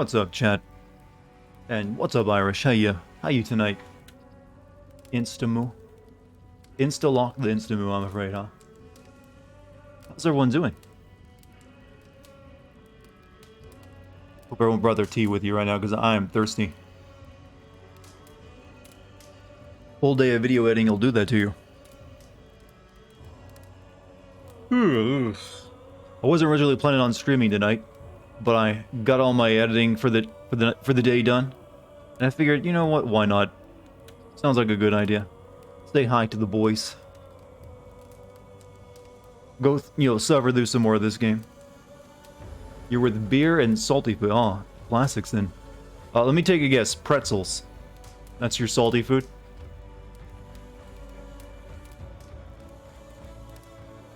What's up, chat? And what's up, Irish? How you tonight? Instamoo? Insta-lock the Instamoo, I'm afraid, huh? How's everyone doing? Hope everyone brought their tea with you right now, because I am thirsty. Whole day of video editing will do that to you. I wasn't originally planning on streaming tonight, but I got all my editing for the day done, and I figured, you know what? Why not? Sounds like a good idea. Say hi to the boys. Go, suffer through some more of this game. You're with beer and salty food. Oh, classics then. Let me take a guess. Pretzels. That's your salty food?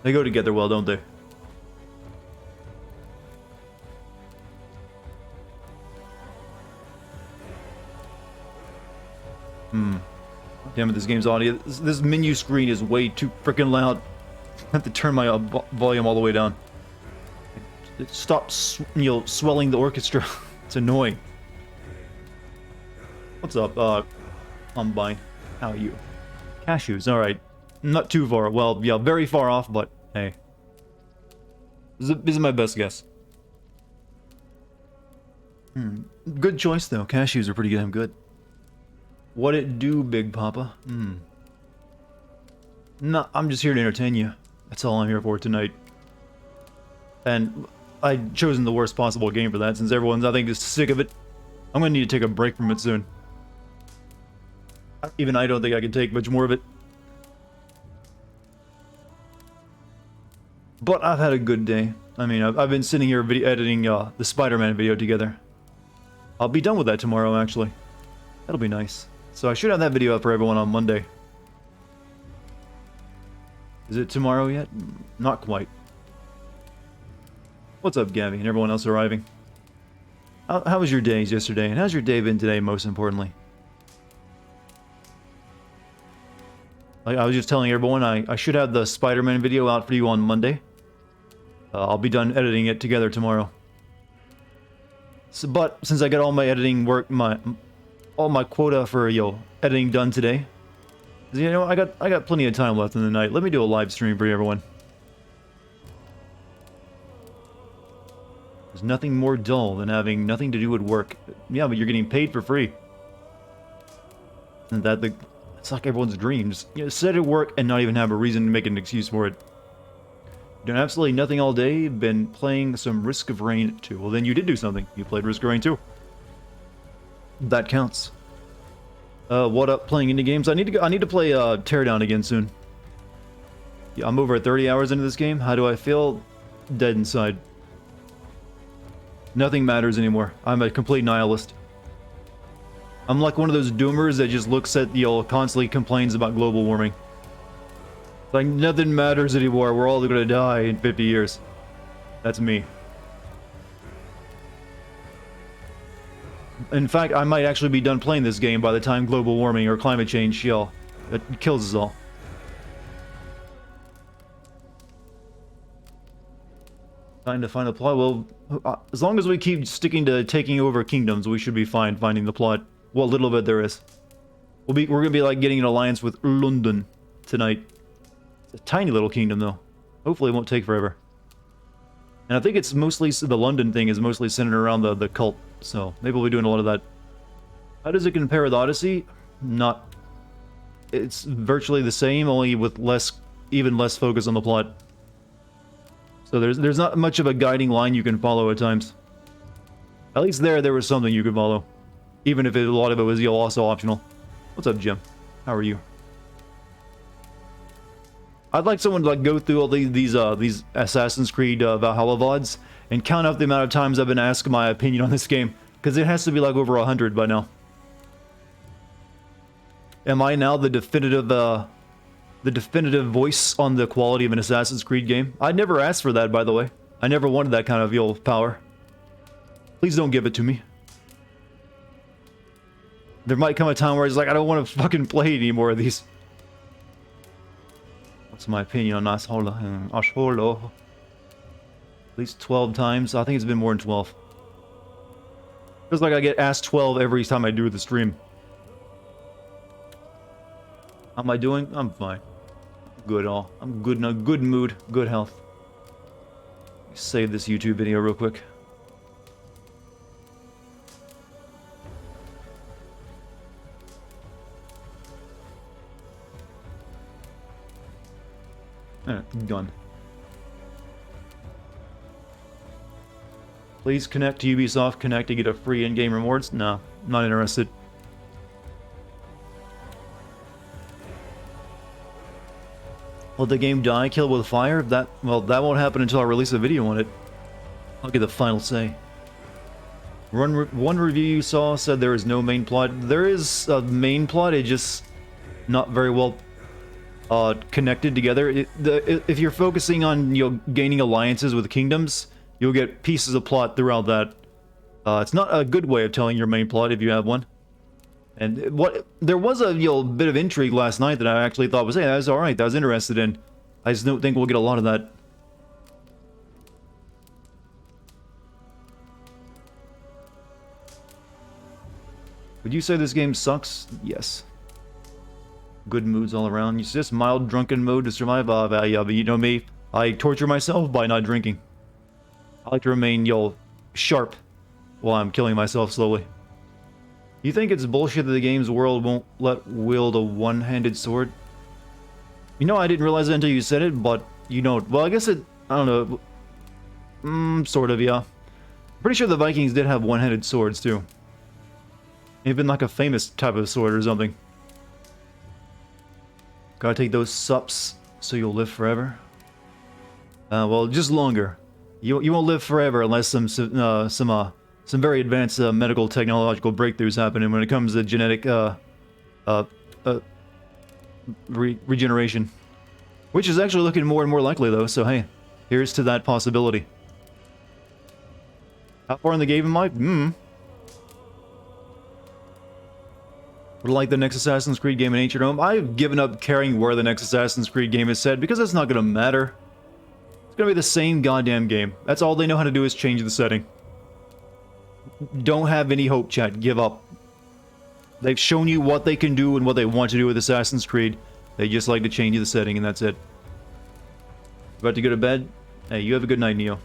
They go together well, don't they? Damn it, this game's audio. This menu screen is way too freaking loud. I have to turn my volume all the way down. It stops, swelling the orchestra. It's annoying. What's up, Combine? How are you? Cashews, alright. Not too far. Well, yeah, very far off, but hey. This is my best guess. Good choice, though. Cashews are pretty damn good. What it do, Big Papa? No, I'm just here to entertain you. That's all I'm here for tonight. And I've chosen the worst possible game for that, since everyone's, I think, is sick of it. I'm gonna need to take a break from it soon. Even I don't think I can take much more of it. But I've had a good day. I mean, I've been sitting here editing the Spider-Man video together. I'll be done with that tomorrow, actually. That'll be nice. So I should have that video up for everyone on Monday. Is it tomorrow yet? Not quite. What's up, Gabby, and everyone else arriving? How was your days yesterday, and how's your day been today, most importantly? Like I was just telling everyone, I should have the Spider-Man video out for you on Monday. I'll be done editing it together tomorrow. So, but since I got all my editing work, all my quota for editing done today, I got plenty of time left in the night. Let me do a live stream for everyone. There's nothing more dull than having nothing to do with work. Yeah, but you're getting paid for free. Isn't that it's like everyone's dreams. Sit at work and not even have a reason to make an excuse for it. Done absolutely nothing all day. Been playing some Risk of Rain 2. Well, then you did do something. You played Risk of Rain 2. That counts. What up? Playing indie games? I need to play Teardown again soon. Yeah, I'm over 30 hours into this game. How do I feel? Dead inside. Nothing matters anymore. I'm a complete nihilist. I'm like one of those doomers that just looks at constantly complains about global warming. Like nothing matters anymore. We're all gonna die in 50 years. That's me. In fact, I might actually be done playing this game by the time global warming or climate change it kills us all. Time to find the plot. Well, as long as we keep sticking to taking over kingdoms, we should be fine finding the plot. What little bit there is. We're gonna be like getting an alliance with London tonight. It's a tiny little kingdom though. Hopefully it won't take forever. And I think it's mostly, the London thing is mostly centered around the cult, so maybe we'll be doing a lot of that. How does it compare with Odyssey? Not. It's virtually the same, only with even less focus on the plot. So there's not much of a guiding line you can follow at times. At least there was something you could follow. Even if a lot of it was also optional. What's up, Jim? How are you? I'd like someone to go through all these Assassin's Creed Valhalla VODs and count up the amount of times I've been asked my opinion on this game, because it has to be like over 100 by now. Am I now the definitive voice on the quality of an Assassin's Creed game? I never asked for that, by the way. I never wanted that kind of power. Please don't give it to me. There might come a time where it's like, I don't want to fucking play any more of these. What's my opinion on Asholo? At least 12 times. I think it's been more than 12. Feels like I get asked 12 every time I do the stream. How am I doing? I'm fine. Good all. I'm good in a good mood, good health. Save this YouTube video real quick. Done. Please connect to Ubisoft Connect to get a free in-game rewards. No, not interested. Will the game die, kill with fire? Well, that won't happen until I release a video on it. I'll get the final say. One review you saw said there is no main plot. There is a main plot, it's just not very well connected together. If you're focusing on gaining alliances with kingdoms, you'll get pieces of plot throughout that. It's not a good way of telling your main plot if you have one. And there was a bit of intrigue last night that I actually thought was, hey, that was alright, that I was interested in. I just don't think we'll get a lot of that. Would you say this game sucks? Yes. Good moods all around. It's just mild drunken mode to survive. Yeah, but you know me, I torture myself by not drinking. I like to remain, sharp while I'm killing myself slowly. You think it's bullshit that the game's world won't let wield a one-handed sword? You know, I didn't realize it until you said it, but well, I guess I don't know. Sort of, yeah. I'm pretty sure the Vikings did have one-handed swords, too. Even like a famous type of sword or something. Gotta take those sups so you'll live forever. Well, just longer. You won't live forever unless some very advanced medical technological breakthroughs happen, and when it comes to genetic regeneration, which is actually looking more and more likely though. So hey, here's to that possibility. How far in the game am I? Would like the next Assassin's Creed game in Ancient Rome. I've given up caring where the next Assassin's Creed game is set because it's not gonna matter. It's gonna be the same goddamn game. That's all they know how to do is change the setting. Don't have any hope, chat. Give up. They've shown you what they can do and what they want to do with Assassin's Creed. They just like to change the setting, and that's it. About to go to bed? Hey, you have a good night, Neo.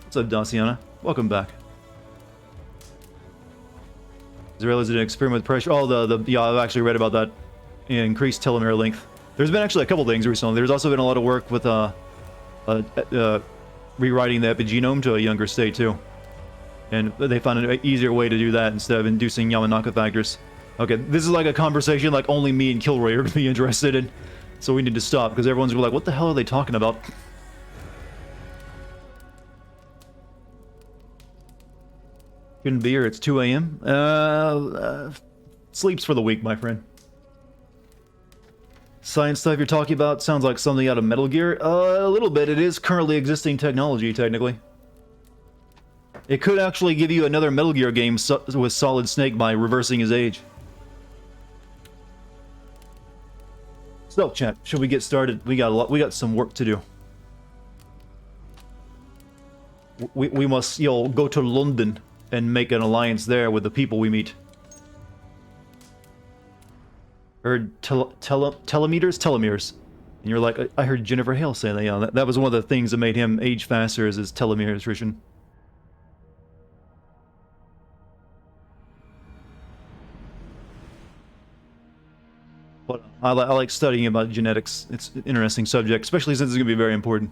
What's up, Daciana? Welcome back. Israel is an experiment with pressure. Oh, yeah, I've actually read about that. Increased telomere length. There's been actually a couple things recently. There's also been a lot of work with rewriting the epigenome to a younger state, too. And they found an easier way to do that instead of inducing Yamanaka factors. Okay, this is like a conversation like only me and Kilroy are going to be interested in. So we need to stop, because everyone's going to be like, what the hell are they talking about? Couldn't be here, it's 2 a.m. Sleeps for the week, my friend. Science stuff you're talking about sounds like something out of Metal Gear. A little bit. It is currently existing technology, technically. It could actually give you another Metal Gear game with Solid Snake by reversing his age. So, chat, should we get started? We got some work to do. We must, go to London and make an alliance there with the people we meet. Heard telomeres. And you're like, I heard Jennifer Hale say that. Yeah, that was one of the things that made him age faster, is his telomere attrition. But I like studying about genetics. It's an interesting subject, especially since it's going to be very important.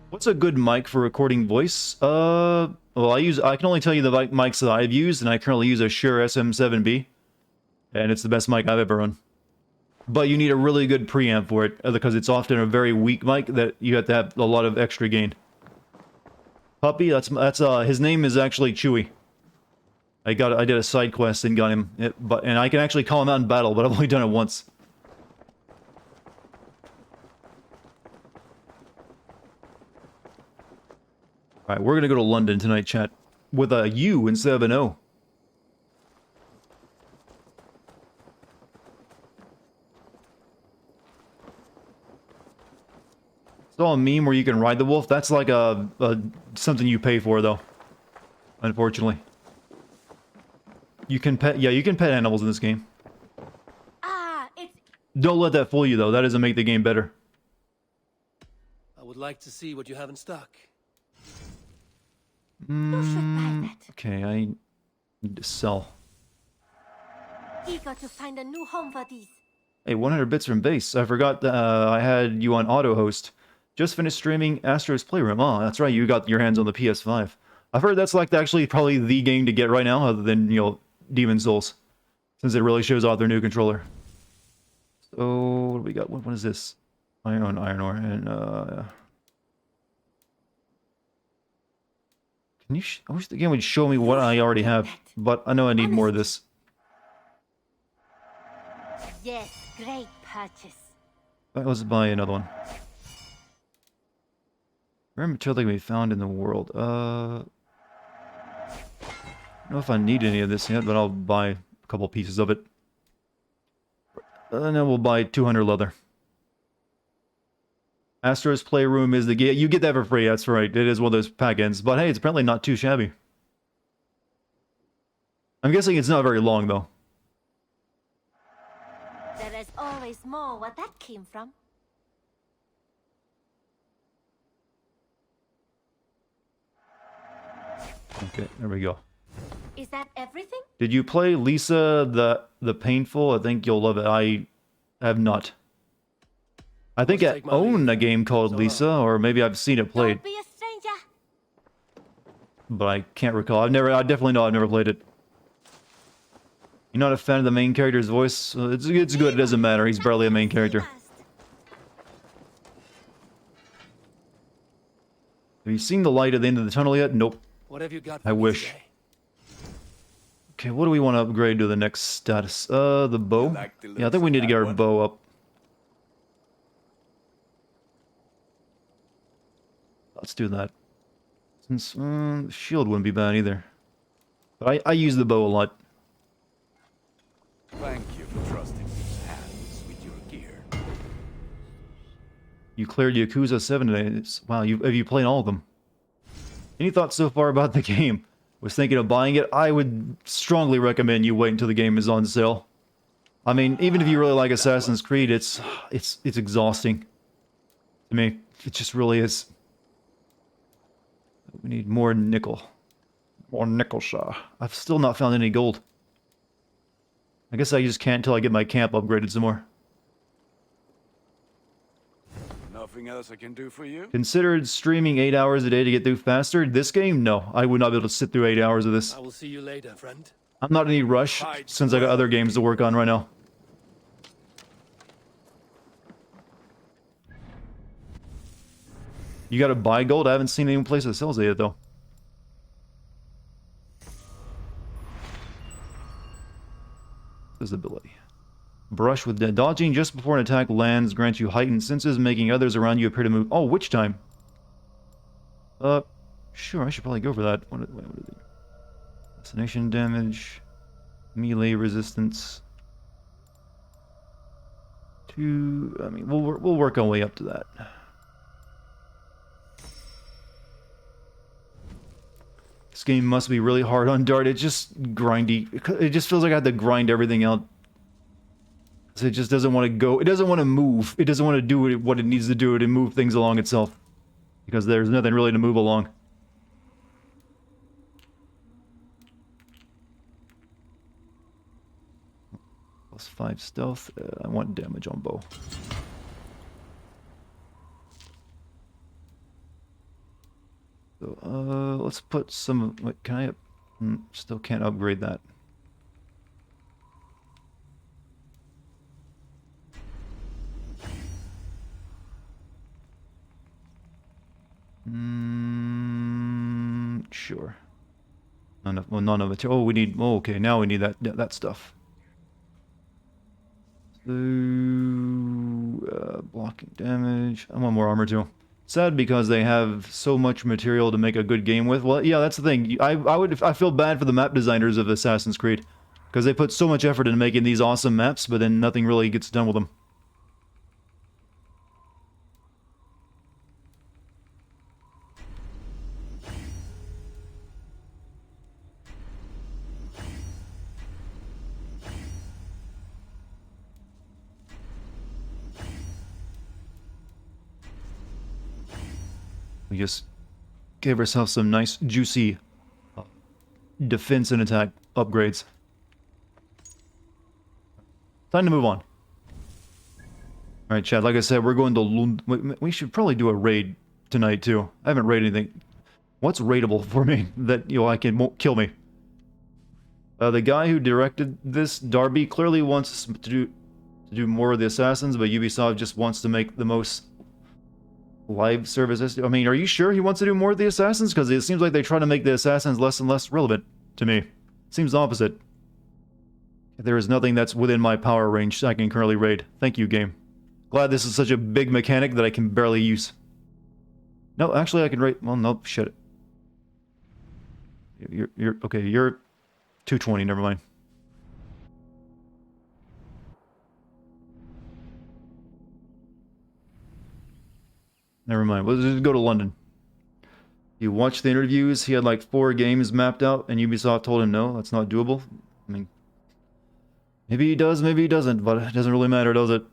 What's a good mic for recording voice? Well, I can only tell you the mics that I've used, and I currently use a Shure SM7B. And it's the best mic I've ever run. But you need a really good preamp for it, because it's often a very weak mic that you have to have a lot of extra gain. Puppy, that's his name is actually Chewy. I did a side quest and got him, and I can actually call him out in battle, but I've only done it once. Alright, we're gonna go to London tonight, chat. With a U instead of an O. Saw a meme where you can ride the wolf. That's like something you pay for, though. Unfortunately. You can pet, yeah, you can pet animals in this game. It's... Don't let that fool you, though. That doesn't make the game better. I would like to see what you have in stock. You should buy that. Okay, I need to sell. Eager to find a new home for these. Hey, 100 bits from base. I forgot that I had you on auto host. Just finished streaming Astro's Playroom. Oh, that's right. You got your hands on the PS5. I've heard that's like actually probably the game to get right now, other than, you know, Demon's Souls, since it really shows off their new controller. So what do we got? What is this? Iron ore and Can you? I wish the game would show me what I already have, but I know I need more of this. Yes, great purchase. Let's buy another one. Rare material that can be found in the world. I don't know if I need any of this yet, but I'll buy a couple pieces of it. And then we'll buy 200 leather. Astro's Playroom is the game. You get that for free, that's right. It is one of those pack-ins. But hey, it's apparently not too shabby. I'm guessing it's not very long, though. There is always more where that came from. Okay, there we go. Is that everything? Did you play Lisa the Painful? I think you'll love it. I have not. I think I own a game called Lisa, or maybe I've seen it played. Don't be a stranger. But I can't recall. I definitely know I've never played it. You're not a fan of the main character's voice? It's good, it doesn't matter. He's barely a main character. Have you seen the light at the end of the tunnel yet? Nope. What have you got? I wish. Okay, what do we want to upgrade to the next status? The bow? Yeah, I think we need to get our bow up. Let's do that. Since, the shield wouldn't be bad either. But I use the bow a lot. Thank you for trusting these hands with your gear. You cleared Yakuza 7 today. Wow, have you played all of them? Any thoughts so far about the game? Was thinking of buying it. I would strongly recommend you wait until the game is on sale. I mean, even if you really like Assassin's Creed, it's exhausting. To me, it just really is. We need more nickel. More nickel saw. I've still not found any gold. I guess I just can't until I get my camp upgraded some more. Nothing else I can do for you? Considered streaming 8 hours a day to get through faster? This game? No. I would not be able to sit through 8 hours of this. I will see you later, friend. I'm not in any rush, since I got other games to work on right now. You gotta buy gold? I haven't seen any place that sells it yet, though. Visibility. Brush with dead. Dodging just before an attack lands grants you heightened senses, making others around you appear to move. Oh, witch time. Sure, I should probably go for that. What is it? Assassination damage. Melee resistance. I mean, we'll work our way up to that. This game must be really hard on Dart. It's just grindy. It just feels like I have to grind everything out. It just doesn't want to go. It doesn't want to move. It doesn't want to do what it needs to do to move things along itself. Because there's nothing really to move along. +5 stealth. I want damage on bow. So, let's put some... Wait, can I... still can't upgrade that. Sure. Well, none of it. Oh, we need... Oh, okay, now we need that stuff. So... blocking damage. I want more armor, too. Sad because they have so much material to make a good game with. Well, yeah, that's the thing. I feel bad for the map designers of Assassin's Creed. Because they put so much effort into making these awesome maps, but then nothing really gets done with them. We just gave ourselves some nice, juicy defense and attack upgrades. Time to move on. Alright, Chad, like I said, we're going to Lund. We should probably do a raid tonight, too. I haven't raided anything. What's raidable for me that, won't kill me? The guy who directed this, Darby, clearly wants to do more of the Assassins, but Ubisoft just wants to make the most live services. I mean, are you sure he wants to do more of the Assassins? Because it seems like they try to make the Assassins less and less relevant to me. Seems the opposite. There is nothing that's within my power range I can currently raid. Thank you, game. Glad this is such a big mechanic that I can barely use. No, actually I can raid... Well, nope, shit. You're... Okay, you're 220, never mind. Never mind, we'll just go to London. You watched the interviews, he had like 4 games mapped out, and Ubisoft told him no, that's not doable. I mean... Maybe he does, maybe he doesn't, but it doesn't really matter, does it?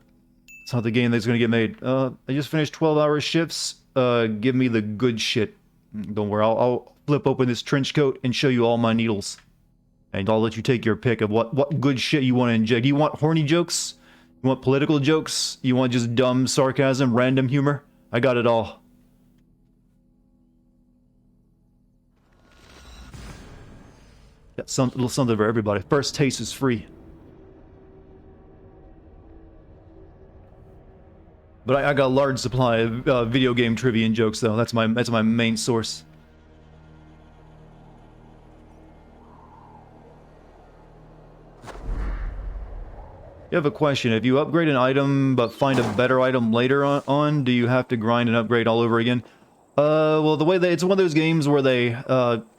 It's not the game that's gonna get made. I just finished 12-hour shifts. Give me the good shit. Don't worry, I'll flip open this trench coat and show you all my needles. And I'll let you take your pick of what good shit you want to inject. You want horny jokes? You want political jokes? You want just dumb sarcasm, random humor? I got it all. Got a little something for everybody. First taste is free. But I got a large supply of video game trivia and jokes, though. That's my main source. You have a question. If you upgrade an item but find a better item later on, do you have to grind and upgrade all over again? Well, the way it's one of those games where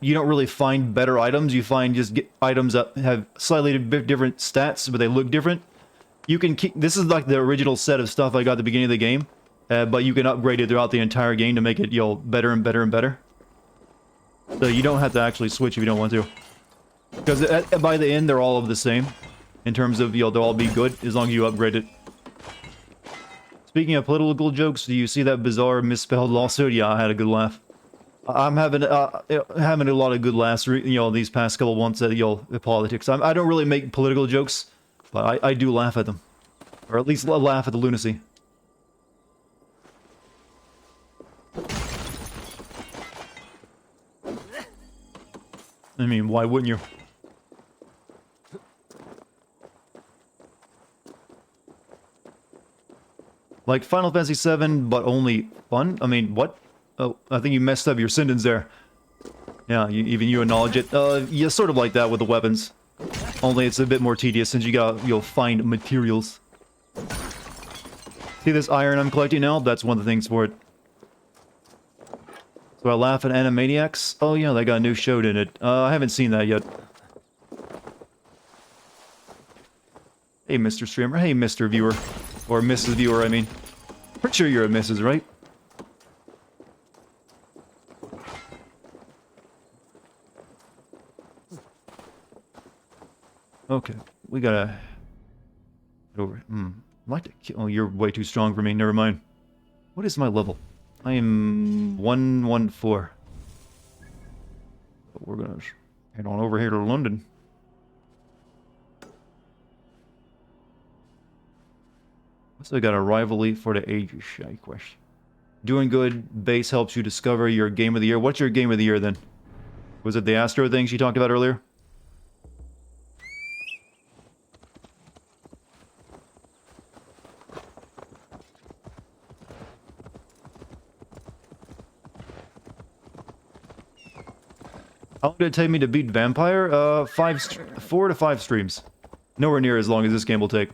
you don't really find better items. You find just items that have slightly different stats, but they look different. You can keep... This is like the original set of stuff I got at the beginning of the game, but you can upgrade it throughout the entire game to make it, better and better and better. So you don't have to actually switch if you don't want to. Because by the end, they're all of the same. In terms of, they'll all be good, as long as you upgrade it. Speaking of political jokes, do you see that bizarre misspelled lawsuit? Yeah, I had a good laugh. I'm having a lot of good laughs, these past couple months at politics. I don't really make political jokes, but I do laugh at them. Or at least laugh at the lunacy. I mean, why wouldn't you? Like Final Fantasy VII, but only fun? I mean, what? Oh, I think you messed up your sentence there. Yeah, even you acknowledge it. Yeah, sort of like that with the weapons. Only it's a bit more tedious since you'll find materials. See this iron I'm collecting now? That's one of the things for it. So I laugh at Animaniacs? Oh yeah, they got a new show in it. I haven't seen that yet. Hey, Mr. Streamer. Hey, Mr. Viewer. Or Mrs. Viewer, I mean. Pretty sure you're a Mrs., right? Okay, we gotta... Get over... I'd like to kill... Oh, you're way too strong for me, never mind. What is my level? I am 114. But we're gonna head on over here to London. So I got a rivalry for the ages, shy question. Doing good, base helps you discover your game of the year. What's your game of the year then? Was it the Astro thing she talked about earlier? How long did it take me to beat Vampire? 4 to 5 streams. Nowhere near as long as this game will take.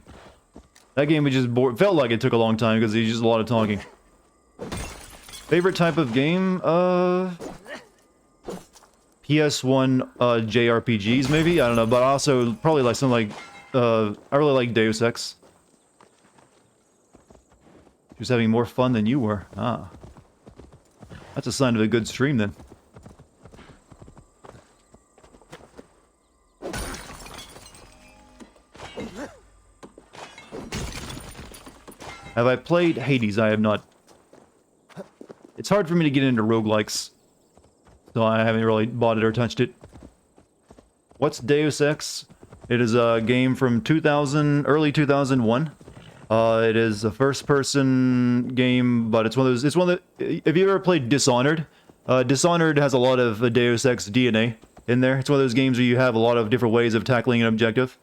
That game was just bored. Felt like it took a long time because there's just a lot of talking. Favorite type of game? PS1 JRPGs maybe? I don't know, but also probably like something like I really like Deus Ex. She was having more fun than you were. Ah. That's a sign of a good stream then. Have I played Hades? I have not. It's hard for me to get into roguelikes, so I haven't really bought it or touched it. What's Deus Ex? It is a game from early 2001. It is a first-person game, but it's one of those. It's one of the. Have you ever played Dishonored? Dishonored has a lot of Deus Ex DNA in there. It's one of those games where you have a lot of different ways of tackling an objective,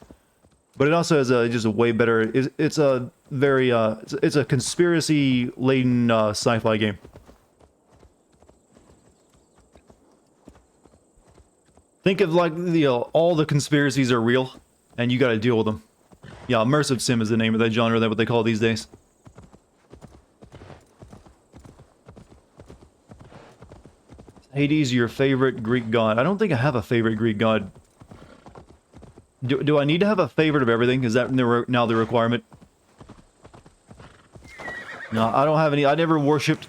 but it also has just a way better. It's a very it's a conspiracy-laden sci-fi game. Think of like all the conspiracies are real, and you got to deal with them. Yeah, immersive sim is the name of that genre. That's what they call it these days. Hades, your favorite Greek god? I don't think I have a favorite Greek god. Do I need to have a favorite of everything? Is that now the requirement? No, I don't have any. I never worshipped,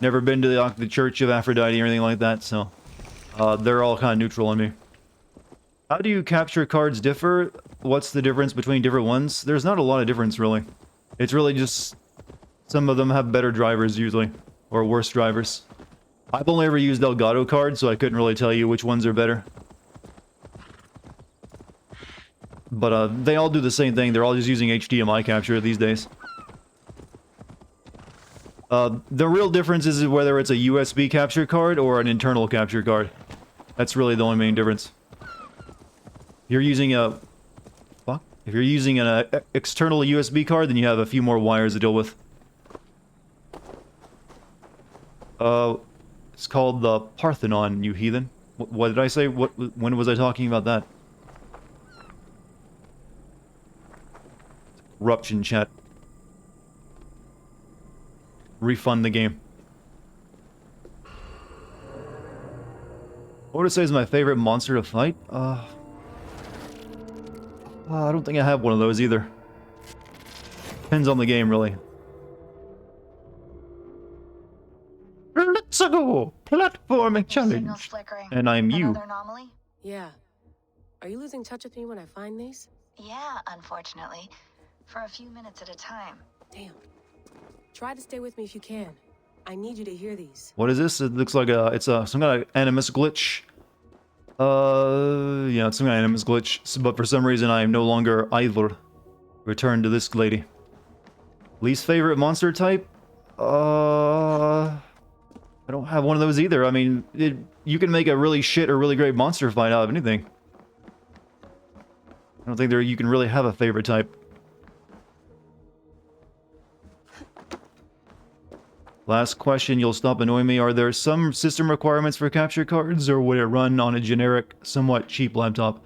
never been to the Church of Aphrodite or anything like that, so they're all kind of neutral on me. How do you capture cards differ? What's the difference between different ones? There's not a lot of difference, really. It's really just some of them have better drivers, usually, or worse drivers. I've only ever used Elgato cards, so I couldn't really tell you which ones are better. But they all do the same thing. They're all just using HDMI capture these days. The real difference is whether it's a USB capture card or an internal capture card. That's really the only main difference. You're using a... Fuck? If you're using an external USB card, then you have a few more wires to deal with. It's called the Parthenon, you heathen. What did I say? When was I talking about that? Corruption, chat. Refund the game. What would it say is my favorite monster to fight? I don't think I have one of those either. Depends on the game, really. Let's go! Platforming challenge. And I'm you. Anomaly? Yeah. Are you losing touch with me when I find these? Yeah, unfortunately. For a few minutes at a time. Damn. Try to stay with me if you can. I need you to hear these. What is this? It looks like it's some kind of animus glitch. Yeah, it's some kind of animus glitch. But for some reason, I am no longer either. Return to this lady. Least favorite monster type? I don't have one of those either. I mean, you can make a really shit or really great monster fight out of anything. I don't think you can really have a favorite type. Last question, you'll stop annoying me. Are there some system requirements for capture cards, or would it run on a generic, somewhat cheap laptop?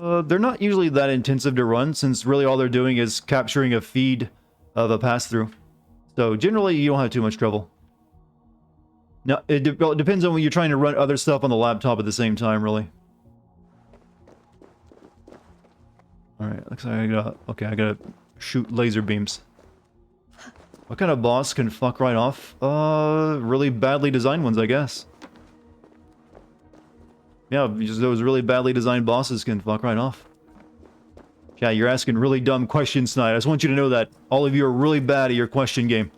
They're not usually that intensive to run, since really all they're doing is capturing a feed of a pass-through. So generally, you don't have too much trouble. Now, it depends on when you're trying to run other stuff on the laptop at the same time, really. Alright, looks like I gotta shoot laser beams. What kind of boss can fuck right off? Really badly designed ones, I guess. Yeah, just those really badly designed bosses can fuck right off. Yeah, you're asking really dumb questions tonight. I just want you to know that all of you are really bad at your question game.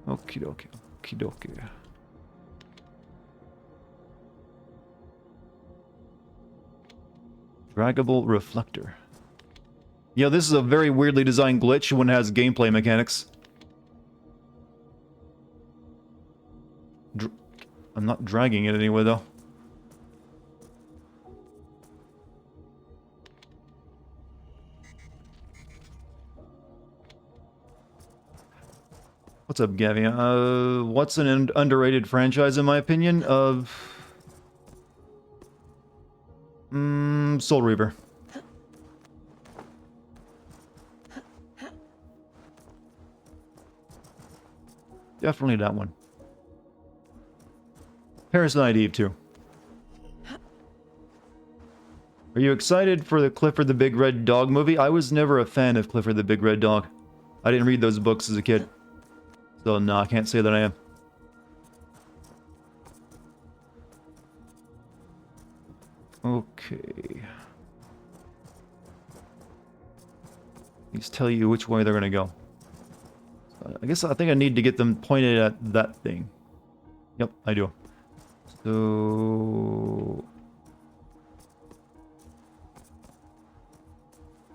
Okie dokie, okie dokie. Draggable reflector. Yeah, this is a very weirdly designed glitch when it has gameplay mechanics. I'm not dragging it anyway, though. What's up, Gavi? What's an underrated franchise, in my opinion? Soul Reaver. Definitely that one. Parasite Eve, too. Are you excited for the Clifford the Big Red Dog movie? I was never a fan of Clifford the Big Red Dog. I didn't read those books as a kid. So, no, I can't say that I am. Okay. These tell you which way they're gonna go. I think I need to get them pointed at that thing. Yep, I do. So...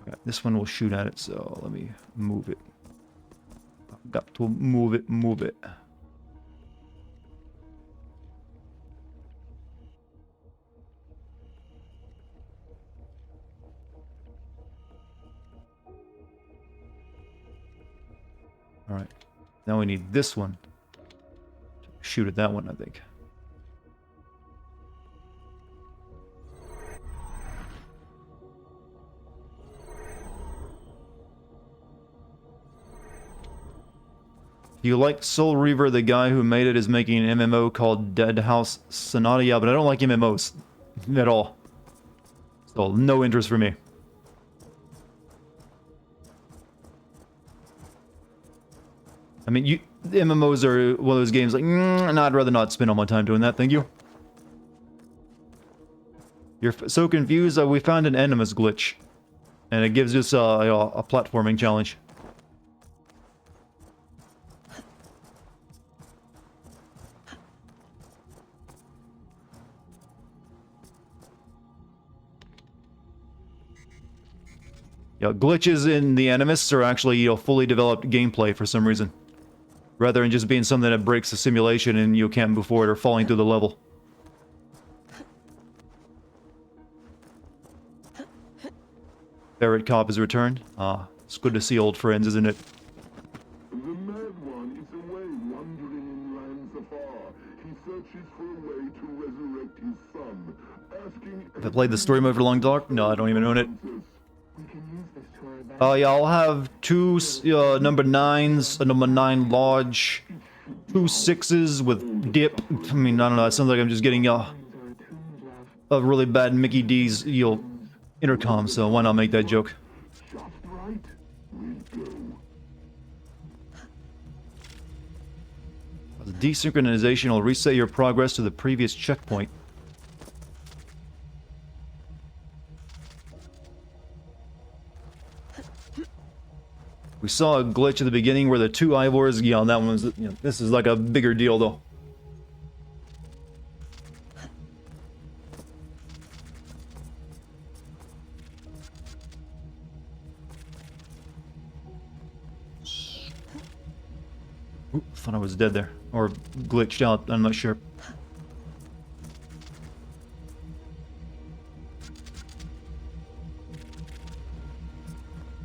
okay, this one will shoot at it, so let me move it. I've got to move it, move it. Alright. Now we need this one. Shoot at that one, I think. If you like Soul Reaver, the guy who made it is making an MMO called Dead House Sonata. Yeah, but I don't like MMOs at all. So, no interest for me. I mean, MMOs are one of those games like, no, I'd rather not spend all my time doing that, thank you. You're so confused, we found an Animus glitch. And it gives us a platforming challenge. Yeah, glitches in the Animus are actually, fully developed gameplay for some reason. Rather than just being something that breaks the simulation and you can't move forward or falling through the level. Ferret Cop has returned. Ah, it's good to see old friends, isn't it? The mad one is away wandering in lands afar. He searches for a way to resurrect his son, asking... Have I played the story mode for Long Dark? No, I don't even own it. We can use this to our advantage. Yeah, I'll have two number 9s, a number 9 Lodge, 2 6s with dip. I mean, I don't know, it sounds like I'm just getting a really bad Mickey D's, intercom, so why not make that joke? Just right. We'll go. Desynchronization will reset your progress to the previous checkpoint. We saw a glitch at the beginning where the 2 Ivors, that one was, this is like a bigger deal though. Ooh, thought I was dead there. Or glitched out, I'm not sure.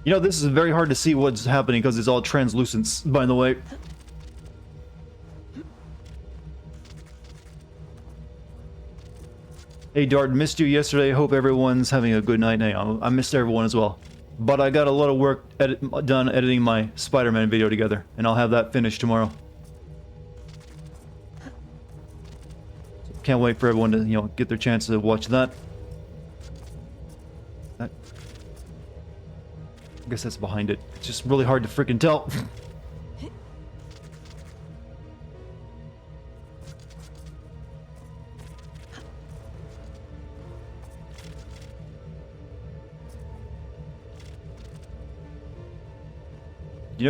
This is very hard to see what's happening because it's all translucent, by the way. Hey Dart, missed you yesterday. Hope everyone's having a good night. Hey, I missed everyone as well. But I got a lot of work done editing my Spider-Man video together, and I'll have that finished tomorrow. Can't wait for everyone to, get their chance to watch that. I guess that's behind it. It's just really hard to freaking tell.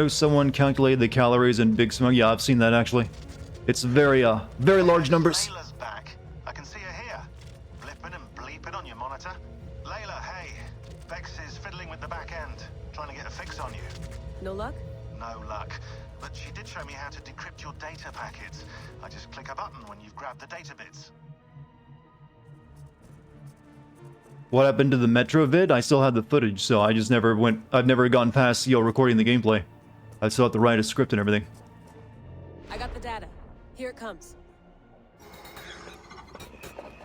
Someone calculated the calories in Big Smoke? Yeah, I've seen that actually. It's very large numbers. Layla's back. I can see her here. Blipping and bleeping on your monitor. Layla, hey. Vex is fiddling with the back end. Trying to get a fix on you. No luck? No luck. But she did show me how to decrypt your data packets. I just click a button when you've grabbed the data bits. What happened to the Metro vid? I still had the footage, so I just never went... I've never gone past, recording the gameplay. I still have to write a script and everything. I got the data. Here it comes.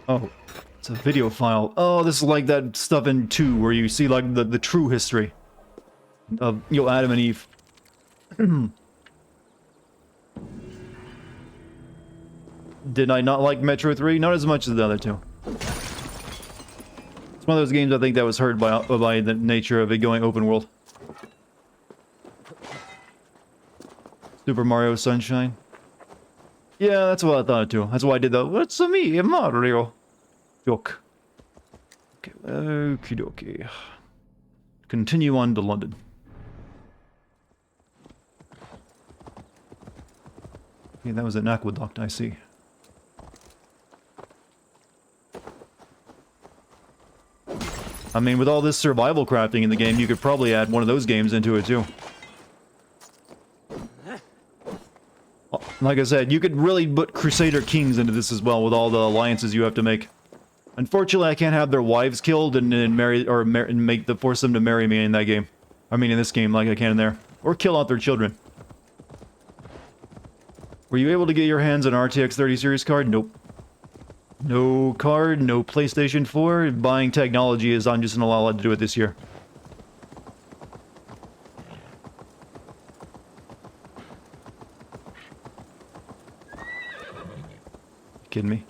Oh, it's a video file. Oh, this is like that stuff in 2 where you see like the true history of Adam and Eve. Did I not like Metro 3? Not as much as the other two. It's one of those games I think that was hurt by the nature of it going open world. Super Mario Sunshine. Yeah, that's what I thought too. That's why I did the "What's me, Mario" joke. Okay, okie dokie. Continue on to London. Okay, that was an aqueduct, I see. I mean, with all this survival crafting in the game, you could probably add one of those games into it, too. Like I said, you could really put Crusader Kings into this as well, with all the alliances you have to make. Unfortunately, I can't have their wives killed and marry, or force them to marry me in that game. I mean, in this game, like I can in there. Or kill out their children. Were you able to get your hands on an RTX 30 series card? Nope. No card, no PlayStation 4. Buying technology is I'm just not allowed to do it this year. Kidding me?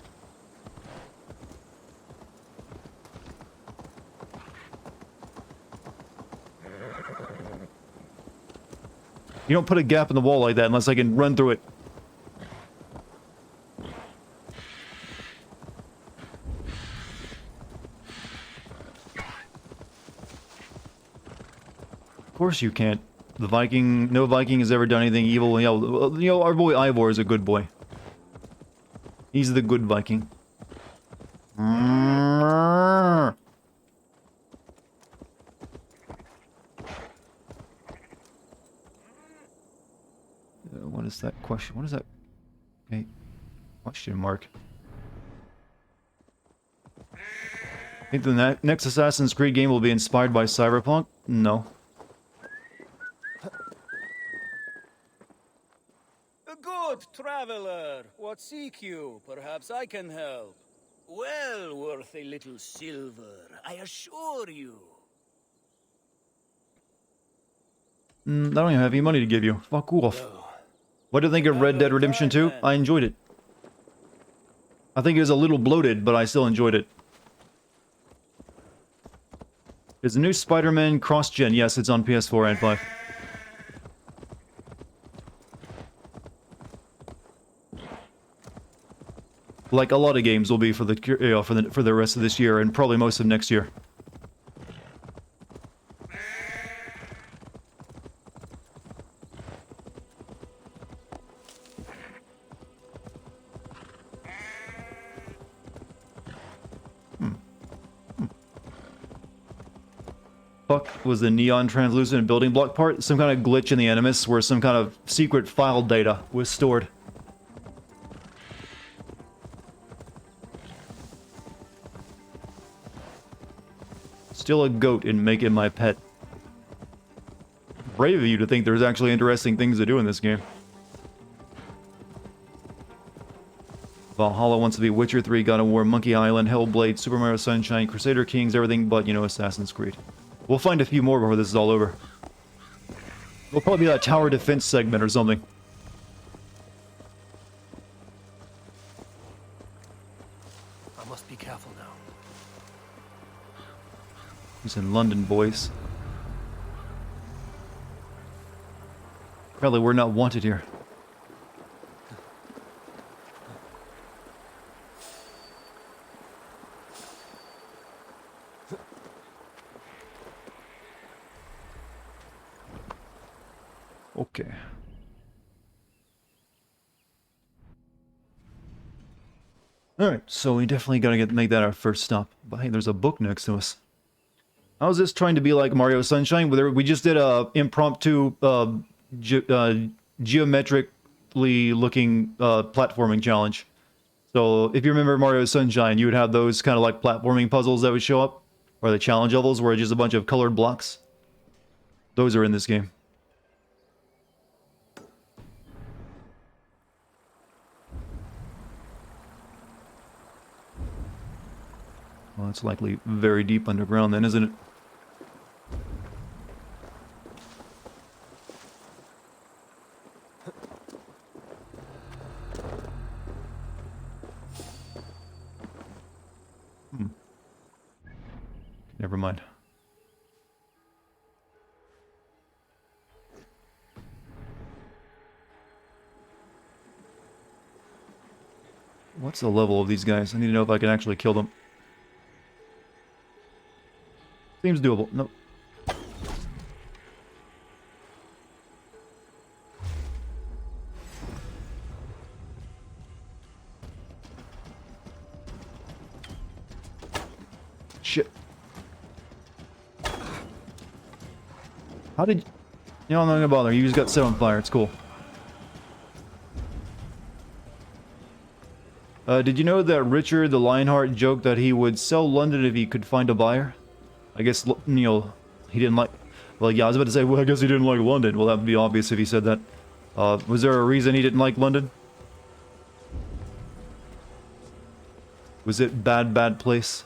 You don't put a gap in the wall like that unless I can run through it. Of course you can't. The Viking... No Viking has ever done anything evil. You know, our boy Ivor is a good boy. He's the good Viking. What is that question? What is that? Okay. Question mark. Think the next Assassin's Creed game will be inspired by Cyberpunk? No. A good traveler. What seek you? Perhaps I can help. Well worth a little silver, I assure you. I don't even have any money to give you. Fuck off. No. What do you think of Red Dead Redemption 2? I enjoyed it. I think it was a little bloated, but I still enjoyed it. Is the new Spider-Man cross-gen? Yes, it's on PS4 and 5. Like a lot of games will be for the rest of this year and probably most of next year. Fuck was the neon translucent building block part? Some kind of glitch in the Animus where some kind of secret file data was stored. Still a goat in making my pet. Brave of you to think there's actually interesting things to do in this game. Valhalla wants to be Witcher 3, God of War, Monkey Island, Hellblade, Super Mario Sunshine, Crusader Kings, everything but, you know, Assassin's Creed. We'll find a few more before this is all over. We'll probably be that tower defense segment or something. I must be careful now. He's in London, boys. Apparently we're not wanted here. Okay. Alright, so we definitely gotta make that our first stop. But hey, there's a book next to us. I was just trying to be like Mario Sunshine, where we just did a impromptu, geometrically looking platforming challenge. So if you remember Mario Sunshine, you would have those kind of like platforming puzzles that would show up, or the challenge levels where it's just a bunch of colored blocks. Those are in this game. Well, it's likely very deep underground then, isn't it? Never mind. What's the level of these guys? I need to know if I can actually kill them. Seems doable. Nope. Shit. How did... You know, I'm not gonna bother. You just got set on fire. It's cool. Did you know that Richard the Lionheart joked that he would sell London if he could find a buyer? I guess, you know, he didn't like... Well, yeah, I was about to say, well, I guess he didn't like London. Well, that would be obvious if he said that. Was there a reason he didn't like London? Was it bad place?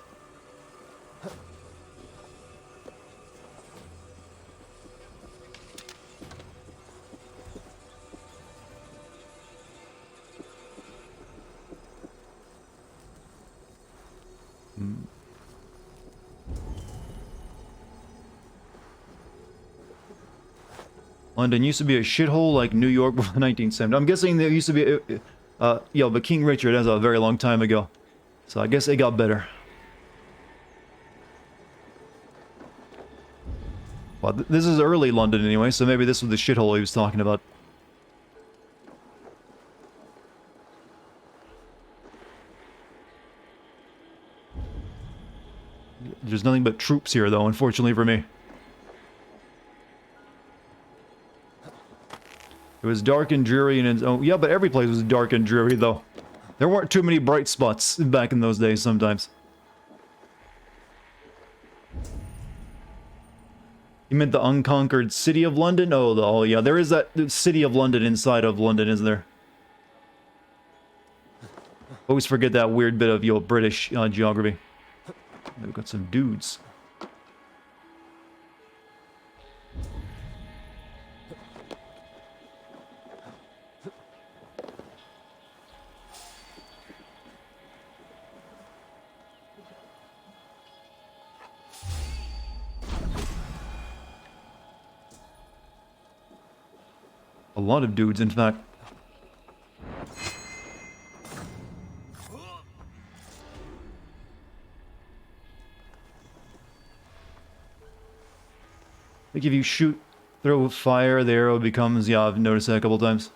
London used to be a shithole like New York before the 1970s. I'm guessing there used to be... yeah, but King Richard, that's a very long time ago. So I guess it got better. Well, this is early London anyway, so maybe this was the shithole he was talking about. There's nothing but troops here, though, unfortunately for me. It was dark and dreary and... Oh, yeah, but every place was dark and dreary, though. There weren't too many bright spots back in those days, sometimes. You meant the unconquered city of London? Oh, yeah, there is that city of London inside of London, isn't there? Always forget that weird bit of, British geography. We've got some dudes. A lot of dudes, in fact. Like if you shoot, throw fire, the arrow becomes... Yeah, I've noticed that a couple times.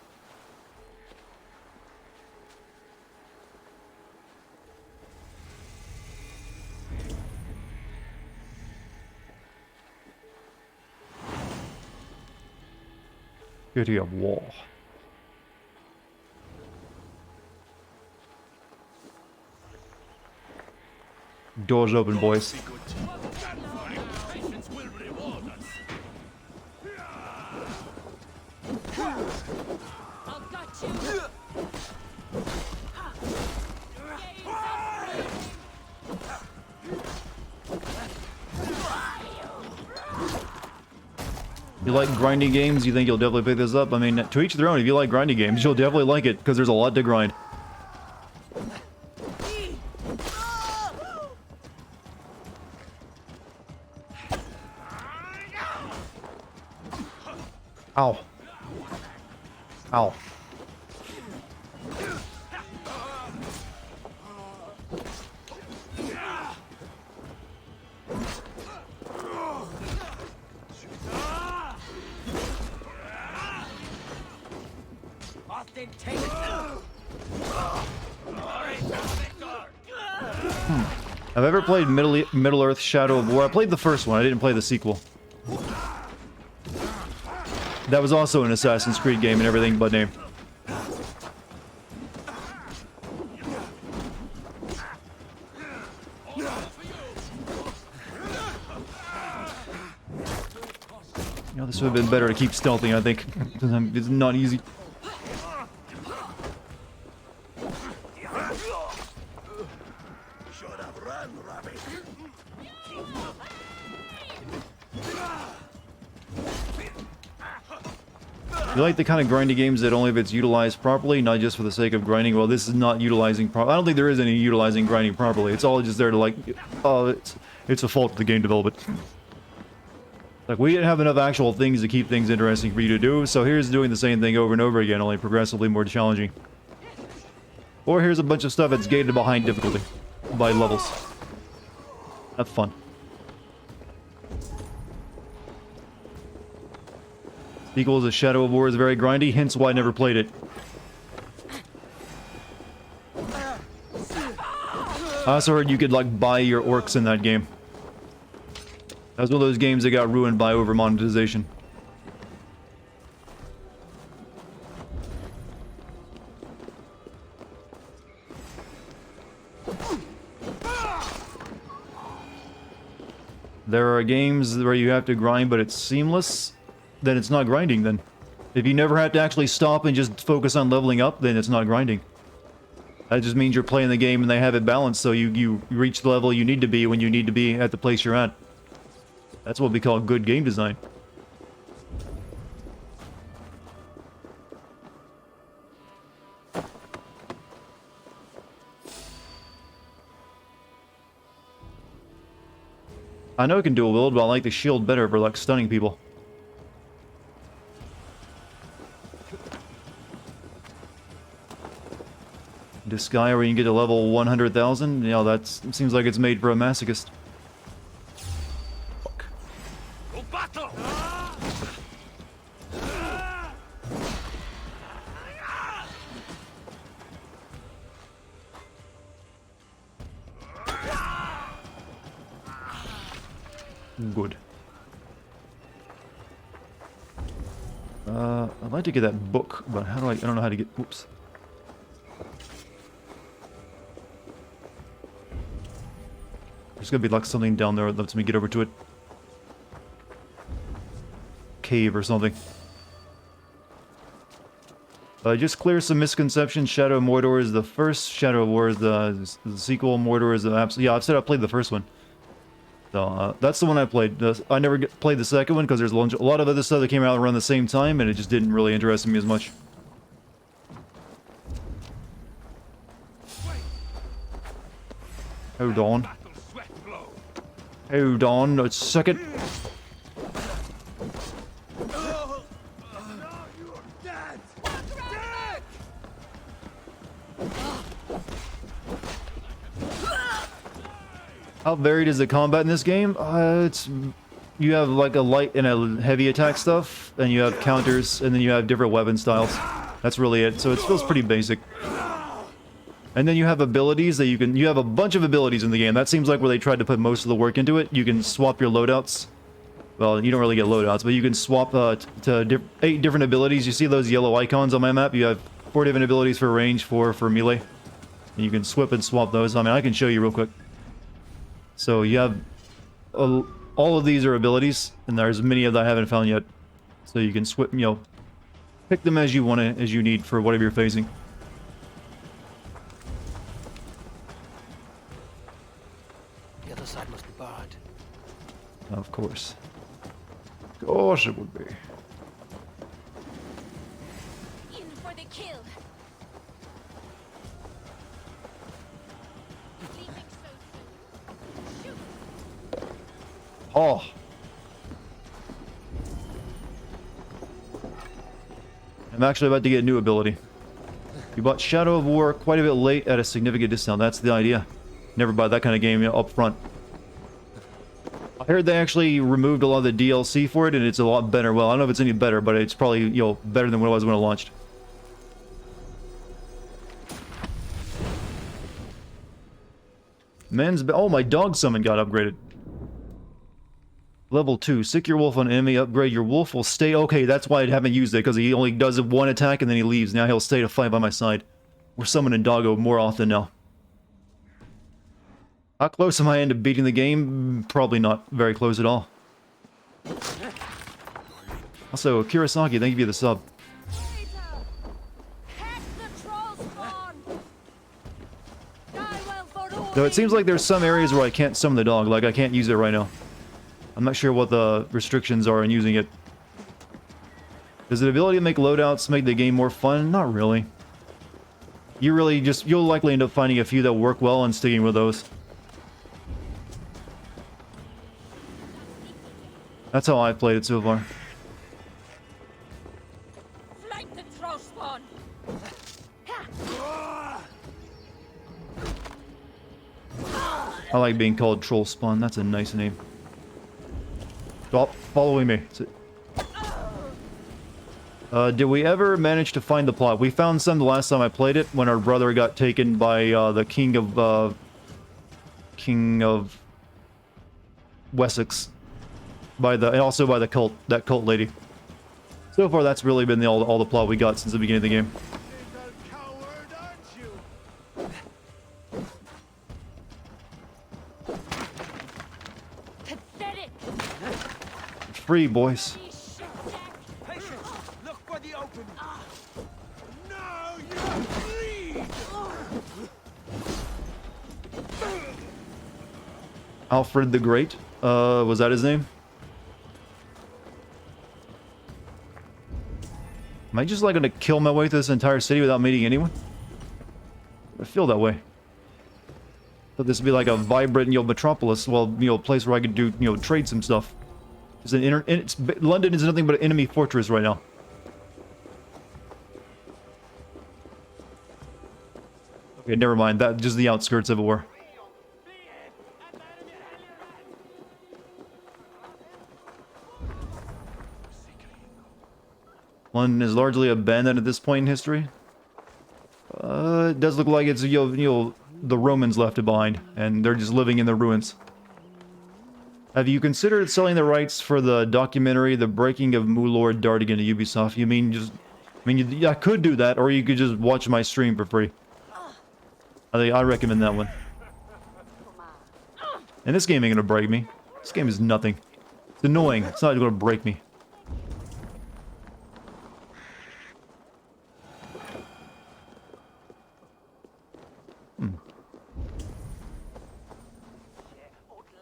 City of War. Doors open, boys. You like grinding games? You think you'll definitely pick this up? I mean, to each their own. If you like grinding games, you'll definitely like it, because there's a lot to grind. Ow. Ow. I've ever played Middle-earth Shadow of War. I played the first one, I didn't play the sequel. That was also an Assassin's Creed game and everything but name. You know, this would have been better to keep stealthing, I think. It's not easy. You like the kind of grindy games that only if it's utilized properly, not just for the sake of grinding. Well, this is not utilizing properly. I don't think there is any utilizing grinding properly. It's all just there to like, it's a fault of the game development. Like, we didn't have enough actual things to keep things interesting for you to do, so here's doing the same thing over and over again, only progressively more challenging. Or here's a bunch of stuff that's gated behind difficulty by levels. Have fun. Sequels of Shadow of War is very grindy, hence why I never played it. I also heard you could, like, buy your orcs in that game. That was one of those games that got ruined by over-monetization. There are games where you have to grind, but it's seamless. Then it's not grinding, then. If you never have to actually stop and just focus on leveling up, then it's not grinding. That just means you're playing the game and they have it balanced, so you reach the level you need to be when you need to be at the place you're at. That's what we call good game design. I know it can dual wield, but I like the shield better for, like, stunning people. This guy where you can get to level 100,000, you know, that seems like it's made for a masochist. Fuck. Good. I'd like to get that book, but how do I don't know how to get, oops. There's gonna be like something down there that lets me get over to it. Cave or something. Just clear some misconceptions. Shadow of Mordor is the first. Shadow of War is the sequel. Mordor is the absolute. Yeah, I've said I played the first one. So that's the one I played. I never played the second one because there's a lot of other stuff that came out around the same time, and it just didn't really interest me as much. Hold on. Hold on a second. How varied is the combat in this game? You have like a light and a heavy attack stuff, and you have counters, and then you have different weapon styles. That's really it. So it feels pretty basic. And then you have abilities that you have a bunch of abilities in the game. That seems like where they tried to put most of the work into it. You can swap your loadouts. Well, you don't really get loadouts, but you can swap to 8 different abilities. You see those yellow icons on my map? You have 4 different abilities for range, 4 for melee. And you can swip and swap those. I mean, I can show you real quick. So you have all of these are abilities, and there's many of that I haven't found yet. So you can swip, you know, pick them as you want to, as you need for whatever you're facing. The other side must be barred. Of course. Of course it would be. In for the kill. Oh. I'm actually about to get a new ability. You bought Shadow of War quite a bit late at a significant discount. That's the idea. Never buy that kind of game up front. I heard they actually removed a lot of the DLC for it, and it's a lot better. Well, I don't know if it's any better, but it's probably, you know, better than what it was when it launched. Oh, my dog summon got upgraded. Level 2. Sick your wolf on enemy. Upgrade. Your wolf will stay. Okay, that's why I haven't used it, because he only does one attack and then he leaves. Now he'll stay to fight by my side. We're summoning Doggo more often now. How close am I into beating the game? Probably not very close at all. Also, Kurosaki, thank you for the sub. Though it seems like there's some areas where I can't summon the dog, like I can't use it right now. I'm not sure what the restrictions are in using it. Does the ability to make loadouts make the game more fun? Not really. You'll likely end up finding a few that work well and sticking with those. That's how I've played it so far. Flight the troll spawn. I like being called Troll Spawn. That's a nice name. Stop following me. Did we ever manage to find the plot? We found some the last time I played it, when our brother got taken by the King of Wessex, and also by the cult, that cult lady. So far, that's really been all the plot we got since the beginning of the game. Pathetic. Free, boys. Look for the opening. Now you bleed. Alfred the Great. Was that his name? Am I just like gonna kill my way through this entire city without meeting anyone? I feel that way. Thought this would be like a vibrant, metropolis. Well, place where I could do, trade some stuff. London is nothing but an enemy fortress right now. Okay, never mind. That just the outskirts of it were. London is largely abandoned at this point in history. It does look like it's the Romans left it behind, and they're just living in the ruins. Have you considered selling the rights for the documentary "The Breaking of Mulord Dartigan" to Ubisoft? I could do that, or you could just watch my stream for free. I recommend that one. And this game ain't gonna break me. This game is nothing. It's annoying. It's not gonna break me.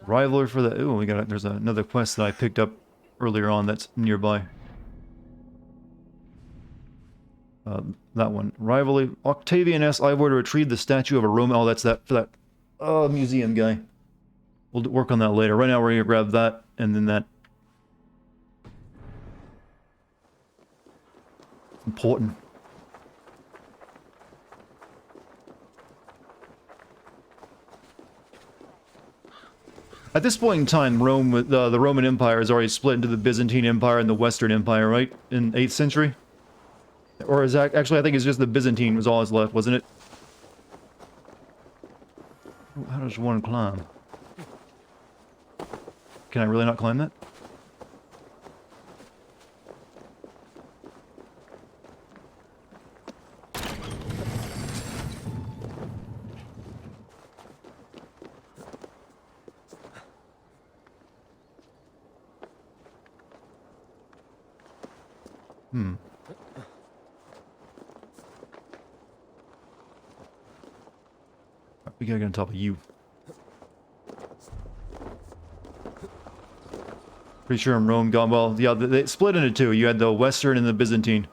Rivaler for the... Ooh, there's another quest that I picked up earlier on that's nearby. That one. Rivalry. Octavian S. Ivor to retrieve the statue of a Roman... Oh, that's that... for that... museum guy. We'll work on that later. Right now we're gonna grab that, and then that... Important. At this point in time, Rome, the Roman Empire is already split into the Byzantine Empire and the Western Empire, right? In 8th century? Or is that... Actually, I think it's just the Byzantine was all that's left, wasn't it? How does one climb? Can I really not climb that? We gotta get on top of you. Pretty sure in Rome gone well. Yeah, they split into two. You had the Western and the Byzantine.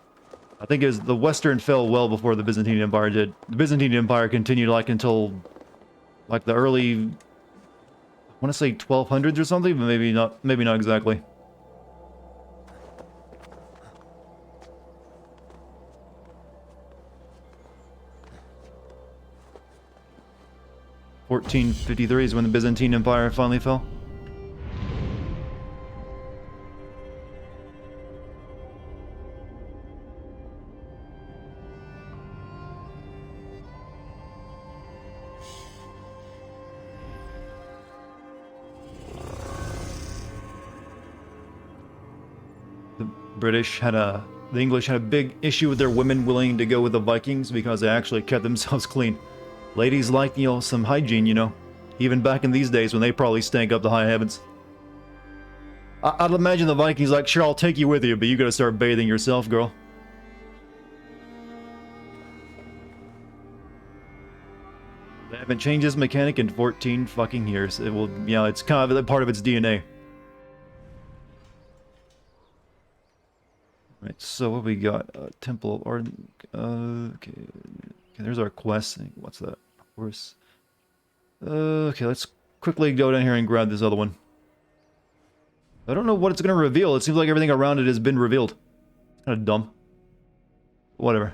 I think it was the Western fell well before the Byzantine Empire did. The Byzantine Empire continued like until like the early, I want to say 1200s or something, but maybe not exactly. (1453) is when the Byzantine Empire finally fell. The English had a big issue with their women willing to go with the Vikings because they actually kept themselves clean. Ladies like, some hygiene, even back in these days when they probably stank up the high heavens. I'd imagine the Vikings like, sure, I'll take you with you, but you gotta start bathing yourself, girl. They haven't changed this mechanic in 14 fucking years. It will, it's kind of a part of its DNA. Right, so what we got? Temple of Arden. Okay, there's our quest. What's that? Horse. Okay, let's quickly go down here and grab this other one. I don't know what it's going to reveal. It seems like everything around it has been revealed. Kind of dumb. Whatever.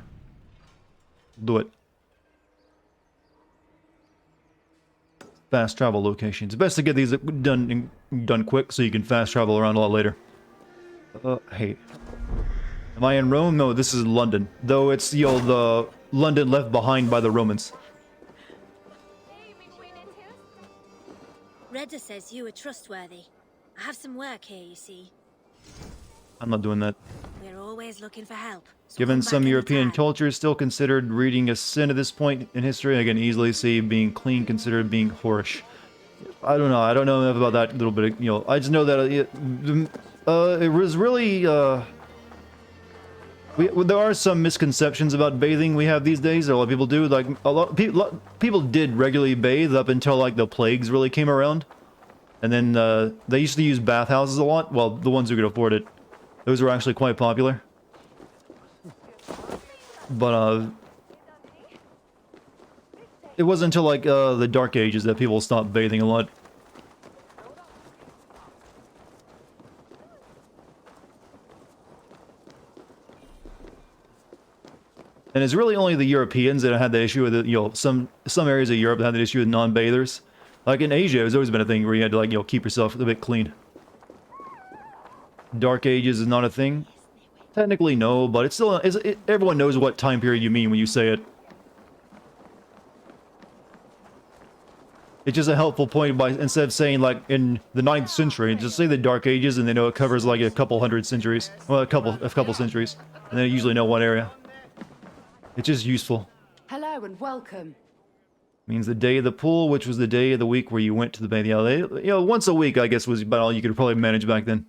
Do it. Fast travel locations. It's best to get these done quick so you can fast travel around a lot later. Hey. Am I in Rome? No, this is London. Though it's, you know, the London left behind by the Romans. Reda says you are trustworthy. I have some work here, you see. I'm not doing that. We're always looking for help. So Given come some back European anytime. culture is still considered reading a sin at this point in history, I can easily see being clean considered being whorish. I don't know. I don't know enough about that little bit. You know, I just know that it was really. There are some misconceptions about bathing we have these days. A lot of people do. Like a lot people did regularly bathe up until like the plagues really came around, and then they used to use bathhouses a lot. Well, the ones who could afford it, those were actually quite popular. But it wasn't until like the Dark Ages that people stopped bathing a lot. And it's really only the Europeans that had the issue with it. You know, some areas of Europe that had the issue with non-bathers. Like in Asia, it's always been a thing where you had to, like, you know, keep yourself a bit clean. Dark Ages is not a thing. Technically, no, but it's still everyone knows what time period you mean when you say it. It's just a helpful point by instead of saying like in the 9th century, just say the Dark Ages, and they know it covers like a couple hundred centuries, well, a couple centuries, and they usually know what area. It's just useful. Hello and welcome. Means the day of the pool, which was the day of the week where you went to the bathing. You know, once a week, I guess, was about all you could probably manage back then.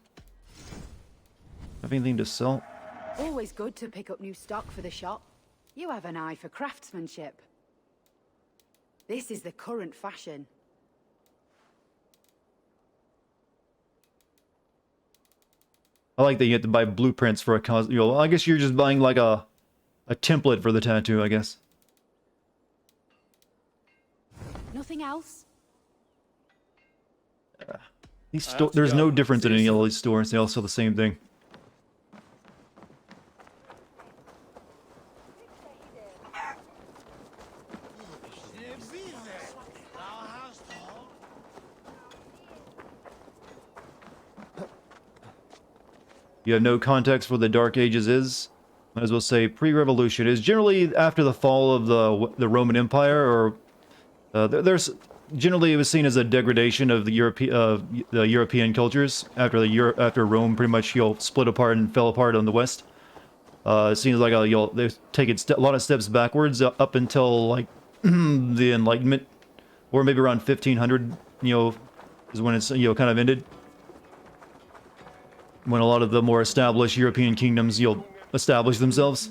Have anything to sell? Always good to pick up new stock for the shop. You have an eye for craftsmanship. This is the current fashion. I like that you have to buy blueprints for a cos. You know, I guess you're just buying like a template for the tattoo, I guess. Nothing else? There's no difference in any of these stores. They all sell the same thing. You have no context for what the Dark Ages is. Might as well say pre-revolution. Is generally after the fall of the Roman Empire, or there's generally it was seen as a degradation of the European cultures after Rome pretty much, you know, split apart and fell apart on the west. It seems like they've taken a lot of steps backwards up until like the Enlightenment, or maybe around 1500. You know, is when it's, you know, kind of ended. When a lot of the more established European kingdoms, you know, establish themselves,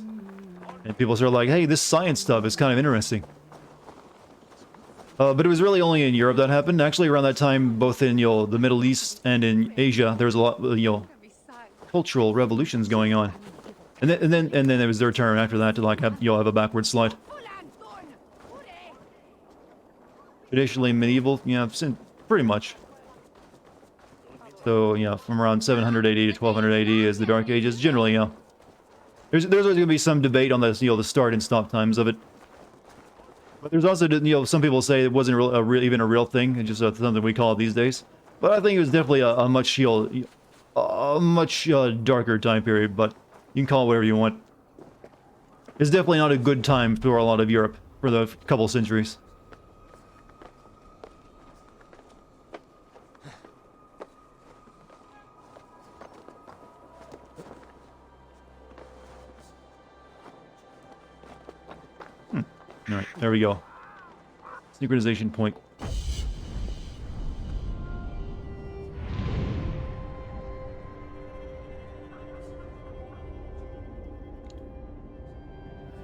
and people sort of like, hey, this science stuff is kind of interesting. But it was really only in Europe that happened. Actually, around that time, both in, you know, the Middle East and in Asia, there was a lot, you know, cultural revolutions going on, and then it was their turn after that to like have, you know, have a backward slide. Traditionally medieval, yeah, pretty much. So, yeah, from around 700 AD to 1200 AD is the Dark Ages. Generally, yeah. There's always going to be some debate on the, you know, the start and stop times of it. But there's also, you know, some people say it wasn't even a real thing. It's just something we call it these days. But I think it was definitely a much, you know, a much darker time period. But you can call it whatever you want. It's definitely not a good time for a lot of Europe for the couple centuries. Alright, there we go. Synchronization point.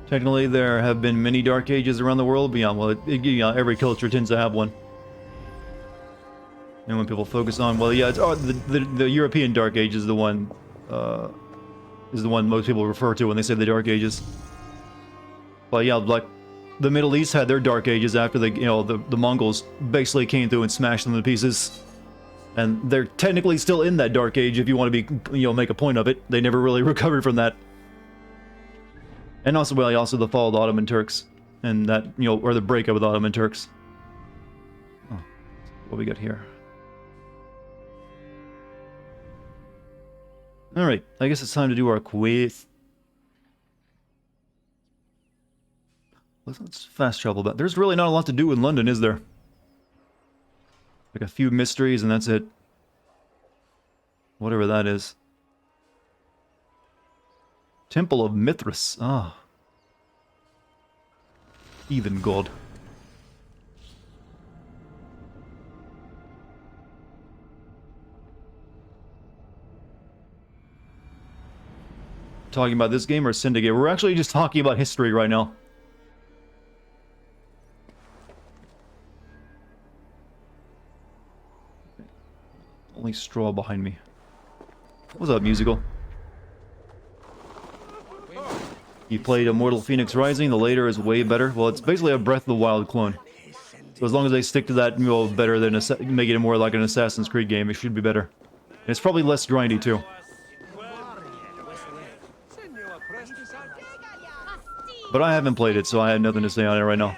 Technically, there have been many Dark Ages around the world, but yeah, well, yeah, every culture tends to have one. And when people focus on, well, yeah, it's the European Dark Age is the one most people refer to when they say the Dark Ages. But yeah, like the Middle East had their Dark Ages after the Mongols basically came through and smashed them to pieces. And they're technically still in that Dark Age if you want to be, you know, make a point of it. They never really recovered from that. And also, well, also the fall of the Ottoman Turks. And that, you know, or the breakup of the Ottoman Turks. Oh, what we got here? Alright, I guess it's time to do our quiz. Let's fast travel back. There's really not a lot to do in London, is there? Like a few mysteries and that's it. Whatever that is. Temple of Mithras. Ah. Heathen god. Talking about this game or Syndicate? We're actually just talking about history right now. Only straw behind me. What's up, musical? You played Immortal Phoenix Rising, the later is way better. Well, it's basically a Breath of the Wild clone. So as long as they stick to that, better than making it more like an Assassin's Creed game, it should be better. And it's probably less grindy, too. But I haven't played it, so I have nothing to say on it right now.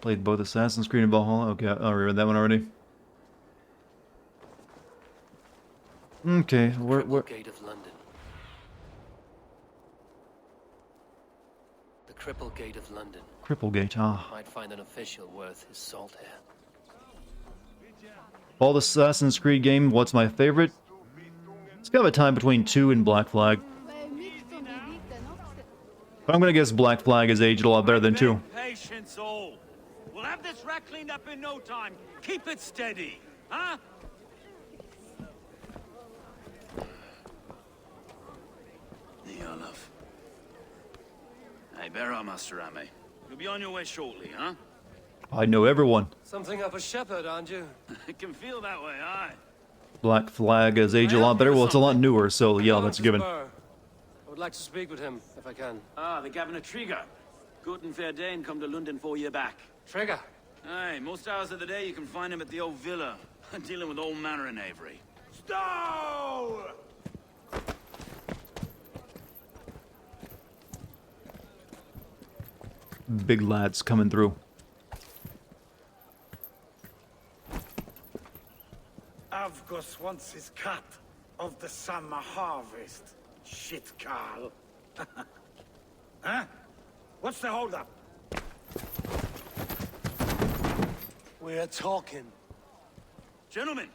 Played both Assassin's Creed and Valhalla. Okay, I read that one already. Okay, where? Gate of London. The Cripple Gate of London. Cripplegate, ah. Might find an official worth his salt here. All the Assassin's Creed game, what's my favorite? It's kind of a time between 2 and Black Flag. But I'm gonna guess Black Flag has aged a lot better than 2. Patience all. We'll have this wreck cleaned up in no time. Keep it steady, huh? Love. Hey, bear up, Master Ame. You'll be on your way shortly, huh? I know everyone. Something of a shepherd, aren't you? It can feel that way, aye. Black Flag has aged a lot better. Well, it's a lot newer, so yeah, that's a given. I would like to speak with him, if I can. Ah, the Governor Trigger. Good and fair Dane come to London 4 year back. Trigger? Aye, most hours of the day you can find him at the old villa, dealing with all manner in Avery. Stow! Big lads coming through. Avgos wants his cut of the summer harvest. Shit, Carl. Huh? What's the holdup? We're talking. Gentlemen,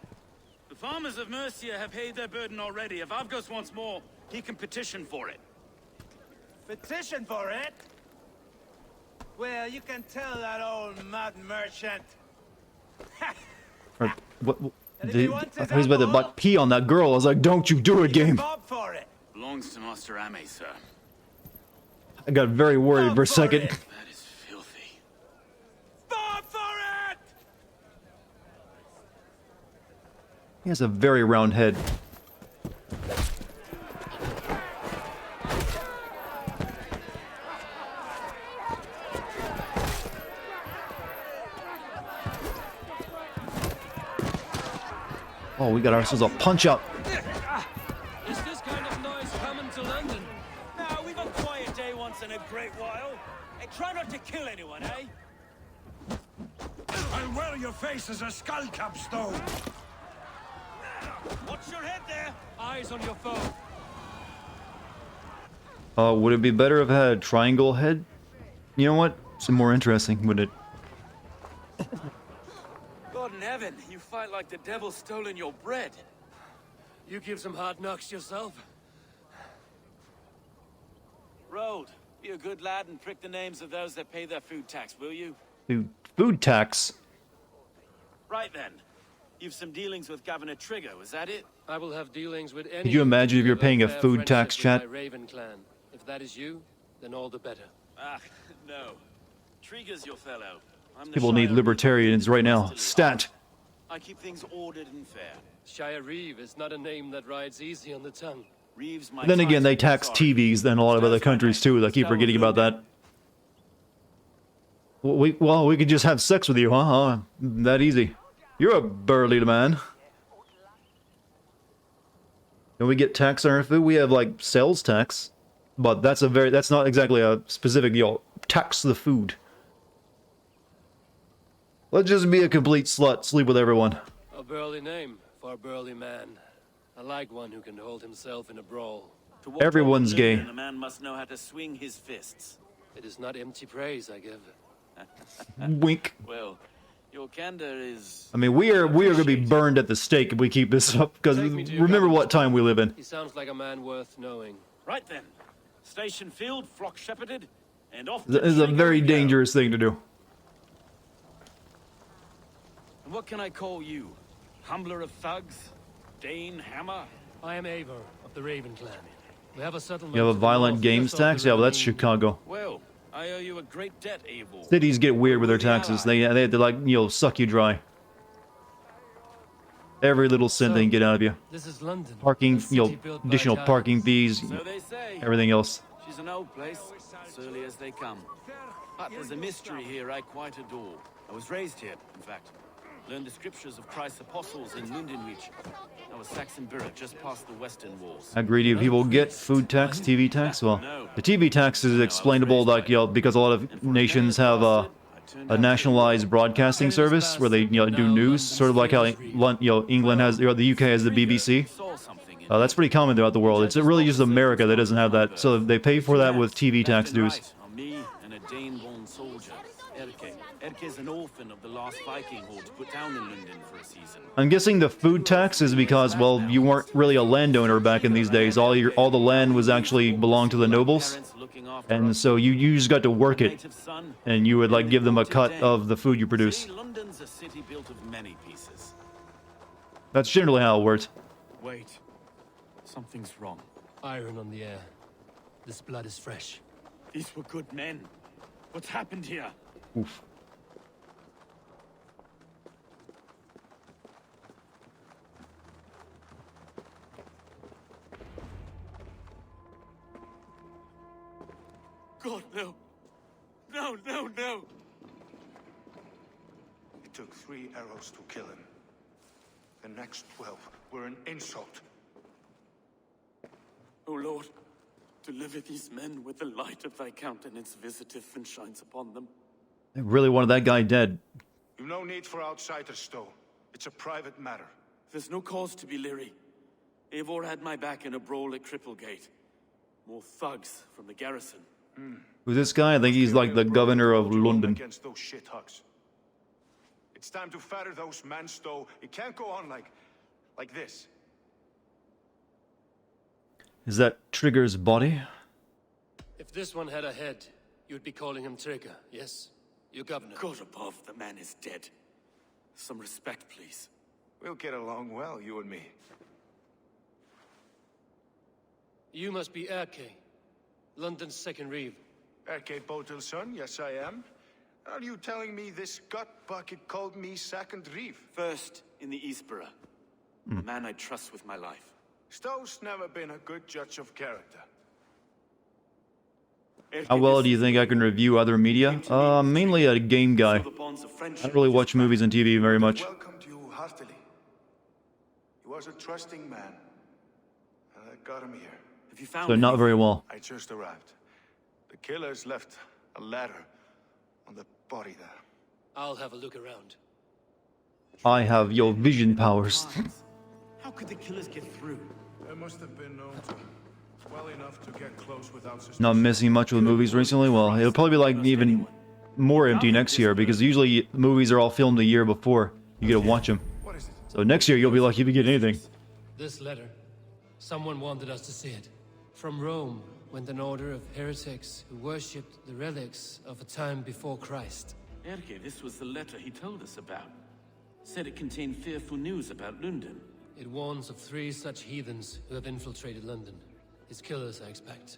the farmers of Mercia have paid their burden already. If Avgos wants more, he can petition for it. Petition for it? Well, you can tell that old mud merchant. What? I thought he was about to like pee on that girl. I was like, don't you do it, game. For it. Belongs to Master Ame, sir. I got very worried for a second. That is filthy. Bob for it! He has a very round head. Oh, we got ourselves a punch-up. Is this kind of noise coming to London? No, we've a quiet day once in a great while. Hey, try not to kill anyone, eh? I'll wear your face as a skull capstone. Watch your head there. Eyes on your foe. Would it be better if it had a triangle head? You know what? It's more interesting, wouldn't it? God in heaven, you fight like the devil's stolen your bread. You give some hard knocks yourself? Road, be a good lad and prick the names of those that pay their food tax, will you? Food tax? Right then. You've some dealings with Governor Trigger, was that it? I will have dealings with any... Could you imagine if you're paying a fair food tax, friendship with chat? my Raven clan. If that is you, then all the better. Ah, no. Trigger's your fellow. I'm the People need Shire libertarians right now. Reeve. Stat! I keep things ordered and fair. Shire Reeve is not a name that rides easy on the tongue. Reeves my Then again, they tribesman, tax sorry. TVs than a lot of other countries too. I keep forgetting about that. Well, we could just have sex with you, huh? That easy. You're a burly man. Can we get tax on our food? We have like sales tax, but that's not exactly a specific tax the food. Let's just be a complete slut, sleep with everyone. A burly name for a burly man. I like one who can hold himself in a brawl. Everyone's gay. A man must know how to swing his fists. It is not empty praise I give. Wink. Well, your candor is... I mean, we are gonna be burned at the stake if we keep this up, because remember what time we live in. He sounds like a man worth knowing. Right then. Station filled, flock shepherded, and off This is a very dangerous thing to do. And what can I call you? Humbler of thugs? Dane Hammer? I am Eivor of the Raven clan. We have a settlement. You have a violent games tax? Yeah, well, that's Chicago. Well, I owe you a great debt, Eivor. Cities get weird with their taxes. They have to, like, suck you dry. Every little cent they can get out of you. This is London. Parking, additional parking fees, So they say. everything else. She's an old place, surly as they come. But there's a mystery here I quite adore. I was raised here, in fact. Learned the scriptures of Christ's apostles in Lundenreach. I was Saxon borough just past the western walls. How greedy people get food tax, TV tax? Well, the TV tax is explainable, like, because a lot of nations have a nationalized broadcasting service where they, do news, sort of like how, England has, the UK has the BBC. That's pretty common throughout the world. It's really just America that doesn't have that, so they pay for that with TV tax dues. Me and a Dane-born soldier, Erke. Erke is an orphan of the last Viking horde put down in London for a season. I'm guessing the food tax is because, well, you weren't really a landowner back in these days. All the land was actually belonged to the nobles, and so you just got to work it, and you would like give them a cut of the food you produce. London's a city built of many pieces. That's generally how it works. Wait, something's wrong. Iron on the air. This blood is fresh. These were good men. What's happened here? Oof. God, no. No, no, no. It took 3 arrows to kill him. The next 12 were an insult. O Lord, deliver these men with the light of thy countenance visiteth and shines upon them. They really wanted that guy dead. You've no need for outsiders, Stowe. It's a private matter. There's no cause to be leery. Eivor had my back in a brawl at Cripplegate. More thugs from the garrison. Who's this guy? I think he's like the governor of London. Against those shithugs. It's time to fetter those men, Stowe. It can't go on like this. Is that Trigger's body? If this one had a head, you'd be calling him Trigger, yes? Your governor. God above, the man is dead. Some respect, please. We'll get along well, you and me. You must be Erke, London's second reeve. Erke Botel's son, yes I am. Are you telling me this gut bucket called me second reeve? First in the Eastborough. A man I trust with my life. Stowe's never been a good judge of character. How well do you think I can review other media? Mainly a game guy. I don't really watch movies and TV very much. Welcomed you heartily. He was a trusting man. And I got him here. Have you found So not very well. I just arrived. The killers left a ladder on the body there. I'll have a look around. I have your vision powers. How could the killers get through? There must have been known to well enough to get close without suspicion. Not missing much with movies recently? Well, it'll probably be like even more empty next year, because usually movies are all filmed a year before you get to watch them. What is it? So next year you'll be lucky if you get anything. This letter. Someone wanted us to see it. From Rome went an order of heretics who worshipped the relics of a time before Christ. Erke, this was the letter he told us about. Said it contained fearful news about London. It warns of 3 such heathens who have infiltrated London. His killers, I expect.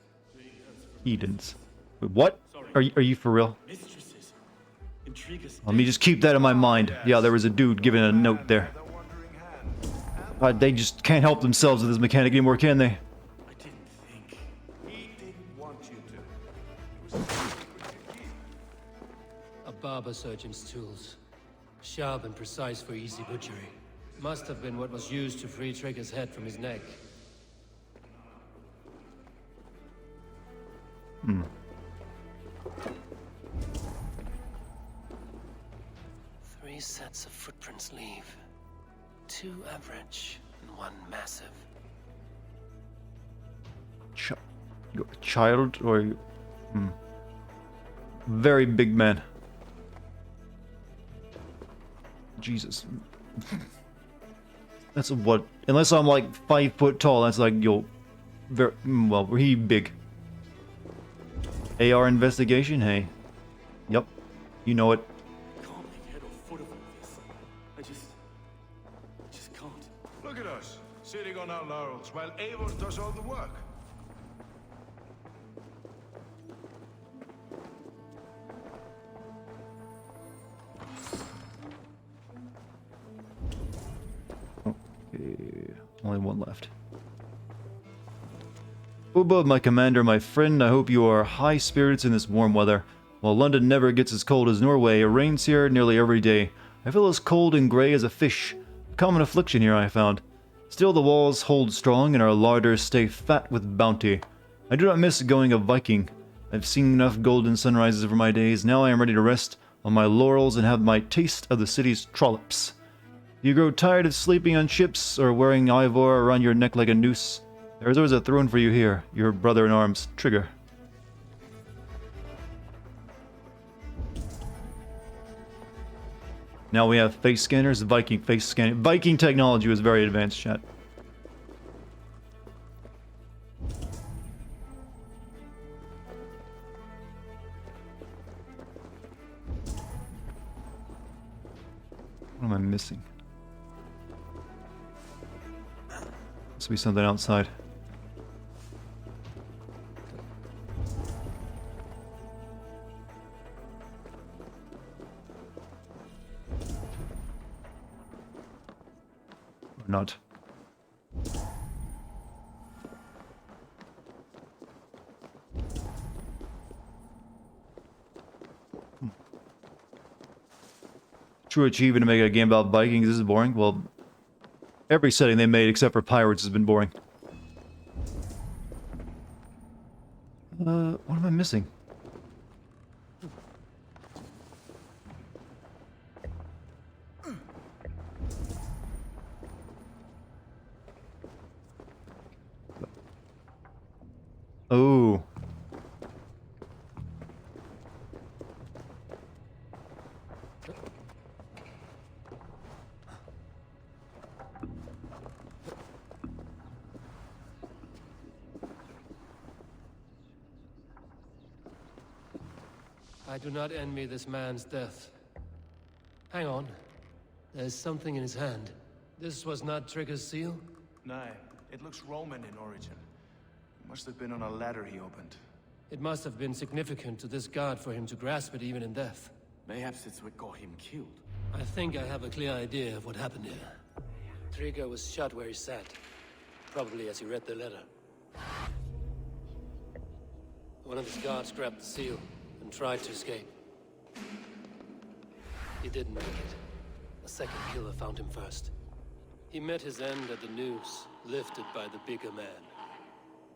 Edens. Wait, what? Are you for real? Mistresses. Intriguers. Let me just keep that in my mind. Yeah, there was a dude giving a note there. They just can't help themselves with this mechanic anymore, can they? I didn't think. He didn't want you to. It was a secret to keep. A barber surgeon's tools. Sharp and precise for easy butchery. Must have been what was used to free Trigger's head from his neck. Hmm. Three sets of footprints leave. 2 average and 1 massive. You're a child or you... Very big man. Jesus. That's what... Unless I'm like 5 foot tall, that's like, yo... Very... Well, he big. AR investigation, hey. Yep. You know it. I can't make head or foot of all this. I just can't. Look at us, sitting on our laurels while Eivor does all the work. Okay. Only one left. Ubba, my commander, my friend, I hope you are high spirits in this warm weather. While London never gets as cold as Norway, it rains here nearly every day. I feel as cold and grey as a fish. A common affliction here, I found. Still, the walls hold strong and our larders stay fat with bounty. I do not miss going a Viking. I've seen enough golden sunrises for my days. Now I am ready to rest on my laurels and have my taste of the city's trollops. You grow tired of sleeping on ships or wearing Ivor around your neck like a noose? There is always a throne for you here, your brother in arms, Trigger. Now we have face scanners, Viking face scanning. Viking technology was very advanced, chat. What am I missing? Must be something outside. Or not. True achievement to make a game about Vikings. This is boring. Well, every setting they made except for pirates has been boring. What am I missing? Oh. I do not envy this man's death. Hang on. There's something in his hand. This was not Trigger's seal? Nay, it looks Roman in origin. Must have been on a ladder he opened. It must have been significant to this god for him to grasp it even in death. Mayhaps it's what got him killed. I think I have a clear idea of what happened here. Trigger was shot where he sat. Probably as he read the letter. One of his guards grabbed the seal and tried to escape. He didn't make it. A second killer found him first. He met his end at the noose, lifted by the bigger man.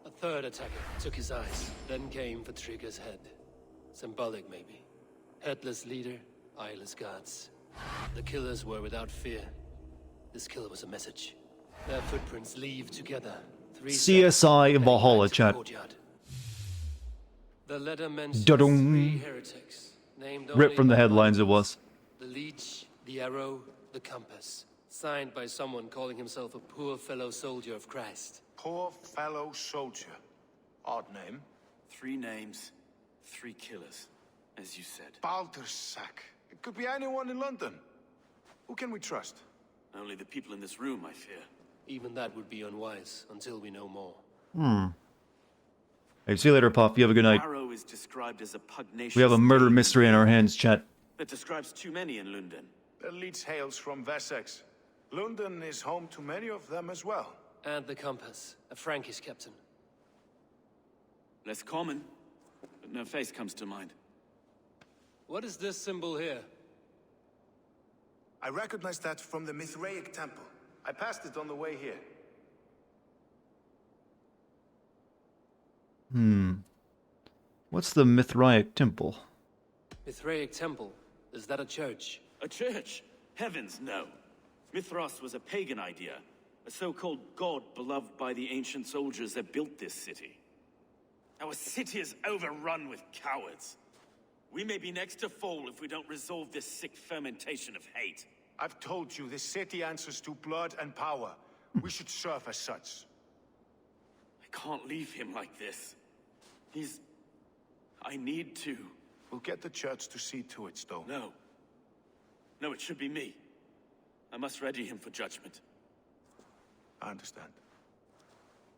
A third attacker took his eyes, then came for Trigger's head. Symbolic, maybe. Headless leader, eyeless guards. The killers were without fear. This killer was a message. Their footprints leave together. CSI Valhalla, chat. The letter mentions Da-dum. 3 heretics, named Ripped from the only by headlines it names. was. The leech, the arrow, the compass. Signed by someone calling himself a poor fellow soldier of Christ. Poor fellow soldier. Odd name. 3 names, 3 killers, as you said. Baldersack. It could be anyone in London. Who can we trust? Only the people in this room, I fear. Even that would be unwise until we know more. Hey, see you later, Puff. You have a good night. Arrow is described as a pugnacious... We have a murder demon mystery in our hands, chat. that describes too many in London. The leech hails from Wessex. London is home to many of them as well. And the compass, a Frankish captain. Less common, but no face comes to mind. What is this symbol here? I recognize that from the Mithraic temple. I passed it on the way here. What's the Mithraic temple? Mithraic temple. Is that a church? A church? Heavens, no. Mithras was a pagan idea. A so-called god beloved by the ancient soldiers that built this city. Our city is overrun with cowards. We may be next to fall if we don't resolve this sick fermentation of hate. I've told you, this city answers to blood and power. We should serve as such. I can't leave him like this. I need to. We'll get the church to see to it, Stone. No. No, it should be me. I must ready him for judgment. I understand.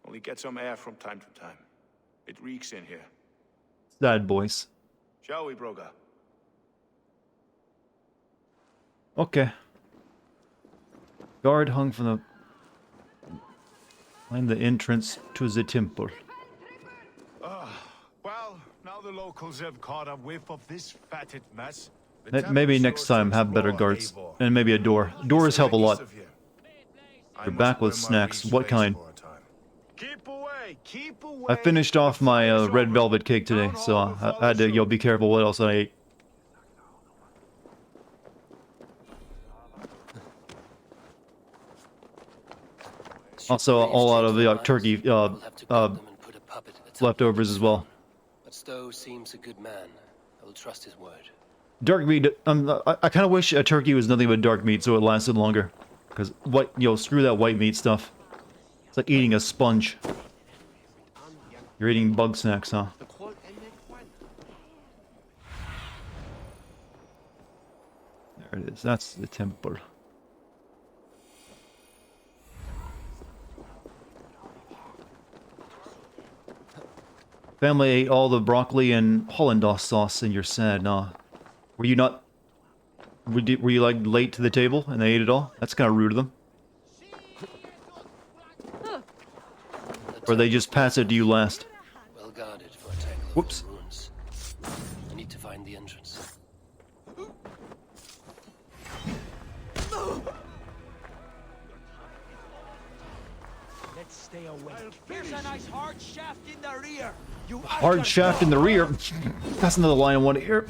Only get some air from time to time. It reeks in here. Sad boys. Shall we, Broga? Okay. Guard hung from the... Find the entrance to the temple. Well, now the locals have caught a whiff of this fatted mess. Maybe next time have better guards. And maybe a door. Doors help a lot. You're back with snacks. What kind? I finished off my red velvet cake today, so I had to be careful what else I ate. Also, all out of the turkey leftovers as well. But Stowe seems a good man. I will trust his word. Dark meat. I kind of wish a turkey was nothing but dark meat, so it lasted longer. Because screw that white meat stuff. It's like eating a sponge. You're eating bug snacks, huh? There it is. That's the temple. Family ate all the broccoli and Hollandaise sauce, and you're sad, nah. Were you not... Were you, like, late to the table, and they ate it all? That's kind of rude of them. Or they just pass it to you last. Well guarded for a tangle Whoops. of ruins. I need to find the entrance. Let's stay away. Here's a nice hard shaft in the rear. Hard shaft in the rear. That's another line I want to hear.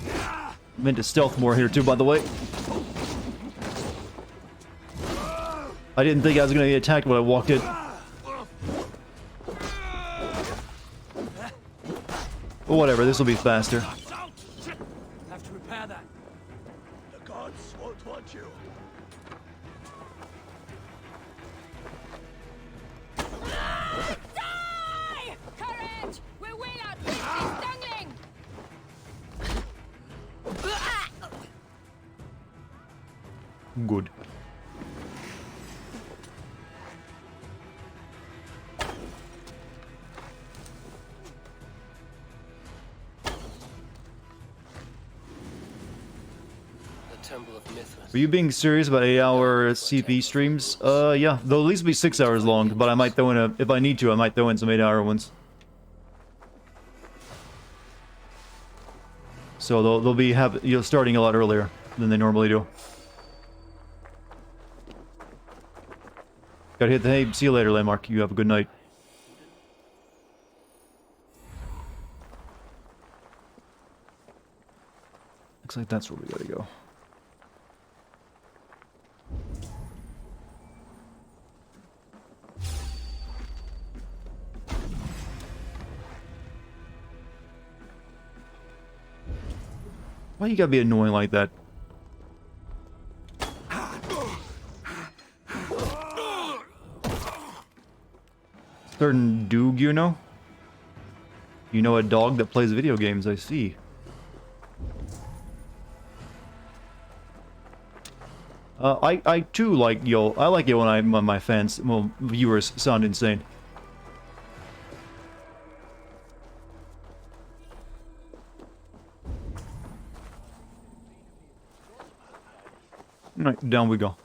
I'm into stealth more here too, by the way. I didn't think I was going to get attacked when I walked in. But whatever, this will be faster. Have to repair that. The gods won't want you. Die! Courage! We will outwit this dungling! Good. Temple of Mithras. Are you being serious about 8-hour CP streams? Yeah. They'll at least be 6 hours long, but I might throw in if I need to, I might throw in some 8-hour ones. So they'll be starting a lot earlier than they normally do. Gotta hit the hay. See you later, Landmark. You have a good night. Looks like that's where we gotta go. Why you gotta be annoying like that? Certain Doog, you know? You know a dog that plays video games, I see. I too like, I like it when my fans, well, viewers sound insane. Alright, down we go.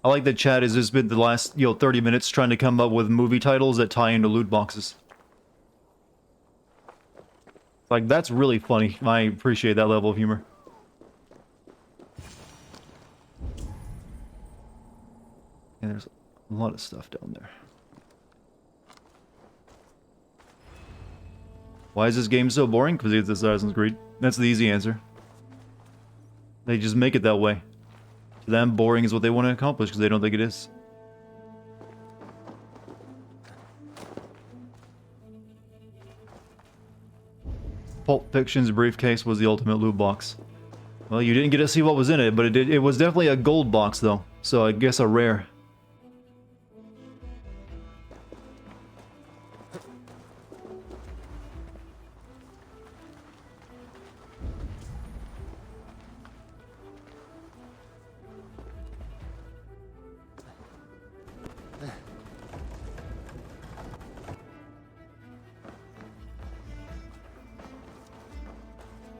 I like that chat has just been the last, 30 minutes trying to come up with movie titles that tie into loot boxes. Like, that's really funny. I appreciate that level of humor. And there's a lot of stuff down there. Why is this game so boring? Because it's Assassin's Creed. That's the easy answer. They just make it that way. To them, boring is what they want to accomplish because they don't think it is. Pulp Fiction's briefcase was the ultimate loot box. Well, you didn't get to see what was in it, but it was definitely a gold box, though. So I guess a rare.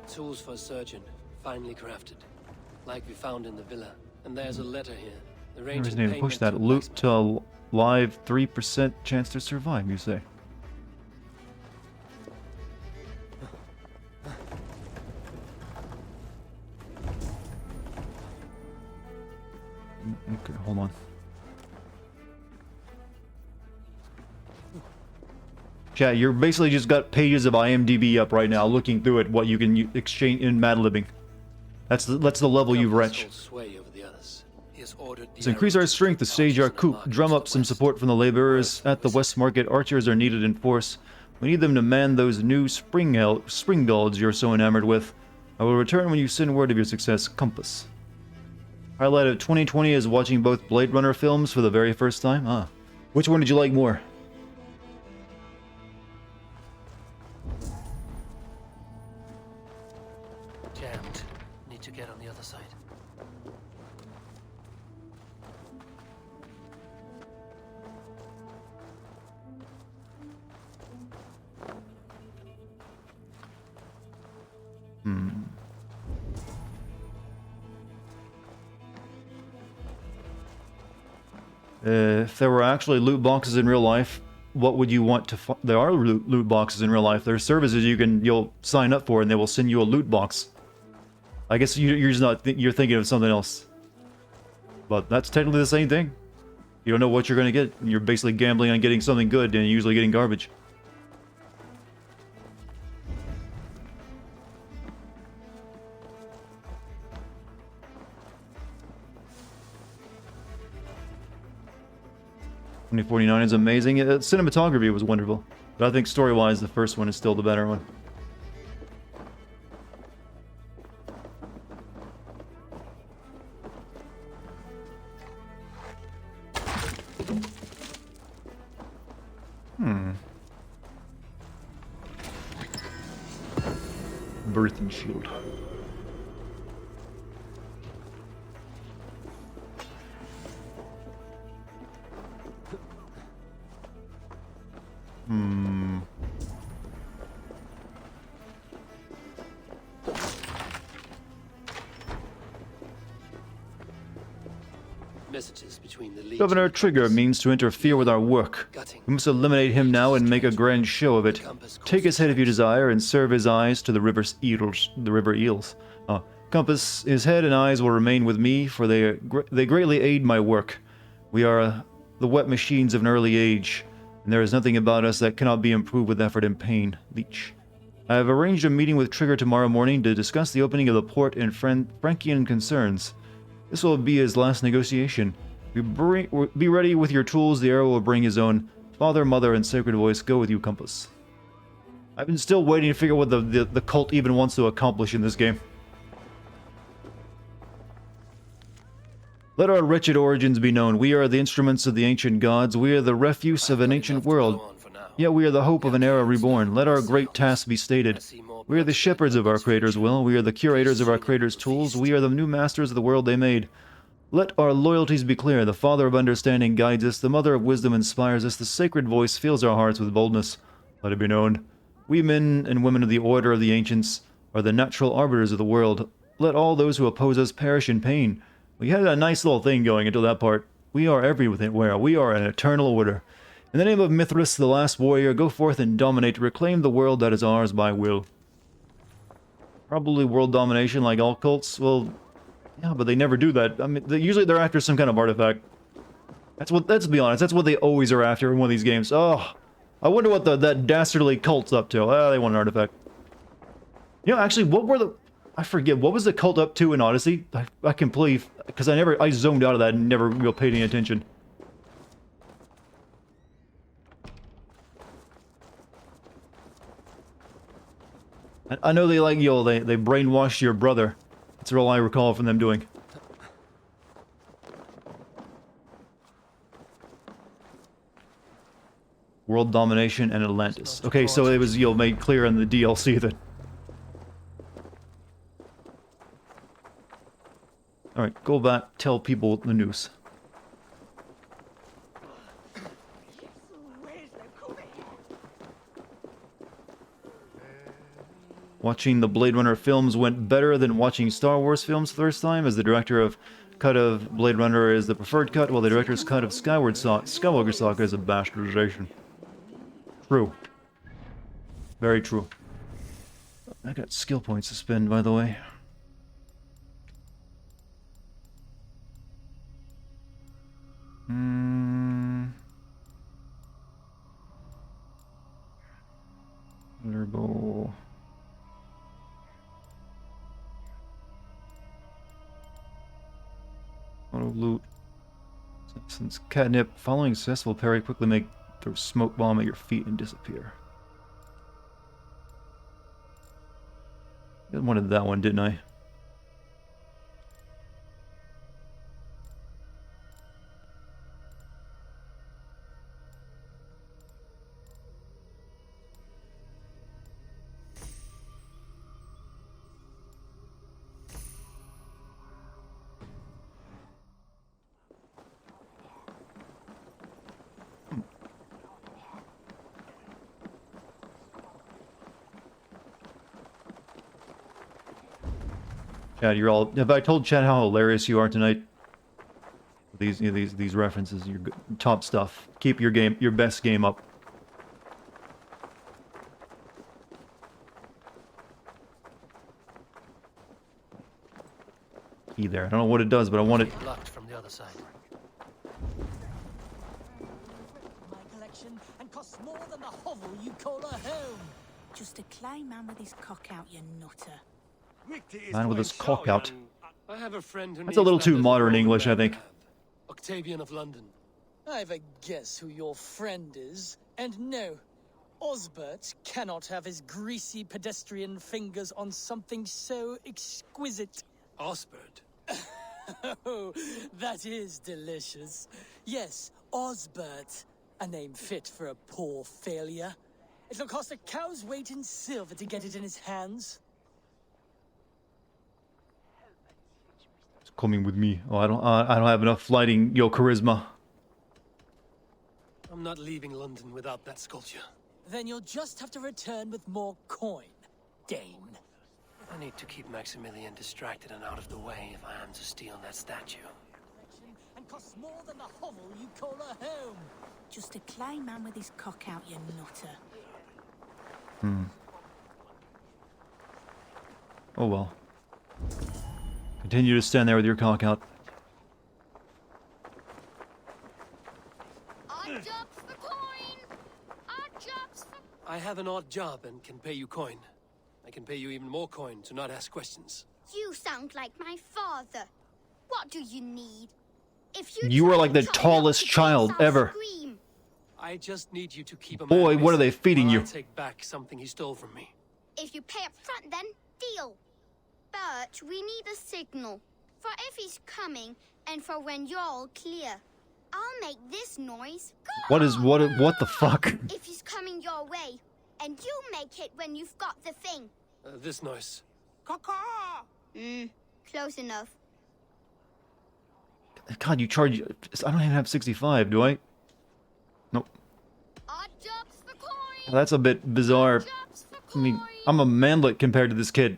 Tools for a surgeon, finely crafted. Like we found in the villa. And there's a letter here. I Arranging just need to payment push that to a loot blacksmith. to a live 3% chance to survive, you say? Okay, hold on. Chat, you're basically just got pages of IMDb up right now, looking through it, what you can exchange in Mad Libbing. That's the level you've reached. Sway over the others. He has ordered the To increase our strength to stage our coup, drum up some support from the laborers at the West Market. Archers are needed in force. We need them to man those new spring guards you're so enamored with. I will return when you send word of your success. Compass. Highlight of 2020 is watching both Blade Runner films for the very first time. Ah. Which one did you like more? Jammed. Need to get on the other side. If there were actually loot boxes in real life, what would you want to find? There are loot boxes in real life. There are services you'll sign up for and they will send you a loot box. I guess you're just not you're thinking of something else. But that's technically the same thing. You don't know what you're going to get. You're basically gambling on getting something good and usually getting garbage. $2049 is amazing. Cinematography was wonderful. But I think story-wise, the first one is still the better one. Birthing shield. Messages between the Legion Governor and Trigger Compass. means to interfere with our work. We must eliminate him now and make a grand show of it. Take his head if you desire, and serve his eyes to the river eels. Compass, his head and eyes will remain with me, for they greatly aid my work. We are the wet machines of an early age, and there is nothing about us that cannot be improved with effort and pain. Leech. I have arranged a meeting with Trigger tomorrow morning to discuss the opening of the port and Frankian concerns. This will be his last negotiation. Be ready with your tools, the arrow will bring his own. Father, Mother, and Sacred Voice go with you, Compass. I've been still waiting to figure out what the cult even wants to accomplish in this game. Let our wretched origins be known. We are the instruments of the ancient gods. We are the refuse of an ancient world. Yet we are the hope of an era reborn. Let our great task be stated. We are the shepherds of our Creator's will. We are the curators of our Creator's tools. We are the new masters of the world they made. Let our loyalties be clear. The Father of understanding guides us. The Mother of wisdom inspires us. The Sacred Voice fills our hearts with boldness. Let it be known. We men and women of the Order of the Ancients are the natural arbiters of the world. Let all those who oppose us perish in pain. We had a nice little thing going until that part. We are everywhere. We are an eternal order. In the name of Mithras, the last warrior, go forth and dominate. Reclaim the world that is ours by will. Probably world domination like all cults. Well, yeah, but they never do that. I mean, usually they're after some kind of artifact. Let's be honest, that's what they always are after in one of these games. Oh, I wonder what that dastardly cult's up to. Ah, they want an artifact. You know, actually, I forget, what was the cult up to in Odyssey? I completely, because I zoned out of that and never real paid any attention. I know they like, they brainwashed your brother. That's all I recall from them doing. World domination and Atlantis. Okay, so it was, made clear in the DLC that... Alright, go back, tell people the news. Watching the Blade Runner films went better than watching Star Wars films first time, as the director of cut of Blade Runner is the preferred cut, while the director's cut of Skywalker Saga is a bastardization. True. Very true. I got skill points to spend, by the way. Thunderbolt. Auto loot. Since catnip, following successful parry, quickly make throw smoke bomb at your feet and disappear. I wanted that one, didn't I? Chad, you're all. Have I told Chad how hilarious you are tonight? These references, your top stuff. Keep your best game up. Key there. I don't know what it does, but I want it. Locked from the other side. My collection and costs more than the hovel you call a home. Just a clay man with his cock out, you nutter. Man with his cock out. I have a friend who That's a little too modern English, I think. Octavian of London. I've a guess who your friend is. And no, Osbert cannot have his greasy pedestrian fingers on something so exquisite. Osbert? Oh, that is delicious. Yes, Osbert. A name fit for a poor failure. It'll cost a cow's weight in silver to get it in his hands. It's coming with me. Oh, I don't have enough flighting charisma. I'm not leaving London without that sculpture. Then you'll just have to return with more coin, Dane. I need to keep Maximilian distracted and out of the way if I am to steal that statue. And costs more than the hovel you call a home. Just a clay man with his cock out, you nutter. Oh well. Continue to stand there with your cock out. Odd jobs for coin! Odd jobs for... I have an odd job and can pay you coin. I can pay you even more coin to not ask questions. You sound like my father. What do you need? If You were like the tallest child ever. Scream. I just need you to keep a Boy, man what are they busy feeding while you? I take back something he stole from me. If you pay up front, then deal. But we need a signal for if he's coming and for when you're all clear. I'll make this noise. What the fuck? If he's coming your way, and you make it when you've got the thing. This noise. Caw-caw! Close enough. God, you charge. I don't even have 65, do I? Nope. Odd jobs for coin. That's a bit bizarre. I mean, I'm a manlet compared to this kid.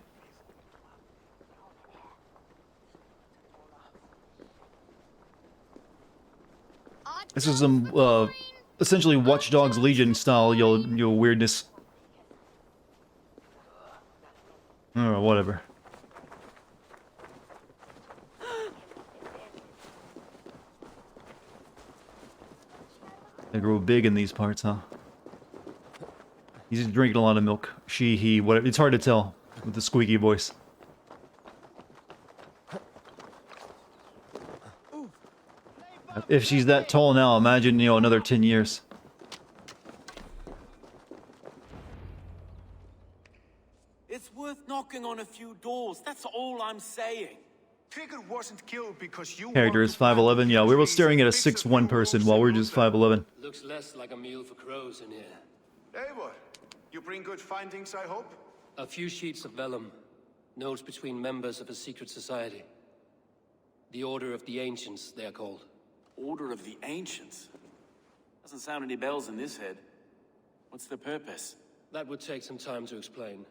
This is some essentially Watch Dogs Legion style, your weirdness. Or whatever. They grow big in these parts, huh? He's drinking a lot of milk. She, he, whatever. It's hard to tell with the squeaky voice. If she's that tall now, imagine, you know, another 10 years. It's worth knocking on a few doors. That's all I'm saying. Trigger wasn't killed because you Character is 5'11". Yeah, we were staring at a 6'1" person while we're just 5'11". Looks less like a meal for crows in here. Eivor, you bring good findings, I hope? A few sheets of vellum. Notes between members of a secret society. The Order of the Ancients, they are called. Order of the Ancients? Doesn't sound any bells in this head. What's the purpose? That would take some time to explain.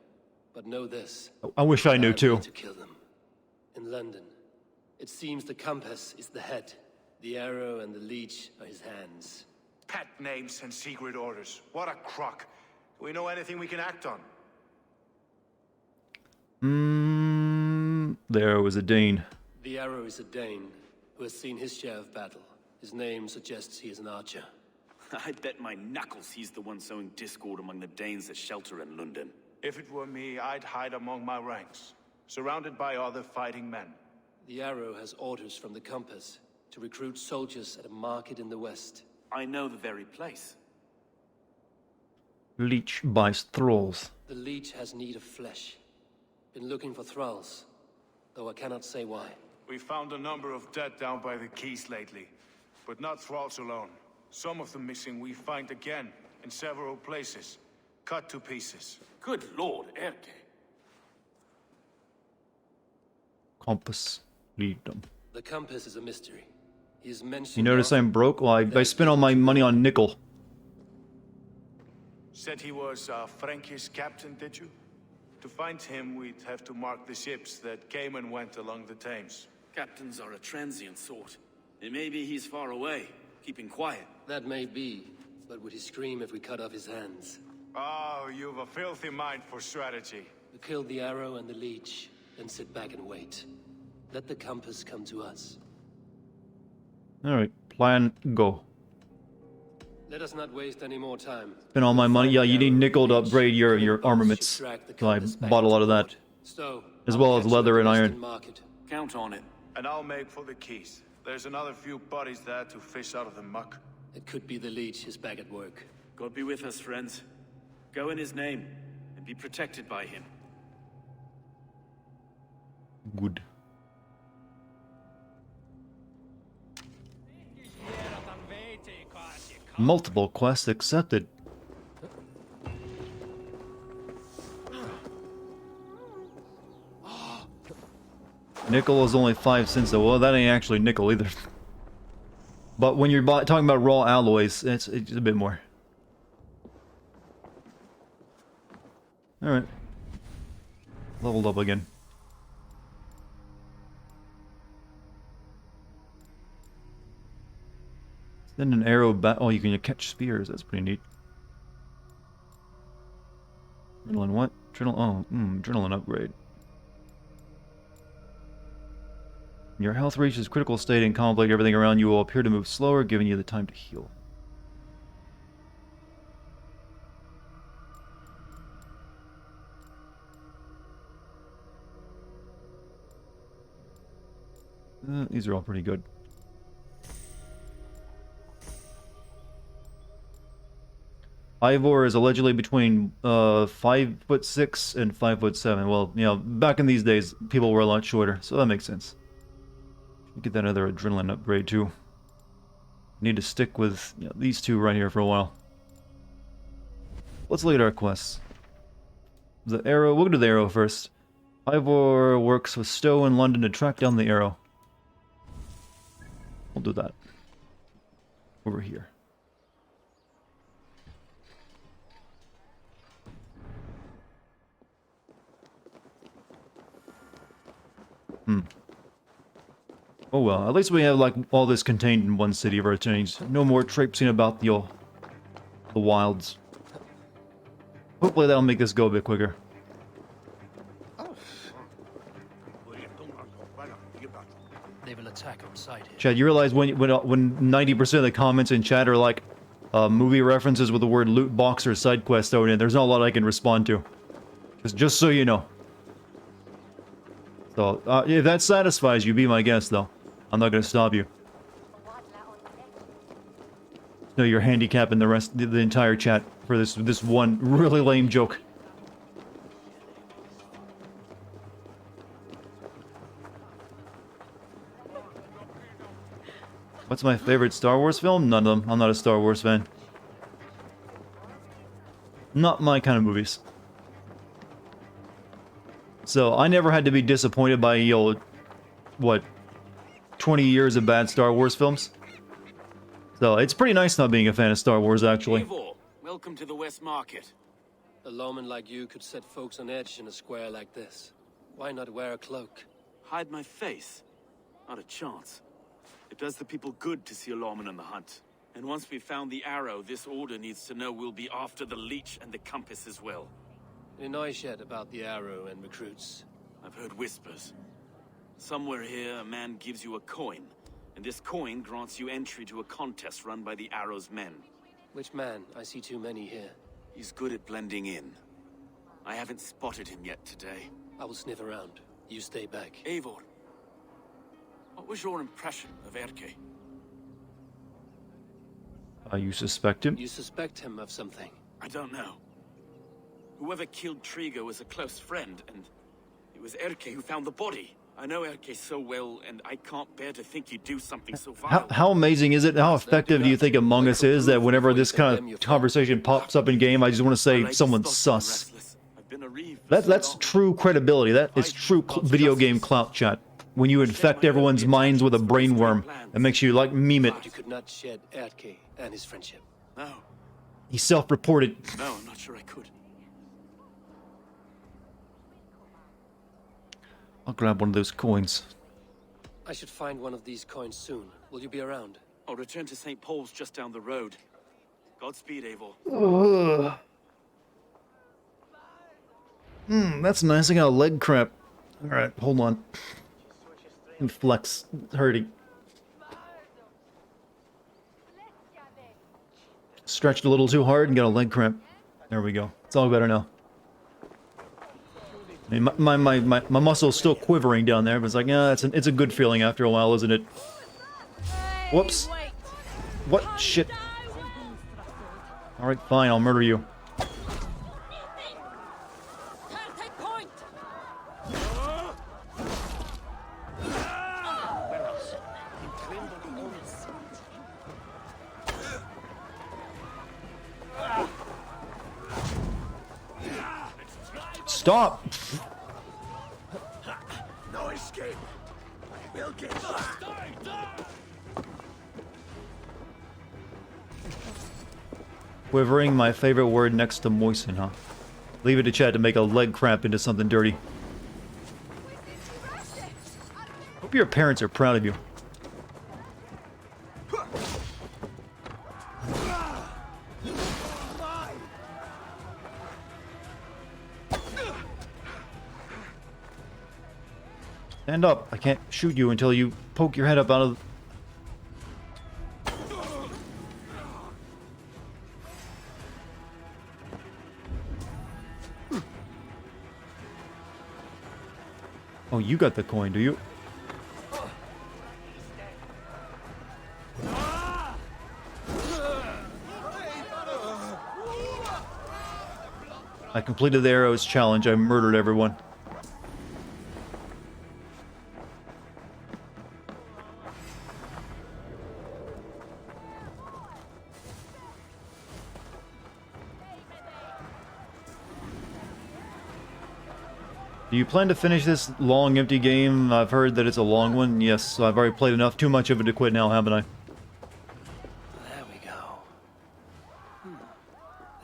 But know this. I wish I knew too. To kill them. In London, it seems the compass is the head. The arrow and the leech are his hands. Pet names and secret orders. What a crock. Do we know anything we can act on? The arrow is a Dane. The arrow is a Dane who has seen his share of battle. His name suggests he is an archer. I bet my knuckles he's the one sowing discord among the Danes that shelter in London. If it were me, I'd hide among my ranks, surrounded by other fighting men. The arrow has orders from the compass to recruit soldiers at a market in the west. I know the very place. Leech buys thralls. The leech has need of flesh. Been looking for thralls, though I cannot say why. We found a number of dead down by the quays lately, but not thralls alone. Some of the missing we find again in several places, cut to pieces. Good lord, Erke. Compass. Lead them. The compass is a mystery. He is mentioned. You notice I'm broke? Well, I spent all my money on nickel. Said he was a Frankish captain, did you? To find him, we'd have to mark the ships that came and went along the Thames. Captains are a transient sort. It may be he's far away, keeping quiet. That may be, but would he scream if we cut off his hands? Oh, you've a filthy mind for strategy. We kill the arrow and the leech, then sit back and wait. Let the compass come to us. Alright, plan, go. Let us not waste any more time. Spend all my money. Yeah, you need nickel to upgrade your armaments. So I bought a lot of that. As well as leather and iron. Count on it. And I'll make for the quays. There's another few bodies there to fish out of the muck. It could be the leech is back at work. God be with us, friends. Go in his name, and be protected by him. Good. Multiple quests accepted. Nickel is only 5 cents though. Well, that ain't actually nickel either. But when you're talking about raw alloys, it's a bit more. Alright. Leveled up again. Send an arrow back. Oh, you can catch spears. That's pretty neat. Adrenaline what? Adrenaline upgrade. Your health reaches critical state in conflict. Everything around you will appear to move slower, giving you the time to heal. These are all pretty good. Ivor is allegedly between 5'6" and 5'7". Well, you know, back in these days, people were a lot shorter, so that makes sense. Get that other adrenaline upgrade too. Need to stick with these two right here for a while. Let's look at our quests. The arrow. We'll do the arrow first. Ivor works with Stowe in London to track down the arrow. We'll do that. Over here. Oh well, at least we have like all this contained in one city for a change. No more traipsing about the wilds. Hopefully that'll make this go a bit quicker. They will attack on sight here. Chad, you realize when 90% of the comments in chat are like, movie references with the word loot box or side quest thrown in. There's not a lot I can respond to. Just so you know. So, if that satisfies you, be my guest, though. I'm not gonna stop you. No, you're handicapping the entire chat for this one really lame joke. What's my favorite Star Wars film? None of them. I'm not a Star Wars fan. Not my kind of movies. So, I never had to be disappointed by, you know, what, 20 years of bad Star Wars films? So, it's pretty nice not being a fan of Star Wars, actually. Eivor, welcome to the West Market. A lawman like you could set folks on edge in a square like this. Why not wear a cloak? Hide my face? Not a chance. It does the people good to see a lawman on the hunt. And once we've found the arrow, this order needs to know we'll be after the leech and the compass as well. Any noise yet about the arrow and recruits? I've heard whispers. Somewhere here, a man gives you a coin, and this coin grants you entry to a contest run by the Arrow's men. Which man? I see too many here. He's good at blending in. I haven't spotted him yet today. I will sniff around. You stay back. Eivor, what was your impression of Erke? You suspect him? You suspect him of something? I don't know. Whoever killed Trigo was a close friend, and it was Erke who found the body. I know Erke so well, and I can't bear to think he'd do something so vile. How amazing is it? How effective do you think Among Us is that whenever this kind of conversation pops up in game, I just want to say someone's sus. That's true credibility. That is true video game clout, chat. When you infect everyone's minds with a brainworm that makes you, like, meme it. You could not shed Erke and his friendship. No. He self-reported. No, I'm not sure I could. I'll grab one of those coins. I should find one of these coins soon. Will you be around? I'll return to St. Paul's just down the road. Godspeed, Eivor. That's nice. I got a leg cramp. Alright, hold on. And flex. It's hurting. Stretched a little too hard and got a leg cramp. There we go. It's all better now. I mean, my muscle's still quivering down there, but it's like, yeah, it's a good feeling after a while, isn't it? Whoops. What? Shit. Alright, fine, I'll murder you. Stop! No escape! We'll get Quivering, my favorite word next to moisten, huh? Leave it to chat to make a leg cramp into something dirty. Hope your parents are proud of you. Stand up. I can't shoot you until you poke your head up out of... Oh, you got the coin, do you? I completed the arrows challenge. I murdered everyone. Do you plan to finish this long, empty game? I've heard that it's a long one. Yes, I've already played enough. Too much of it to quit now, haven't I? There we go.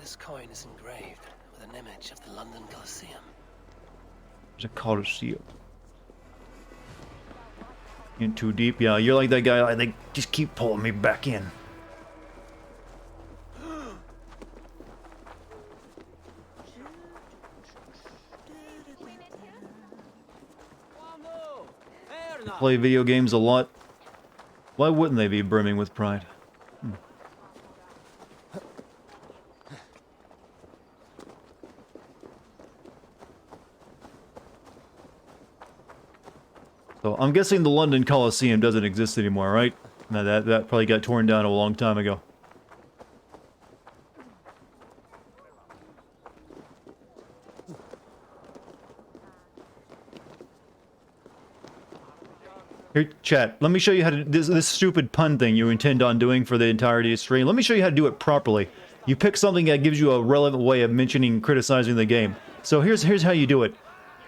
This coin is engraved with an image of the London Colosseum. There's a Colosseum. In too deep? Yeah, you're like that guy. They just keep pulling me back in. Play video games a lot. Why wouldn't they be brimming with pride? So, I'm guessing the London Coliseum doesn't exist anymore, right? No, that probably got torn down a long time ago. Here, chat, let me show you how to... This stupid pun thing you intend on doing for the entirety of the stream. Let me show you how to do it properly. You pick something that gives you a relevant way of mentioning and criticizing the game. So here's how you do it.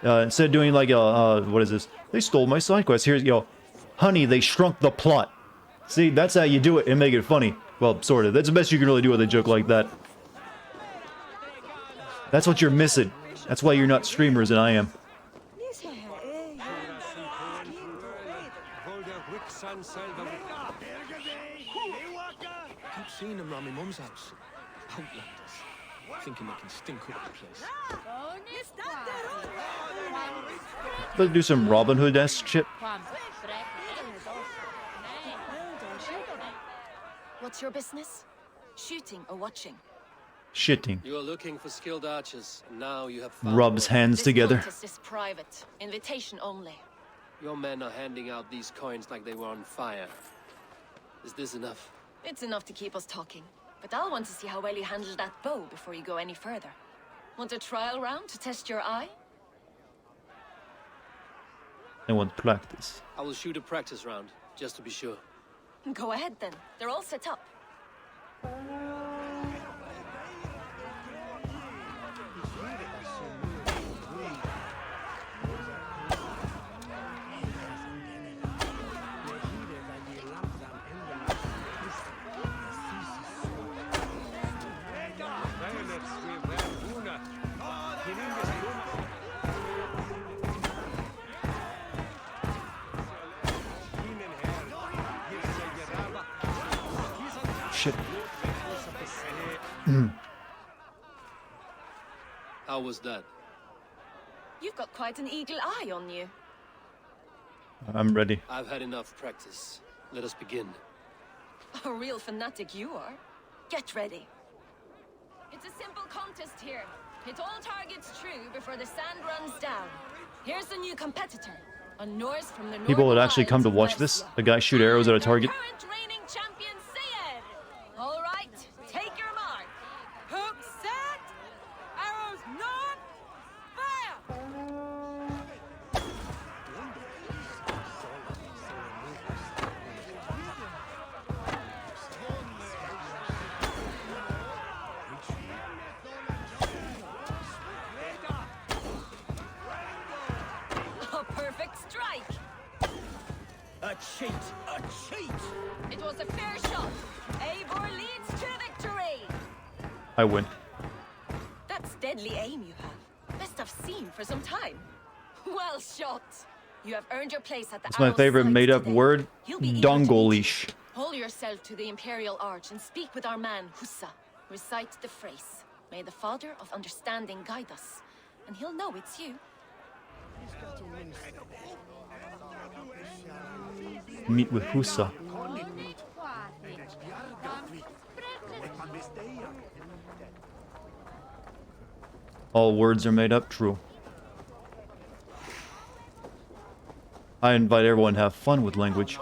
Instead of doing like what is this? They stole my side quest. Here's, honey, they shrunk the plot. See, that's how you do it and make it funny. Well, sort of. That's the best you can really do with a joke like that. That's what you're missing. That's why you're not streamers and I am. Keep seeing them around my mum's house. Outlanders. Thinking they can stink up the place. Let's do some Robin Hood-esque shit. What's your business? Shooting or watching? Shitting. You are looking for skilled archers, and now you have found Rubs one. hands together. This contest is private. Invitation only. Your men are handing out these coins like they were on fire. Is this enough? It's enough to keep us talking. But I'll want to see how well you handle that bow before you go any further. Want a trial round to test your eye? I want practice. I will shoot a practice round, just to be sure. Go ahead then. They're all set up. Shit. How was that? You've got quite an eagle eye on you. I'm ready. I've had enough practice. Let us begin. A real fanatic you are. Get ready. It's a simple contest here. Hit all targets true before the sand runs down. Here's the new competitor. A Norse from the People would Northern actually come to Isles watch of this. Mercia. A guy shoot arrows at a target. Current reigning champion, Sayed. All right, take your mark. Hook set. Arrows not. Fire. A perfect strike. A cheat! A cheat! It was a fair shot. Eivor leads to victory. I win. That's deadly aim you have. Best I've seen for some time. Well shot. You have earned your place at the That's my arrow's favorite sides made-up today. word. He'll be eager to meet you. Dongolish. Hold yourself to the Imperial Arch and speak with our man, Hussa. Recite the phrase. May the Father of Understanding guide us. And he'll know it's you. Meet with Husa. All words are made up, true. I invite everyone to have fun with language.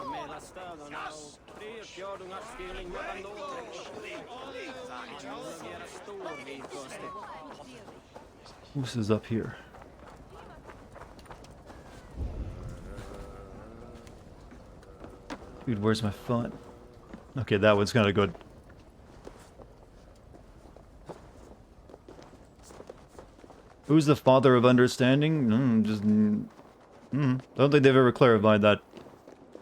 Husa's up here. Dude, where's my phone? Okay, that one's kind of good. Who's the father of understanding? I don't think they've ever clarified that.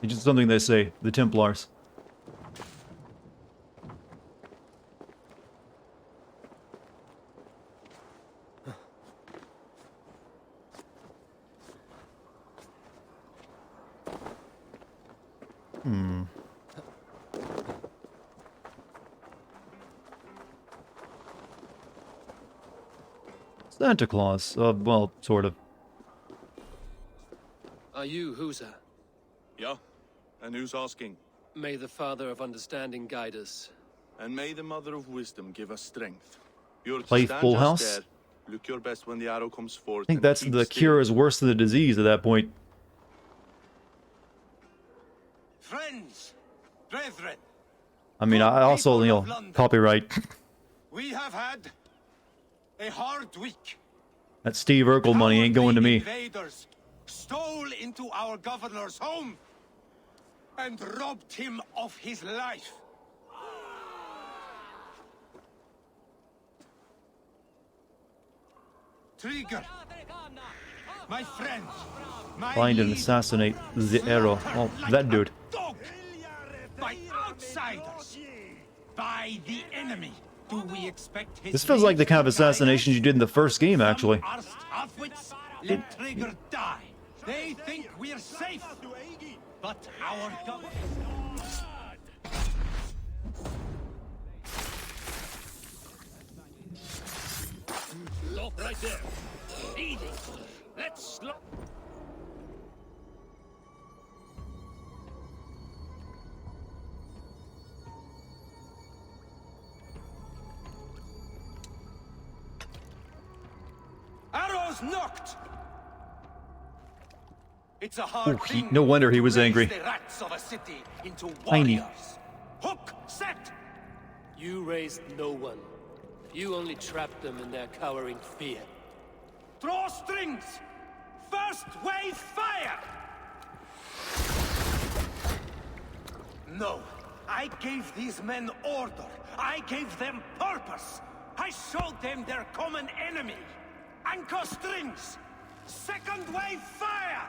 It's just something they say, the Templars. Santa Claus. Well, sort of. Are you Husa? Yeah? And who's asking? May the Father of Understanding guide us. And may the Mother of Wisdom give us strength. You're to Play stand Full just House? there. Look your best when the arrow comes forth. I think and that's keep the still. cure is worse than the disease at that point. friends, brethren, I mean, I also, you know, copyright. we have had a hard week. That Steve Urkel money ain't going to me. Invaders stole into our governor's home and robbed him of his life. Trigger, my friend, my Find and leader, assassinate the arrow. Oh, that dude. by outsiders, by the enemy. Do we expect his This feels like the kind of assassinations you did in the first game, actually. Let Trigger die. They think we're safe, but our government. Stop right there. Easy. Let's slow. Arrows knocked. It's a hard Ooh, thing. no wonder he was to raise angry. The rats of a city into Tiny. warriors. Hook, set. You raised no one. You only trapped them in their cowering fear. Draw strings. First wave fire. No, I gave these men order. I gave them purpose. I showed them their common enemy. Anchor strings. Second wave fire.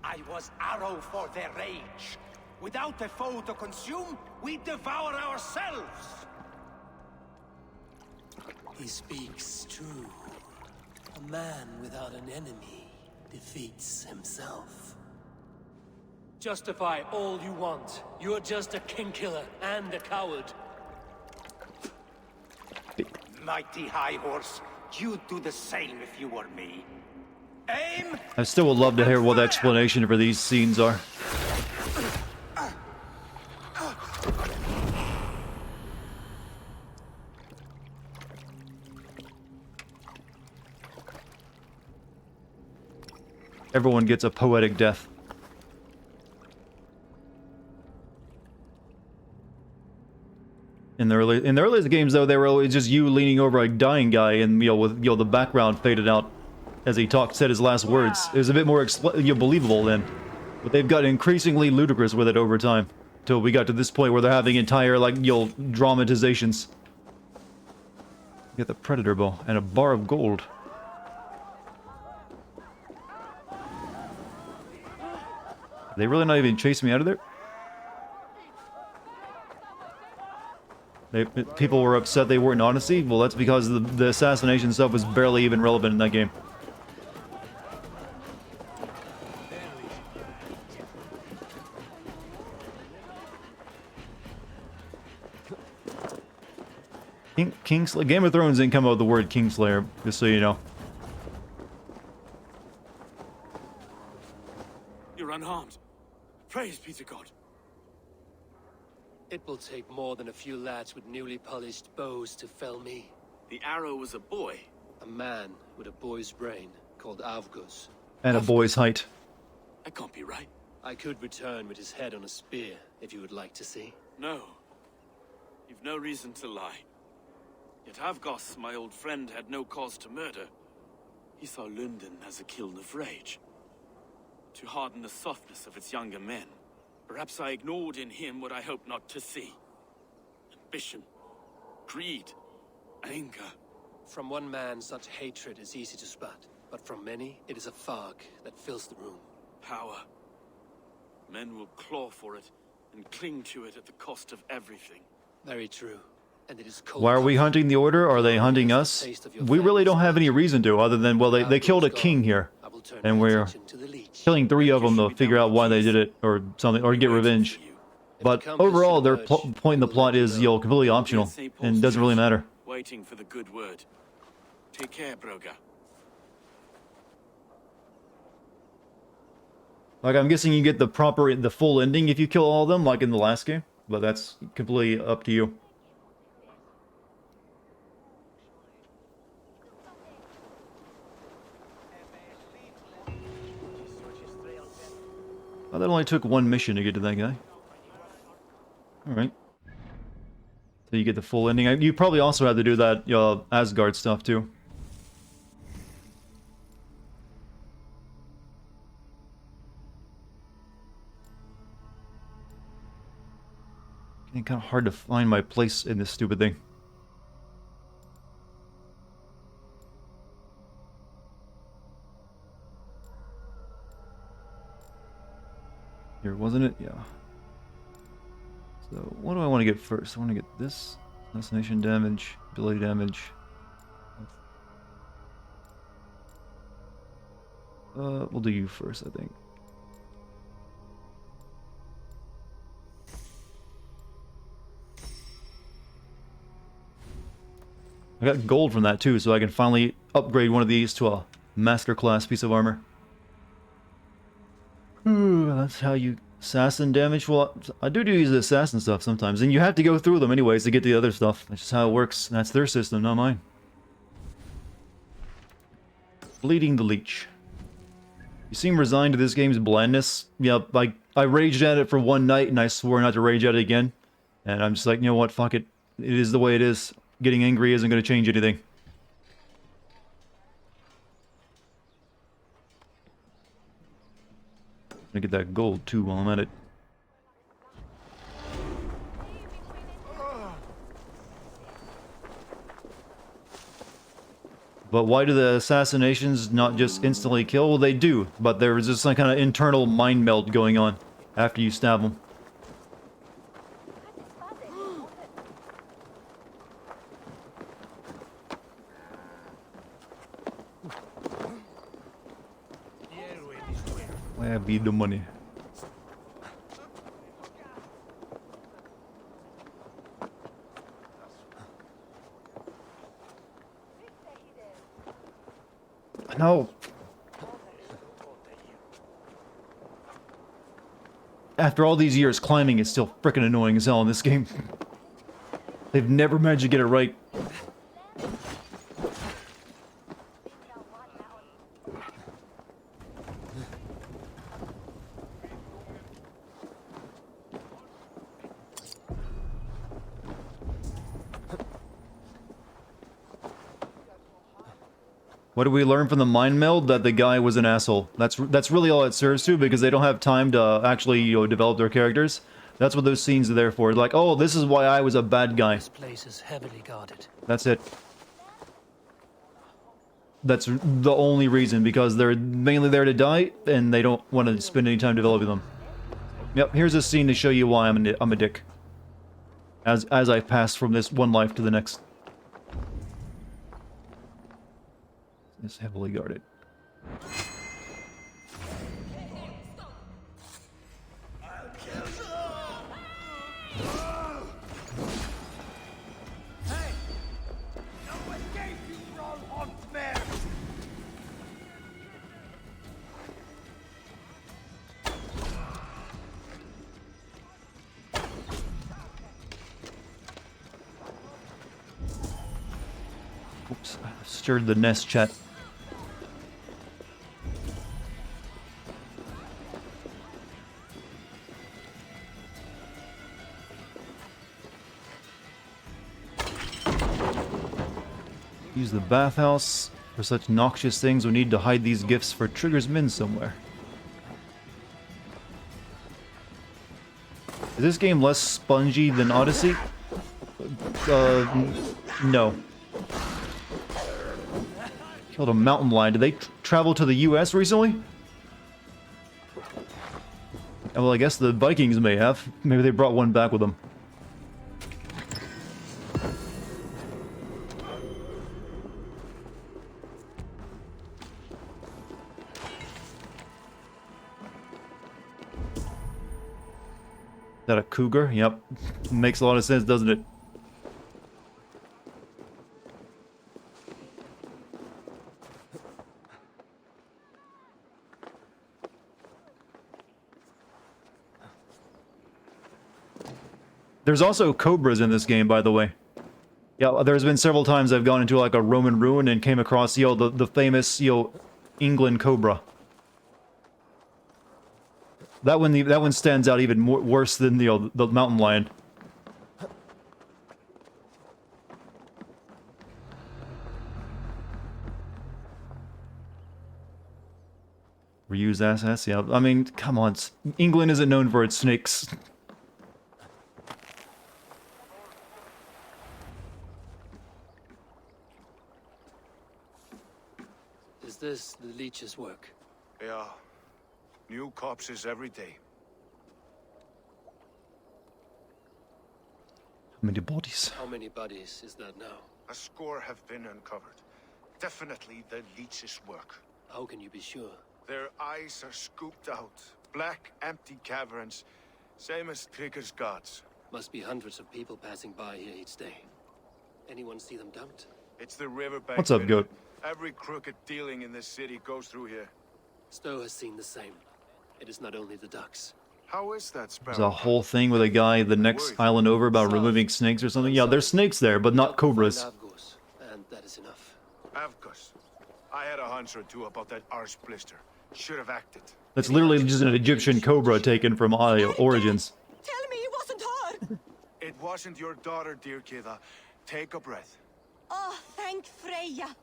I was arrow for their rage. Without a foe to consume, we devour ourselves. He speaks true. A man without an enemy defeats himself. Justify all you want. You're just a king-killer and a coward. Mighty High Horse, you'd do the same if you were me. Aim! I still would love to hear what the explanation for these scenes are. Everyone gets a poetic death. In the earliest games, though, they were always just you leaning over a dying guy, and with the background faded out as he said his last words. It was a bit more believable then, but they've got increasingly ludicrous with it over time, till we got to this point where they're having entire dramatizations. You get the Predator bow and a bar of gold. Are they really not even chasing me out of there? People were upset they weren't in Odyssey? Well, that's because the assassination stuff was barely even relevant in that game. Kingslayer. Game of Thrones didn't come out with the word Kingslayer, just so you know. You're unharmed. Praise be to God. It will take more than a few lads with newly polished bows to fell me. The arrow was a boy. A man with a boy's brain, called Avgus. And a boy's height. That can't be right. I could return with his head on a spear, if you would like to see. No. You've no reason to lie. Yet Avgos, my old friend, had no cause to murder. He saw London as a kiln of rage. To harden the softness of its younger men. Perhaps I ignored in him what I hoped not to see. Ambition, greed, anger. From one man, such hatred is easy to spot, but from many, it is a fog that fills the room. Power. Men will claw for it and cling to it at the cost of everything. Very true. And it is cold. Why are we hunting the Order? Are they hunting us? We really don't have any reason to, other than, well, they killed a king here. And we're killing 3 of them to figure out why they did it, or something, or get revenge. But overall, their point in the plot is, completely optional, and doesn't really matter. Waiting for the good word. Take care, Broga. Like, I'm guessing you get the full ending if you kill all of them, like in the last game. But that's completely up to you. Oh, that only took one mission to get to that guy. Alright. So you get the full ending. You probably also have to do that Asgard stuff too. Getting kind of hard to find my place in this stupid thing. Here, wasn't it? Yeah. So, what do I want to get first? I want to get this. Assassination damage, ability damage. We'll do you first, I think. I got gold from that too, so I can finally upgrade one of these to a master class piece of armor. That's how you assassin damage. Well, I do use the assassin stuff sometimes, and you have to go through them anyways to get the other stuff. That's just how it works. That's their system, not mine. Bleeding the Leech. You seem resigned to this game's blandness. Yeah, like I raged at it for one night, and I swore not to rage at it again. And I'm just like, you know what? Fuck it. It is the way it is. Getting angry isn't going to change anything. I'm gonna get that gold too while I'm at it. But why do the assassinations not just instantly kill? Well, they do, but there's just some kind of internal mind meld going on after you stab them. Where be the money? No. After all these years, climbing is still frickin' annoying as hell in this game. They've never managed to get it right. What do we learn from the mind meld? That the guy was an asshole. That's really all it serves to, because they don't have time to actually, you know, develop their characters. That's what those scenes are there for. Like, oh, this is why I was a bad guy. This place is heavily guarded. That's it. That's the only reason, because they're mainly there to die, and they don't want to spend any time developing them. Yep, here's a scene to show you why I'm a dick. As I pass from this one life to the next. It's heavily guarded. Oops, I stirred the nest, chat. Use the bathhouse. For such noxious things, we need to hide these gifts for Trigger's men somewhere. Is this game less spongy than Odyssey? No. Killed a mountain lion. Did they travel to the US recently? Well, I guess the Vikings may have. Maybe they brought one back with them. Is that a cougar? Yep. Makes a lot of sense, doesn't it? There's also cobras in this game, by the way. Yeah, there's been several times I've gone into like a Roman ruin and came across, you know, the famous, you know, England cobra. That one stands out even more worse than the mountain lion. Reuse assets, yeah. I mean, come on. England isn't known for its snakes. Is this the leech's work? Yeah. New corpses every day. How many bodies? How many bodies is that now? A score have been uncovered. Definitely the leech's work. How can you be sure? Their eyes are scooped out. Black, empty caverns. Same as Trigger's gods. Must be hundreds of people passing by here each day. Anyone see them dumped? It's the riverbank. What's up, Goat? Every crooked dealing in this city goes through here. Stowe has seen the same. It is not only the ducks. How is that spell? There's a whole thing with a guy the next island over about removing snakes or something. Yeah, there's snakes there, but not cobras. And that is enough. Avgus. I had a hunch or two about that arse blister. Should have acted. That's literally just an Egyptian cobra taken from Origins. Tell me it wasn't her! It wasn't your daughter, dear Kida. Take a breath. Oh, thank Freya.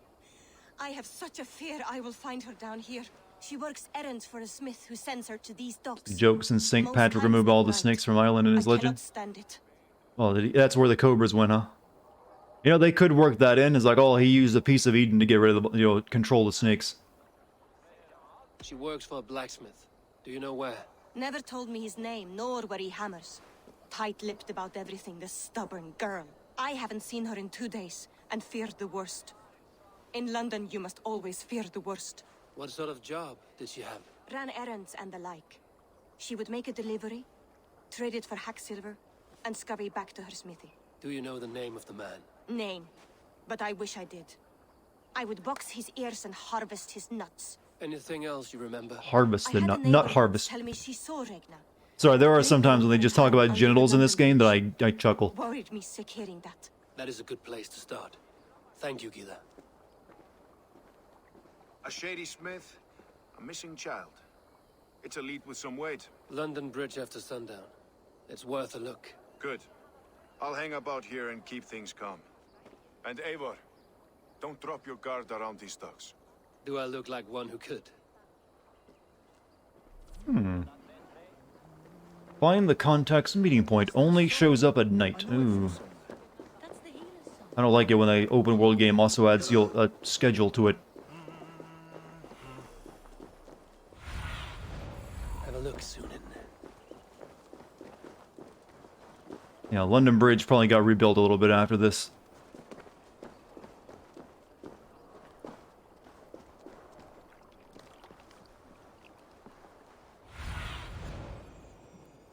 I have such a fear I will find her down here. She works errands for a smith who sends her to these docks. Joke since St. Patrick removed all the snakes from Ireland in his legend. Stand it. Oh, that's where the cobras went, huh? You know, they could work that in. It's like, oh, he used a piece of Eden to get rid of the, control the snakes. She works for a blacksmith. Do you know where? Never told me his name, nor where he hammers. Tight-lipped about everything, the stubborn girl. I haven't seen her in 2 days, and feared the worst. In London, you must always fear the worst. What sort of job did she have? Ran errands and the like. She would make a delivery, trade it for hack silver, and scurry back to her smithy. Do you know the name of the man? Name. But I wish I did. I would box his ears and harvest his nuts. Anything else you remember? Harvest the nut harvest. Tell me she saw Regna. Sorry, there are some times when they just talk about genitals in this game that I chuckle. Worried me sick hearing that. That is a good place to start. Thank you, Gila. A shady smith, a missing child. It's a lead with some weight. London Bridge after sundown. It's worth a look. Good. I'll hang about here and keep things calm. And Eivor, don't drop your guard around these ducks. Do I look like one who could? Find the contact's meeting point. Only shows up at night. Ooh. I don't like it when an open world game also adds a schedule to it. Have a look, Sunan. Yeah, London Bridge probably got rebuilt a little bit after this.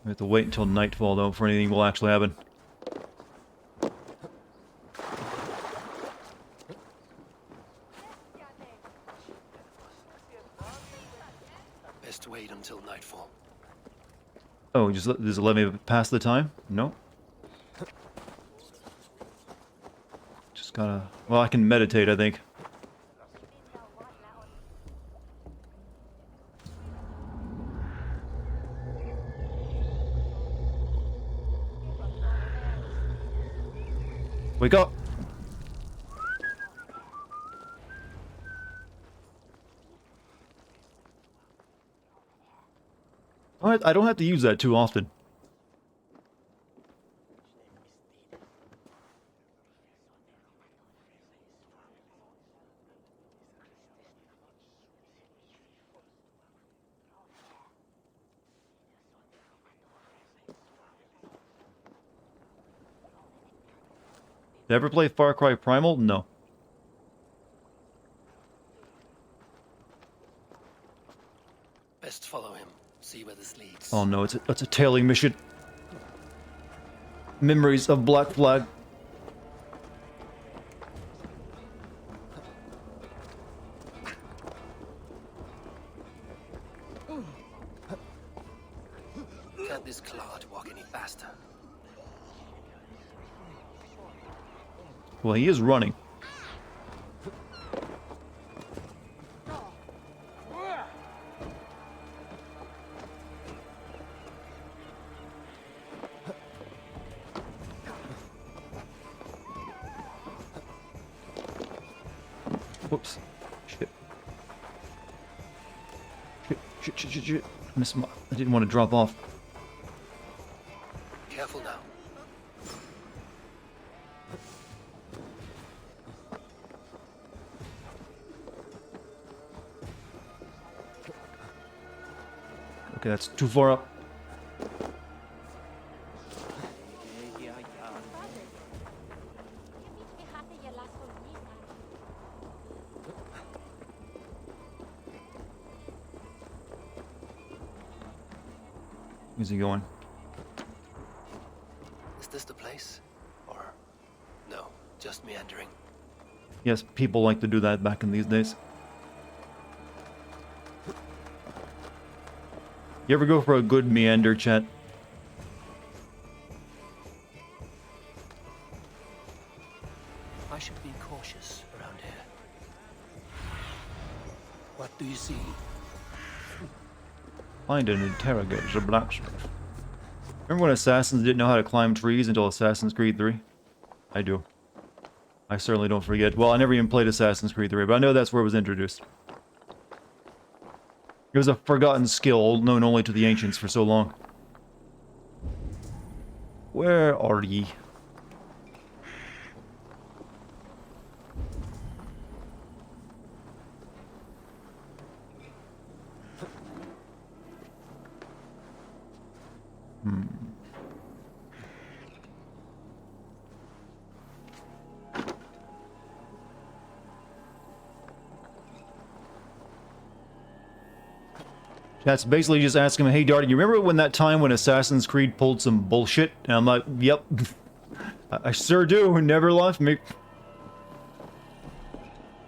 We have to wait until nightfall, though, before anything will actually happen. Best wait until nightfall. Oh, does it let me pass the time? No. Just gotta... Well, I can meditate, I think. Wake up! Alright, I don't have to use that too often. Did I ever play Far Cry Primal? No. Best follow him. See where this leads. Oh no, it's a tailing mission. Memories of Black Flag. Can't this clod walk any faster? Well, he is running. Whoops. Shit. Shit. I didn't want to drop off. Careful now. Okay, that's too far up. Where's he going? Is this the place? Or no, just meandering? Yes, people like to do that back in these days. You ever go for a good meander, chat? I should be cautious around here. What do you see? Find and interrogate the blacksmith. Remember when assassins didn't know how to climb trees until Assassin's Creed 3? I do. I certainly don't forget. Well, I never even played Assassin's Creed 3, but I know that's where it was introduced. It was a forgotten skill known only to the ancients for so long. Where are ye? That's basically just asking him, hey Darty, you remember when that time when Assassin's Creed pulled some bullshit? And I'm like, yep. I sure do, never left me.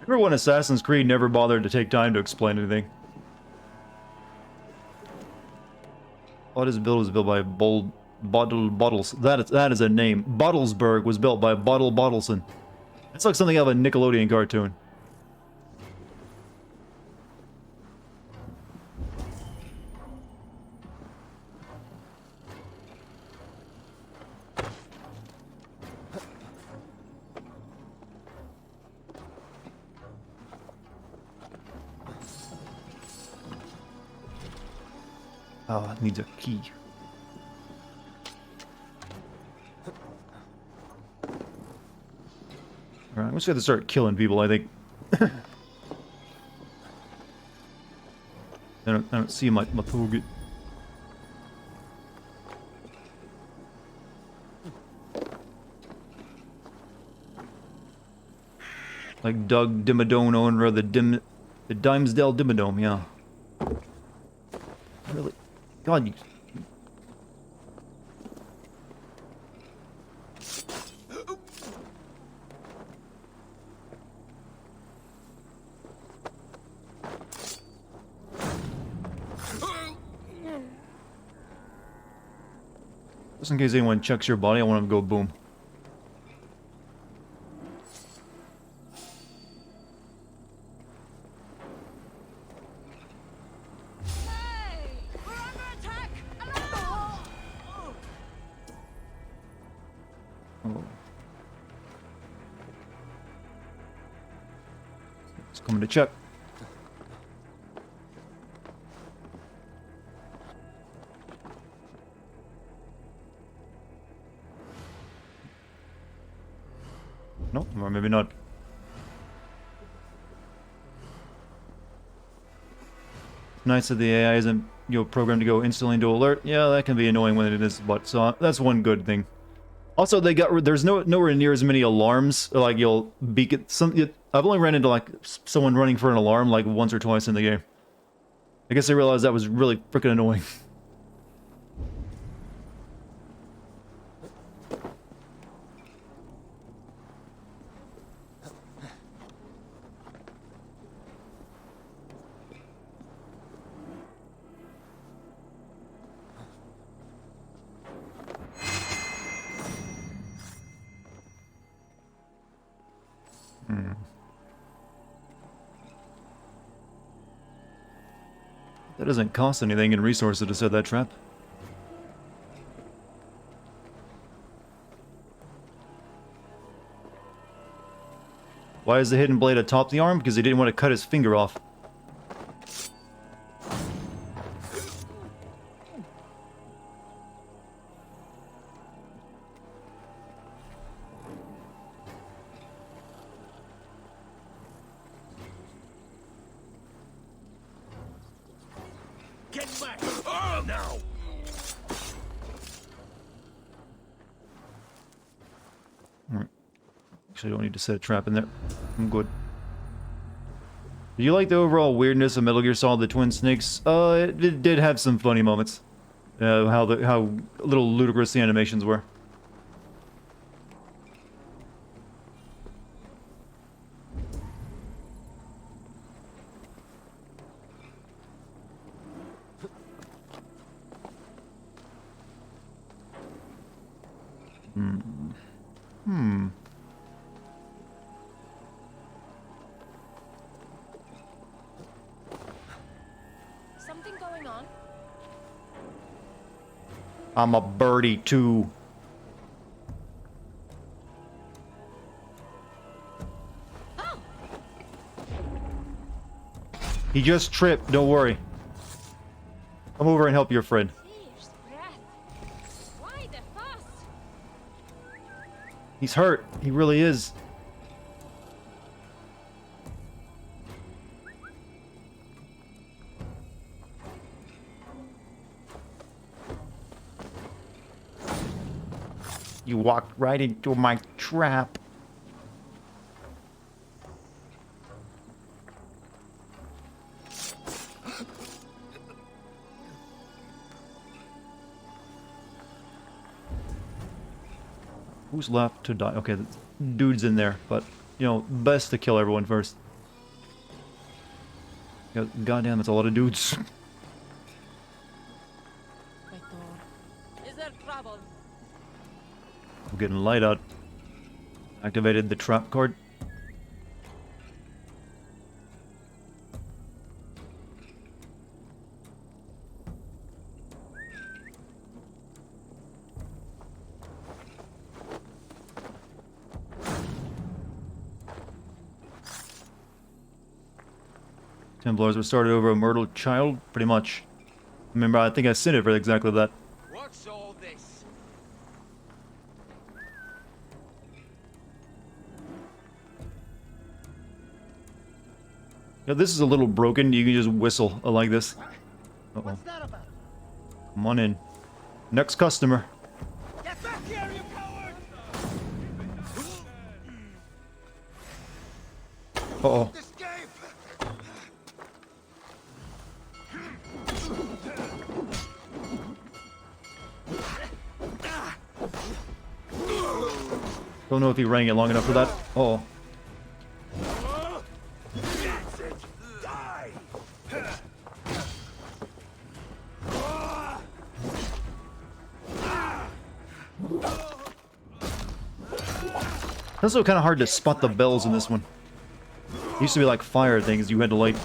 Remember when Assassin's Creed never bothered to take time to explain anything? What is built was built by Bottles. That is a name. Bottlesburg was built by Bottleson. That's like something out of a Nickelodeon cartoon. Oh, it needs a key. Alright, we just have to start killing people, I think. I don't see my target. Like Doug Dimmadome, owner of the Dimesdale Dimmadome, yeah. Really? God, you... Just in case anyone checks your body, I want them to go boom. Oh. It's coming to check. No, or maybe not. Nice that the AI isn't, programmed to go instantly into alert. Yeah, that can be annoying when it is, but so that's one good thing. Also, there's nowhere near as many alarms. Like you'll beacon I've only ran into like someone running for an alarm like once or twice in the game. I guess I realized that was really freaking annoying. That doesn't cost anything in resources to set that trap. Why is the hidden blade atop the arm? Because he didn't want to cut his finger off. Get back! Oh, now! Alright. Actually, I don't need to set a trap in there. I'm good. Do you like the overall weirdness of Metal Gear Solid: The Twin Snakes? It did have some funny moments. How little ludicrous the animations were. Something going on? I'm a birdie too. He just tripped, don't worry. Come over and help your friend. Why the fuss? He's hurt. He really is. You walked right into my trap. Who's left to die? Okay, the dude's in there, but, you know, best to kill everyone first. Goddamn, that's a lot of dudes. Is there trouble? I'm getting light out. Activated the trap card. Templars were started over a murdered child, pretty much. Remember, I think I sent it for exactly that. What's all this? Yeah, this is a little broken. You can just whistle like this. Uh-oh. What's that about? Come on in. Next customer. Get back here, you coward! Uh-oh. Don't know if he rang it long enough for that. Uh-oh. It's also kind of hard to spot the bells in this one. It used to be like fire things you had to light.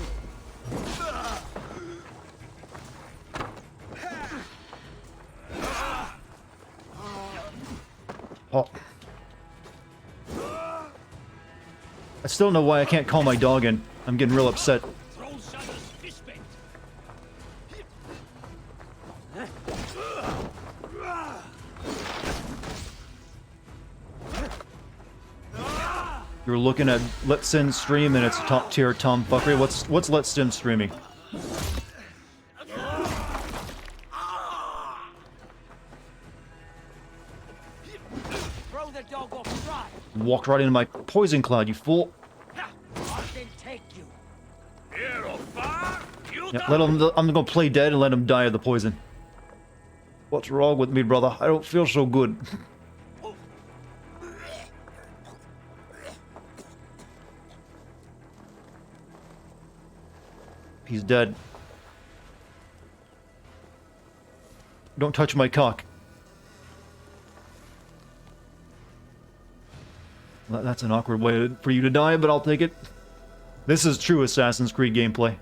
Oh. I still don't know why I can't call my dog in. I'm getting real upset. You're looking at Let's Send stream and it's top tier tomfuckery. What's Let's Send streaming? Throw the dog off stride. Walked right into my poison cloud, you fool. I can take you. Here, far. You Yeah, let him. I'm gonna play dead and let him die of the poison. What's wrong with me, brother? I don't feel so good. He's dead. Don't touch my cock. That's an awkward way for you to die, but I'll take it. This is true Assassin's Creed gameplay.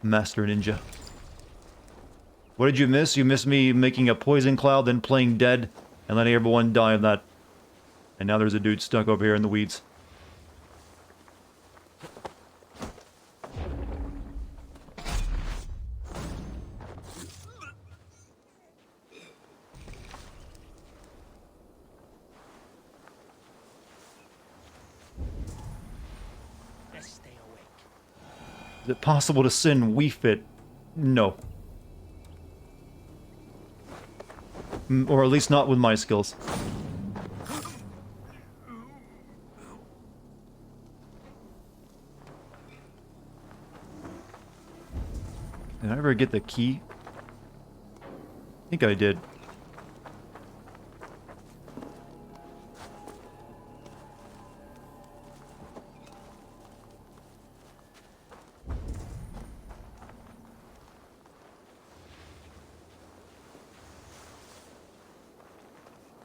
Master Ninja. What did you miss? You missed me making a poison cloud, then playing dead, and letting everyone die of that. And now there's a dude stuck over here in the weeds. Is it possible to sin Wii Fit? No. Or at least not with my skills. Did I ever get the key? I think I did.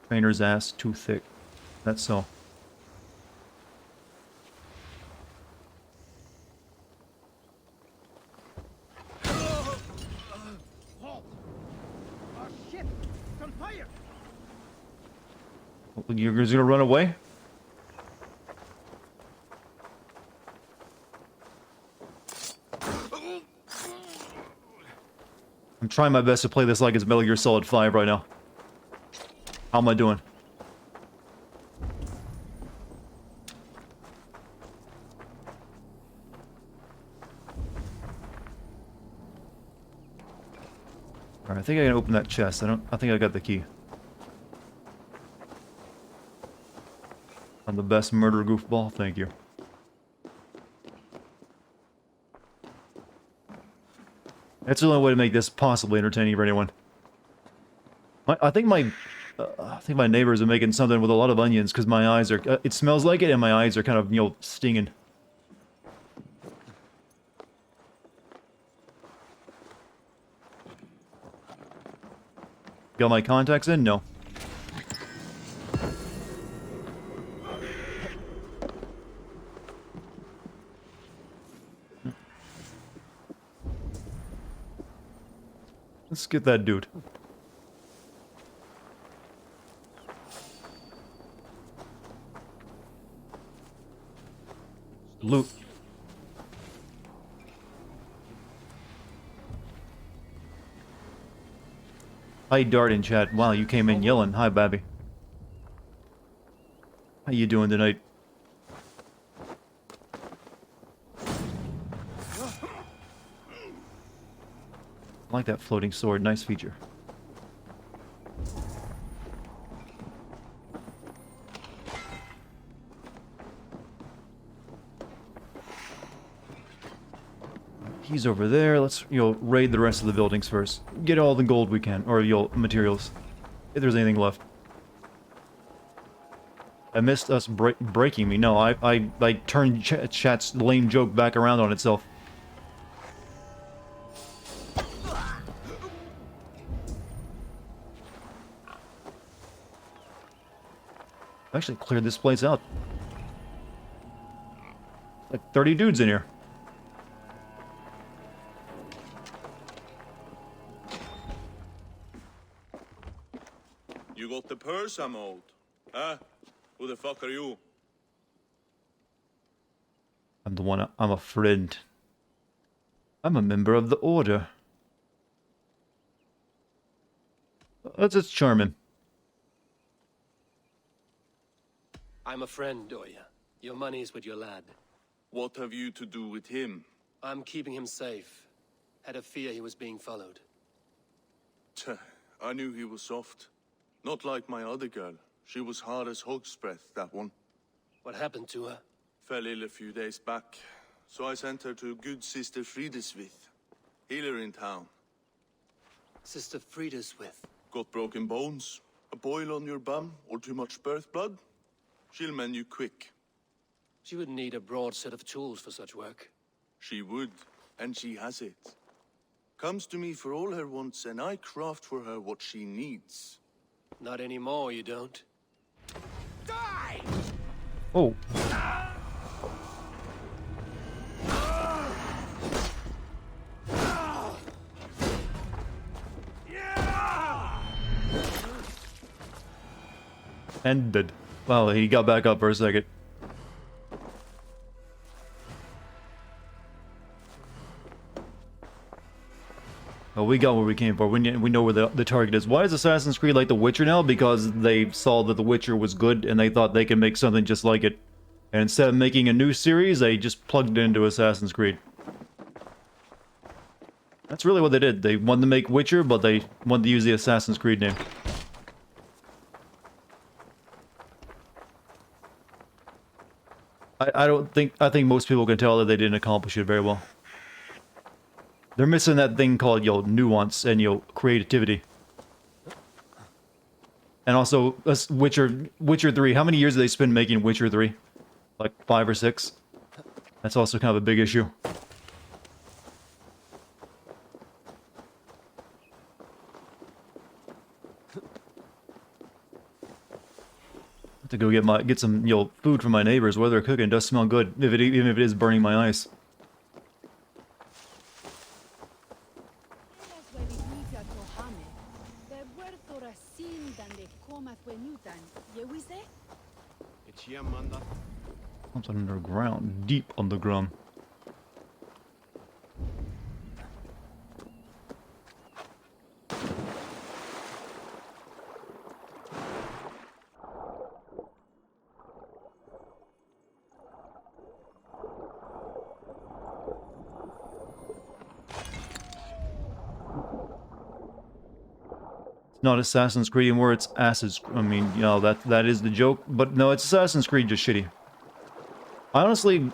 Trainer's ass too thick. That's so. You're just gonna run away? I'm trying my best to play this like it's Metal Gear Solid 5 right now. How am I doing? Alright, I think I can open that chest. I think I got the key. I'm the best murder goofball, thank you. That's the only way to make this possibly entertaining for anyone. I think my neighbors are making something with a lot of onions because my eyes are. It smells like it, and my eyes are kind of, you know, stinging. Got my contacts in? No. Let's get that dude. Loot. Hi, Dart in chat. Wow, you came in yelling. Hi, Babby. How you doing tonight? I like that floating sword. Nice feature. He's over there. Let's, you know, raid the rest of the buildings first. Get all the gold we can, or, you know, materials, if there's anything left. I missed us breaking me. No, I turned chat's lame joke back around on itself. I actually cleared this place out. Like 30 dudes in here. You got the purse I'm owed? Huh? Who the fuck are you? I'm the one. I'm a friend. I'm a member of the Order. Let's just charm him. I'm a friend, Oya. Your money's with your lad. What have you to do with him? I'm keeping him safe. Had a fear he was being followed. I knew he was soft. Not like my other girl. She was hard as hog's breath, that one. What happened to her? Fell ill a few days back. So I sent her to good Sister Frideswith. Healer in town. Sister Frideswith? Got broken bones, a boil on your bum, or too much birth blood? She'll mend you quick. She would need a broad set of tools for such work. She would, and she has it. Comes to me for all her wants, and I craft for her what she needs. Not anymore, you don't. Die! Oh. Ended. Wow, he got back up for a second. Well, we got where we came for. We know where the target is. Why is Assassin's Creed like The Witcher now? Because they saw that The Witcher was good and they thought they could make something just like it. And instead of making a new series, they just plugged it into Assassin's Creed. That's really what they did. They wanted to make Witcher, but they wanted to use the Assassin's Creed name. I think most people can tell that they didn't accomplish it very well. They're missing that thing called, nuance and, creativity. And also, Witcher 3. How many years did they spend making Witcher 3? Like 5 or 6? That's also kind of a big issue. Have to go get some, food from my neighbors. What they're cooking does smell good, even if it is burning my eyes. Something underground, deep underground. Not Assassin's Creed anymore, it's Assassin's. I mean, that is the joke, but no, it's Assassin's Creed, just shitty. Honestly,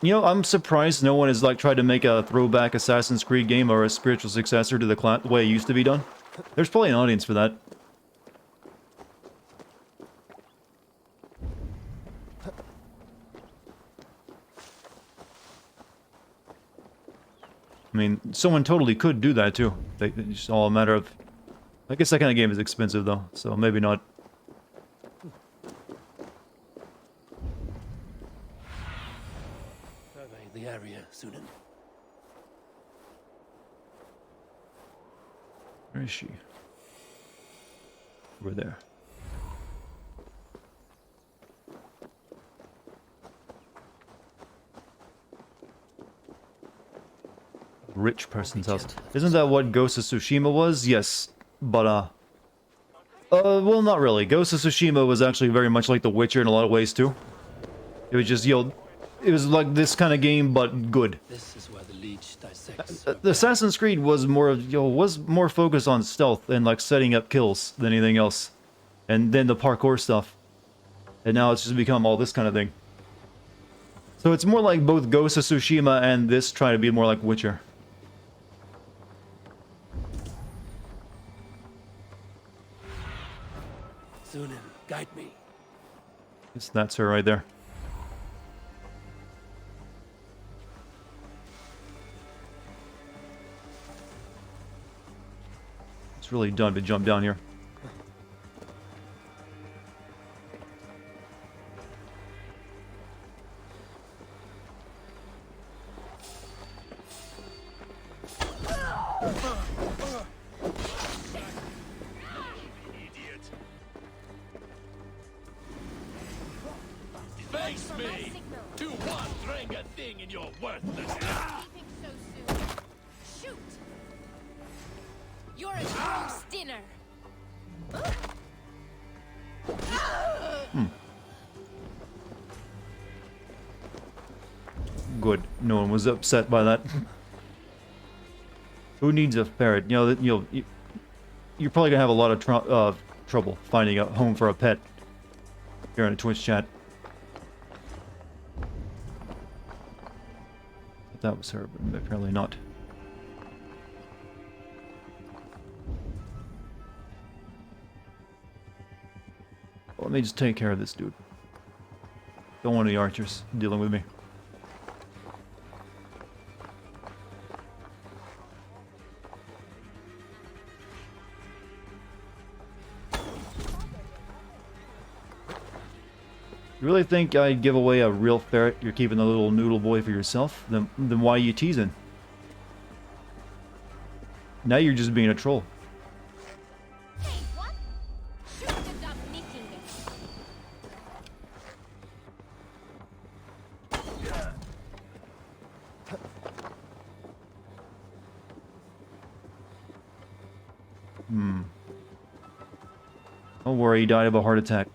I'm surprised no one has tried to make a throwback Assassin's Creed game or a spiritual successor to the way it used to be done. There's probably an audience for that. I mean, someone totally could do that too. It's just all a matter of. I guess that kind of game is expensive though, so maybe not. Survey the area, Sunan. Where is she? Over there. Rich person's house. Isn't that what Ghost of Tsushima was? Yes. But, well, not really. Ghost of Tsushima was actually very much like The Witcher in a lot of ways, too. It was just, it was like this kind of game, but good. This is where the leech dissects. The Assassin's Creed was more focused on stealth and, setting up kills than anything else. And then the parkour stuff. And now it's just become all this kind of thing. So it's more like both Ghost of Tsushima and this try to be more like Witcher. Sunan, guide me. Yes, that's her right there. It's really dumb to jump down here. Face me! 2-1, bring a thing in your worthless. So soon. Shoot! You're a gross dinner. Good. No one was upset by that. Who needs a ferret? You're probably gonna have a lot of trouble finding a home for a pet here in a Twitch chat. But that was her, but apparently not. Well, let me just take care of this dude. Don't want any archers dealing with me. You really think I'd give away a real ferret? You're keeping the little noodle boy for yourself? Then why are you teasing? Now you're just being a troll. Hey, what? Shoot and stop nicking them. Don't worry, he died of a heart attack.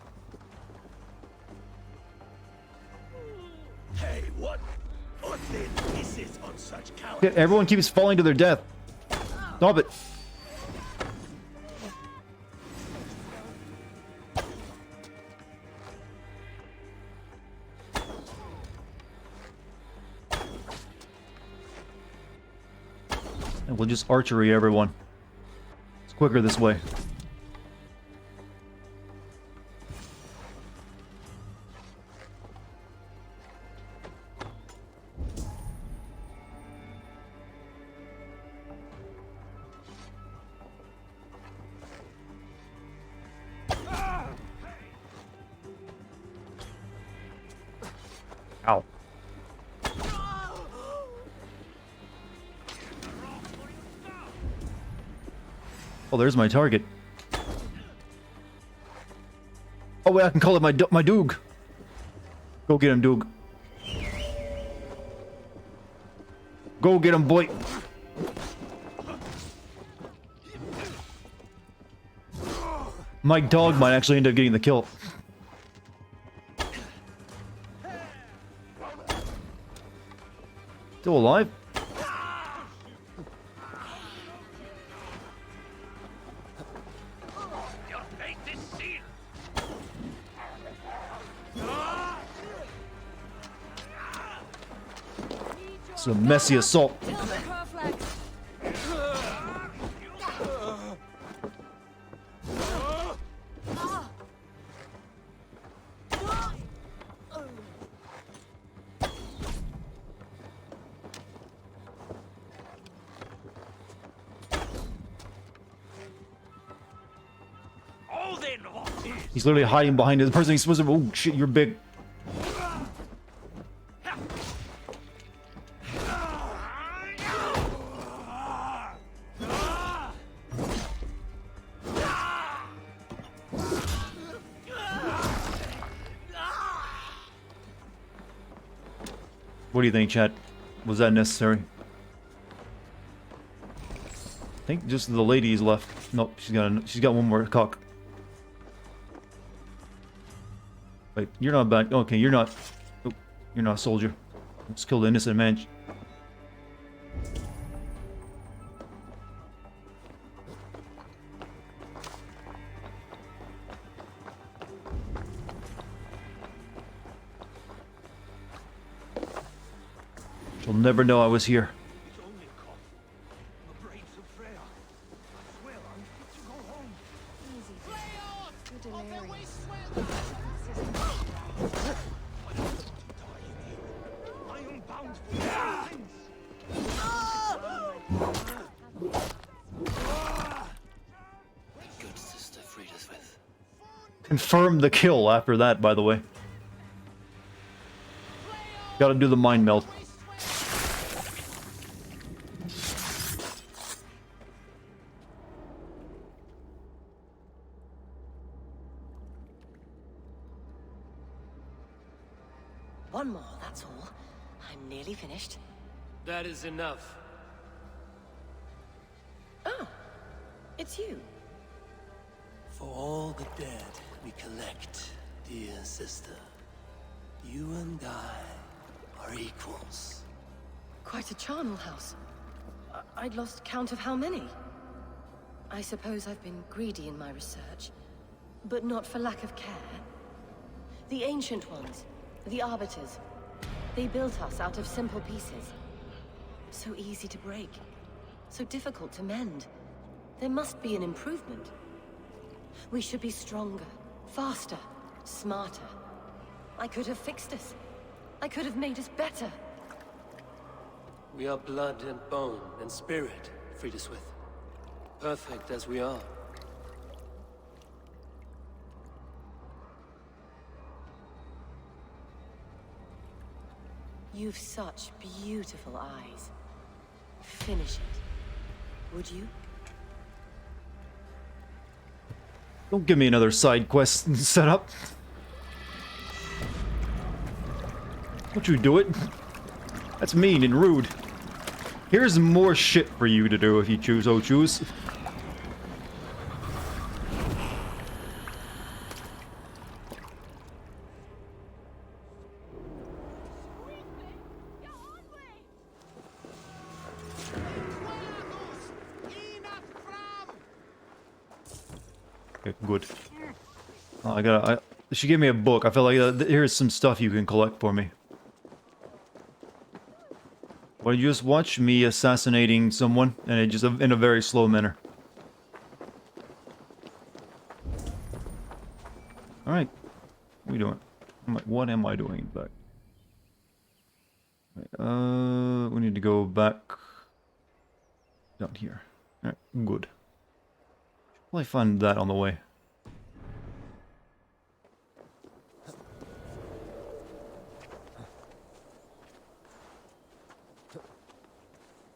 Hey, what? What then? This is on such cowardice. Yeah, everyone keeps falling to their death. Stop it. And we'll just archery everyone. It's quicker this way. Ow. Oh, there's my target. Oh, wait, I can call it my Doog. Go get him, Doog. Go get him, boy. My dog might actually end up getting the kill. Still alive? It's a messy assault. He's literally hiding behind the person he's supposed to. Oh shit, you're big. What do you think, chat? Was that necessary? I think just the lady is left. Nope, she's got one more cock. Wait, you're not back. Okay, you're not. Oh, you're not a soldier. Let's kill the innocent man. You'll never know I was here. Confirm the kill after that, by the way. Gotta do the mind meld. One more, that's all. I'm nearly finished. That is enough. Oh, it's you. For all the dead we collect, dear sister, you and I are equals. Quite a charnel house. I'd lost count of how many. I suppose I've been greedy in my research, but not for lack of care. The ancient ones, the arbiters, they built us out of simple pieces. So easy to break, so difficult to mend. There must be an improvement. We should be stronger, faster, smarter. I could have fixed us. I could have made us better. We are blood and bone and spirit, Friedeswith. Perfect as we are. You've such beautiful eyes. Finish it, would you? Don't give me another side quest setup. Don't you do it? That's mean and rude. Here's more shit for you to do if you choose. Okay, good. She gave me a book. I feel like here's some stuff you can collect for me. Well, you just watch me assassinating someone, and it just in a very slow manner. All right, what are we doing? What am I doing back? Right, we need to go back down here. All right, good. Well, I find that on the way.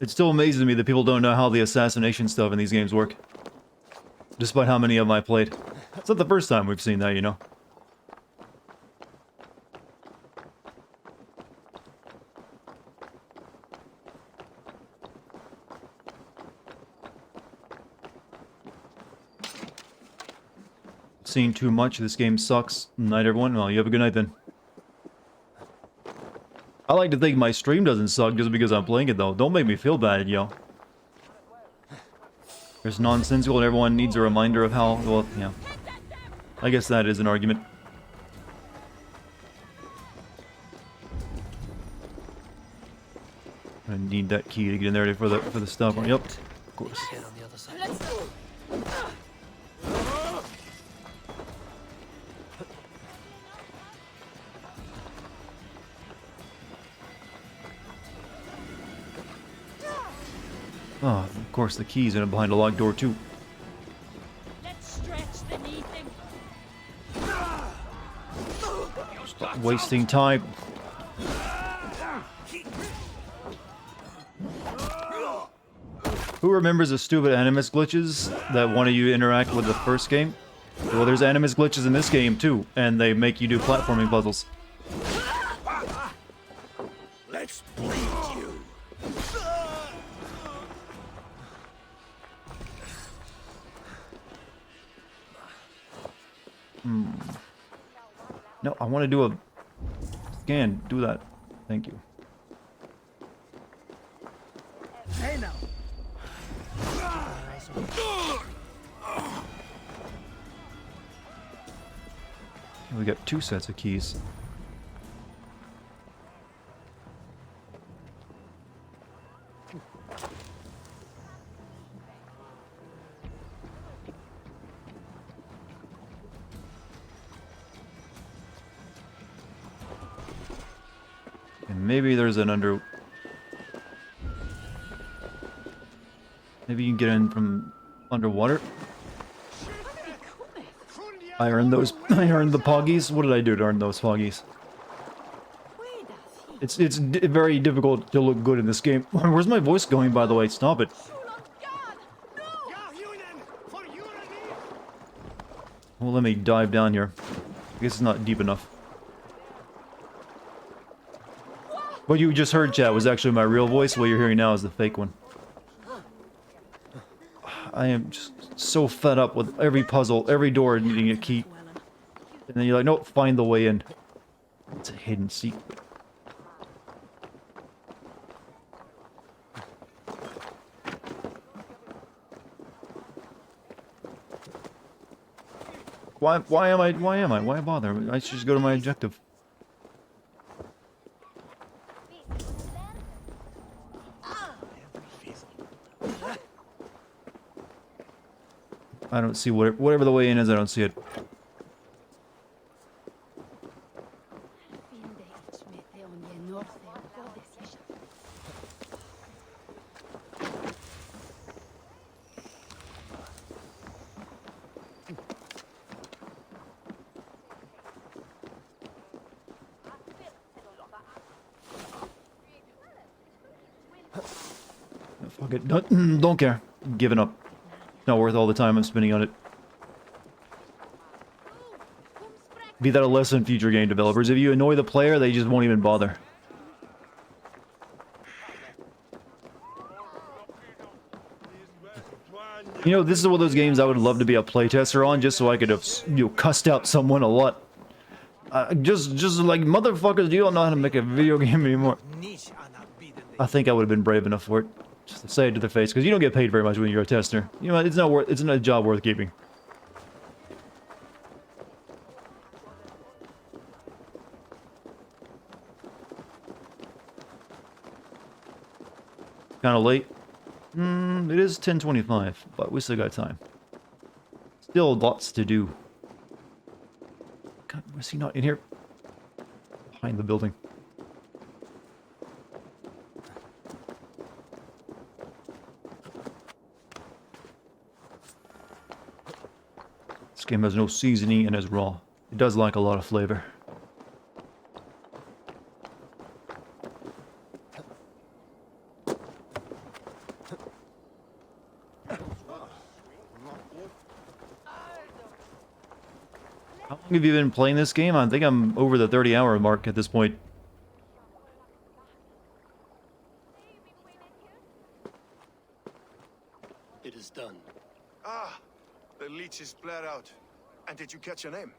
It still amazes me that people don't know how the assassination stuff in these games work. Despite how many of them I played. It's not the first time we've seen that, you know. Seen too much, this game sucks. Night everyone, well you have a good night then. I like to think my stream doesn't suck just because I'm playing it though. Don't make me feel bad, yo. There's nonsensical and everyone needs a reminder of how, well, yeah. I guess that is an argument. I need that key to get in there for the stuff. Yep, of course. Oh, of course the key's in it behind a locked door too. Let's stretch the knee thing. Stop wasting time. Who remembers the stupid animus glitches that wanted you to interact with the first game? Well, there's animus glitches in this game too, and they make you do platforming puzzles. Let's bleed you. No, I want to do a scan. Do that. Thank you. Hey now. We got 2 sets of keys. And maybe there's an under... Maybe you can get in from underwater? I earned those. I earned the poggies. What did I do to earn those poggies? It's very difficult to look good in this game. Where's my voice going, by the way? Stop it. Well, let me dive down here. I guess it's not deep enough. What you just heard, chat, was actually my real voice. What you're hearing now is the fake one. I am just so fed up with every puzzle, every door needing a key. And then you're like, nope, find the way in. It's a hidden secret. Why bother? I should just go to my objective. I don't see whatever the way in is, I don't see it. Fuck it. Don't care. I'm giving up. Not worth all the time I'm spending on it. Be that a lesson, future game developers. If you annoy the player, they just won't even bother. You know, this is one of those games I would love to be a playtester on, just so I could have, you know, cussed out someone a lot. Just like, motherfuckers, you don't know how to make a video game anymore. I think I would have been brave enough for it. Just to say it to their face, because you don't get paid very much when you're a tester. You know, it's not a job worth keeping. kind of late. It is 10:25, but we still got time. Still lots to do. God, was he not in here? Behind the building. This game has no seasoning and is raw. It does lack a lot of flavor. How long have you been playing this game? I think I'm over the 30-hour mark at this point. It is done. Ah, the leech is bled out. And did you catch her name?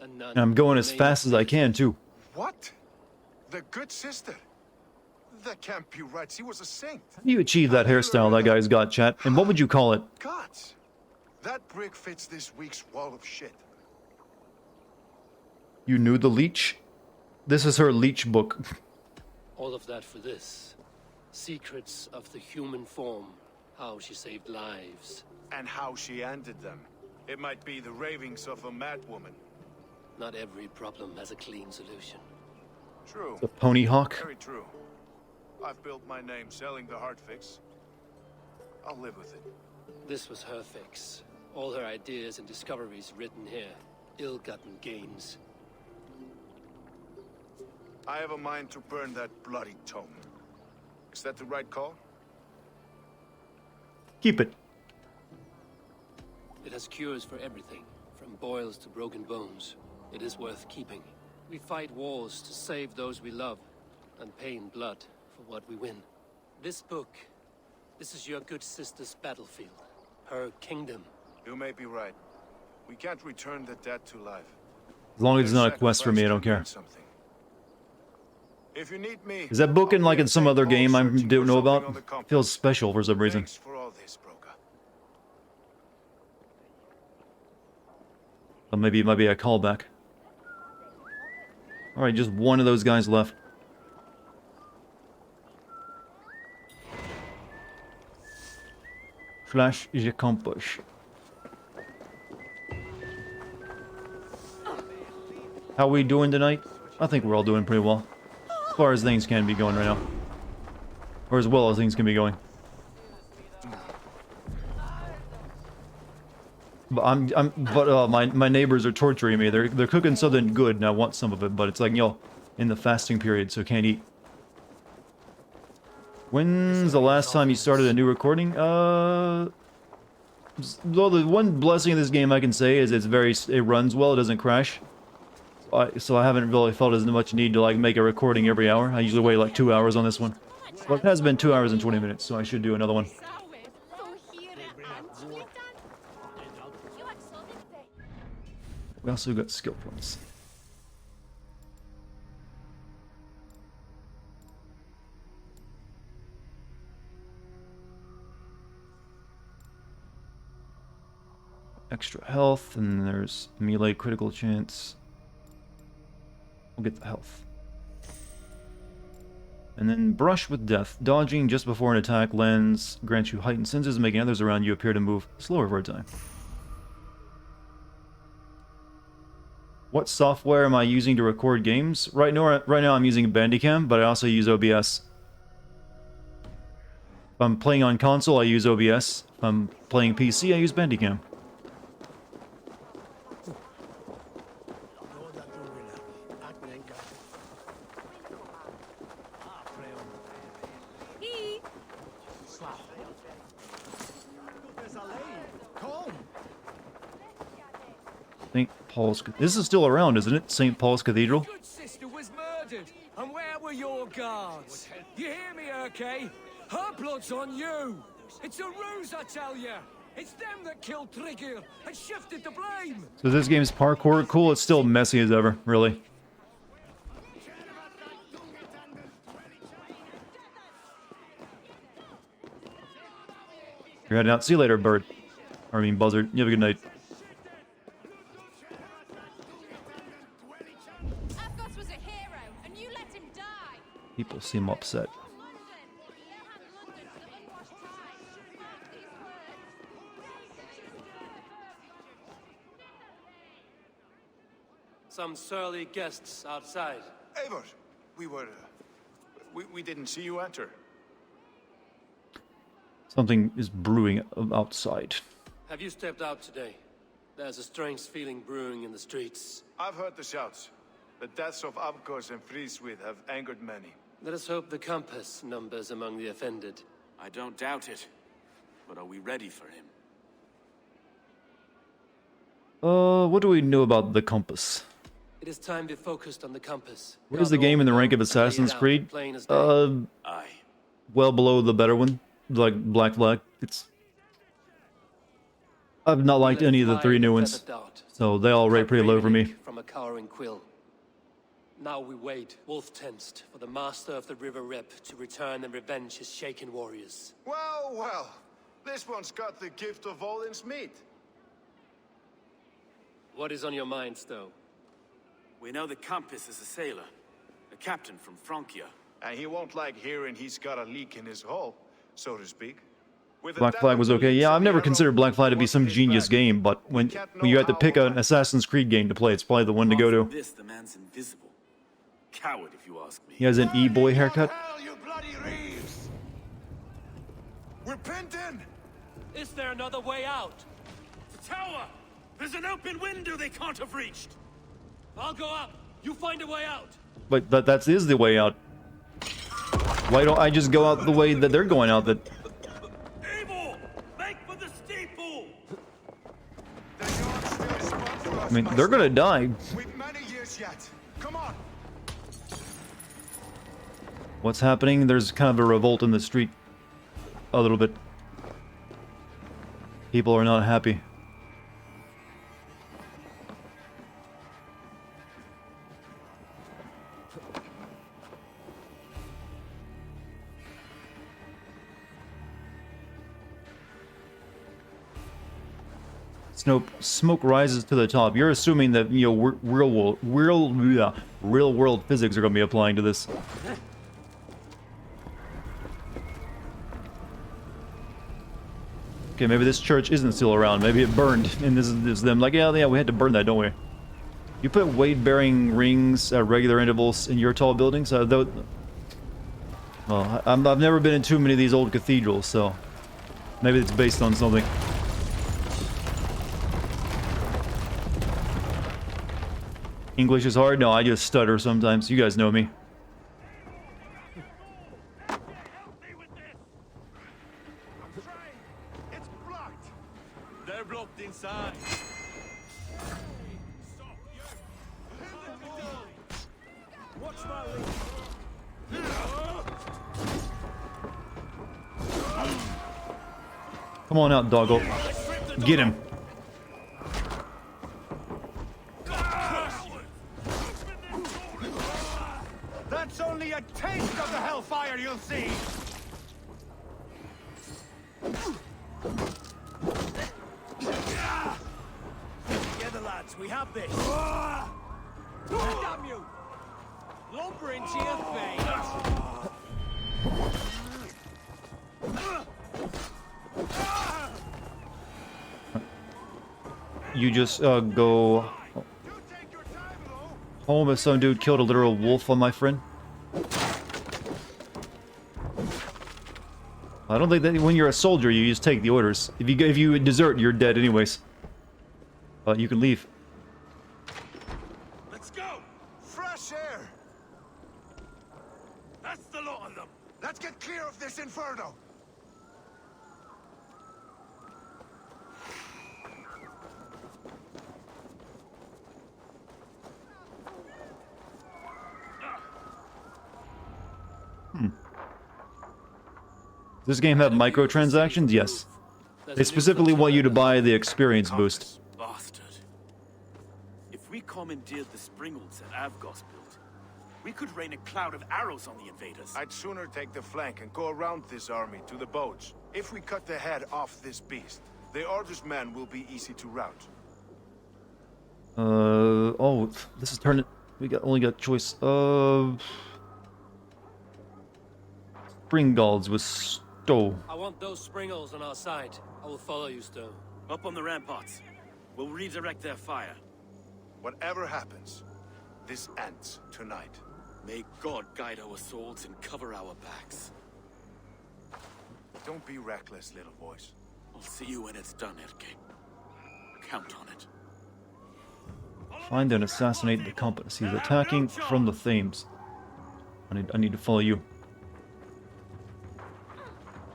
And I'm going as fast as I can, too. What? The good sister? That can't be right. She was a saint. How do you achieve that hairstyle that guy's got, chat? And what would you call it? Gods, that brick fits this week's wall of shit. You knew the leech? This is her leech book. All of that for this. Secrets of the human form. How she saved lives. And how she ended them. It might be the ravings of a madwoman. Not every problem has a clean solution. True. The pony hawk. Very true. I've built my name selling the heart fix. I'll live with it. This was her fix. All her ideas and discoveries written here. Ill-gotten gains. I have a mind to burn that bloody tome. Is that the right call? Keep it. It has cures for everything, from boils to broken bones. It is worth keeping. We fight wars to save those we love, and pay in blood for what we win. This book, this is your good sister's battlefield. Her kingdom. You may be right. We can't return the dead to life. As long as it's not a quest for me, I don't care. If you need me, Is that book in like in some other game I don't know about? Feels special for some reason. for all this, Broker. Or maybe it might be a callback. Alright, just one of those guys left. Flash is a compass. How we doing tonight? I think we're all doing pretty well. As far as things can be going right now. Or as well as things can be going. But my neighbors are torturing me. They're cooking something good and I want some of it, but it's like, yo, in the fasting period, so can't eat. When's the last time you started a new recording? Well, the one blessing of this game I can say is it runs well, it doesn't crash. So I haven't really felt as much need to like make a recording every hour. I usually wait like 2 hours on this one. Well, it has been 2 hours and 20 minutes, so I should do another one. We also got skill points. Extra health, and there's melee critical chance. We'll get the health. And then brush with death. Dodging just before an attack lands grants you heightened senses, making others around you appear to move slower for a time. What software am I using to record games? Right now I'm using Bandicam, but I also use OBS. If I'm playing on console, I use OBS. If I'm playing PC, I use Bandicam. St. Paul's... This is still around, isn't it? St. Paul's Cathedral? Good sister was murdered, and where were your guards? You hear me, Urke? Her blood's on you! It's a ruse, I tell you! It's them that killed Trigger and shifted the blame! So this game's parkour cool, it's still messy as ever, really. You're heading out. See you later, bird. Or I mean, buzzard. You have a good night. People seem upset. some surly guests outside. Eivor, we didn't see you enter. Something is brewing outside. Have you stepped out today? There's a strange feeling brewing in the streets. I've heard the shouts. The deaths of Abkos and Friswith have angered many. Let us hope the compass numbers among the offended. I don't doubt it. But are we ready for him? What do we know about the compass? It is time we focused on the compass. What is the game in the rank of Assassin's Creed? Aye. Well below the better one, like Black Flag. I've not liked any of the 3 new ones, so they all rate pretty low for me. From a cowering quill. Now we wait, wolf-tensed, for the master of the River Rep to return and revenge his shaken warriors. Well, well. This one's got the gift of Odin's meat. What is on your mind, Stowe? We know the compass is a sailor. A captain from Francia. And he won't like hearing he's got a leak in his hull, so to speak. Black Flag was okay. Yeah, I've never considered Black Flag to be some genius game, but when you had to pick an Assassin's Creed game to play, it's probably the one to go to. This, the man's invisible. Coward, if you ask me. He has an E-boy haircut. Hell, you bloody reeves! We're pinned in! Is there another way out? The tower! There's an open window they can't have reached! I'll go up. You find a way out. But that is the way out. Why don't I just go out the way that they're going out? That. Evil! Make for the steeple! I mean, they're gonna die. We've many years yet. Come on. What's happening? There's kind of a revolt in the street. A little bit. People are not happy. Smoke rises to the top. You're assuming that, you know, real world physics are going to be applying to this. Okay, maybe this church isn't still around. Maybe it burned, and this is them. Like, yeah, we had to burn that, don't we? You put weight-bearing rings at regular intervals in your tall buildings. Well, I've never been in too many of these old cathedrals, so maybe it's based on something. English is hard? No, I just stutter sometimes. You guys know me. They're blocked inside. Watch my lead. Come on out, doggo. Get him. That's only a taste of the hellfire you'll see! Together, lads, we have this. Damn you! Lumber into your face! You just go home if some dude killed a literal wolf on my friend. I don't think that when you're a soldier you just take the orders. If you desert, you're dead anyways. But you can leave. Let's go! Fresh air! That's the lot of them! Let's get clear of this inferno! Does this game have microtransactions? Yes. They specifically want you to buy the experience boost. Bastard. If we commandeered the springalds that Avgos built, we could rain a cloud of arrows on the invaders. I'd sooner take the flank and go around this army to the boats. If we cut the head off this beast, the Order's men will be easy to rout. Oh, this is turning. We only got choice of Springald's with Stowe. I want those springals on our side. I will follow you, Stowe. Up on the ramparts. We'll redirect their fire. Whatever happens, this ends tonight. May God guide our souls and cover our backs. Don't be reckless, little boys. I'll see you when it's done, Erke. Count on it. Find and assassinate the compass. He's attacking from the Thames. I need to follow you.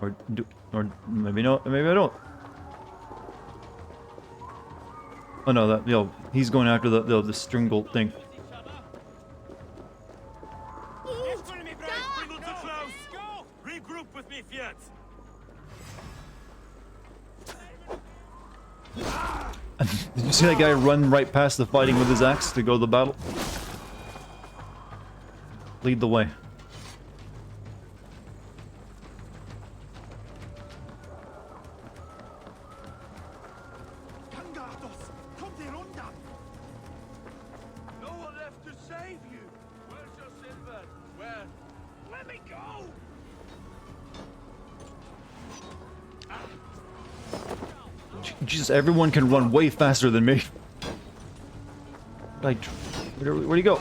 Or maybe not. Maybe I don't. Oh no, that he's going after the stringle thing. Regroup with me, Fiat. Did you see that guy run right past the fighting with his axe to go to the battle? Lead the way. No one left to save you. Where's your silver? Where? Let me go! Jesus, everyone can run way faster than me. Like, where'd he go?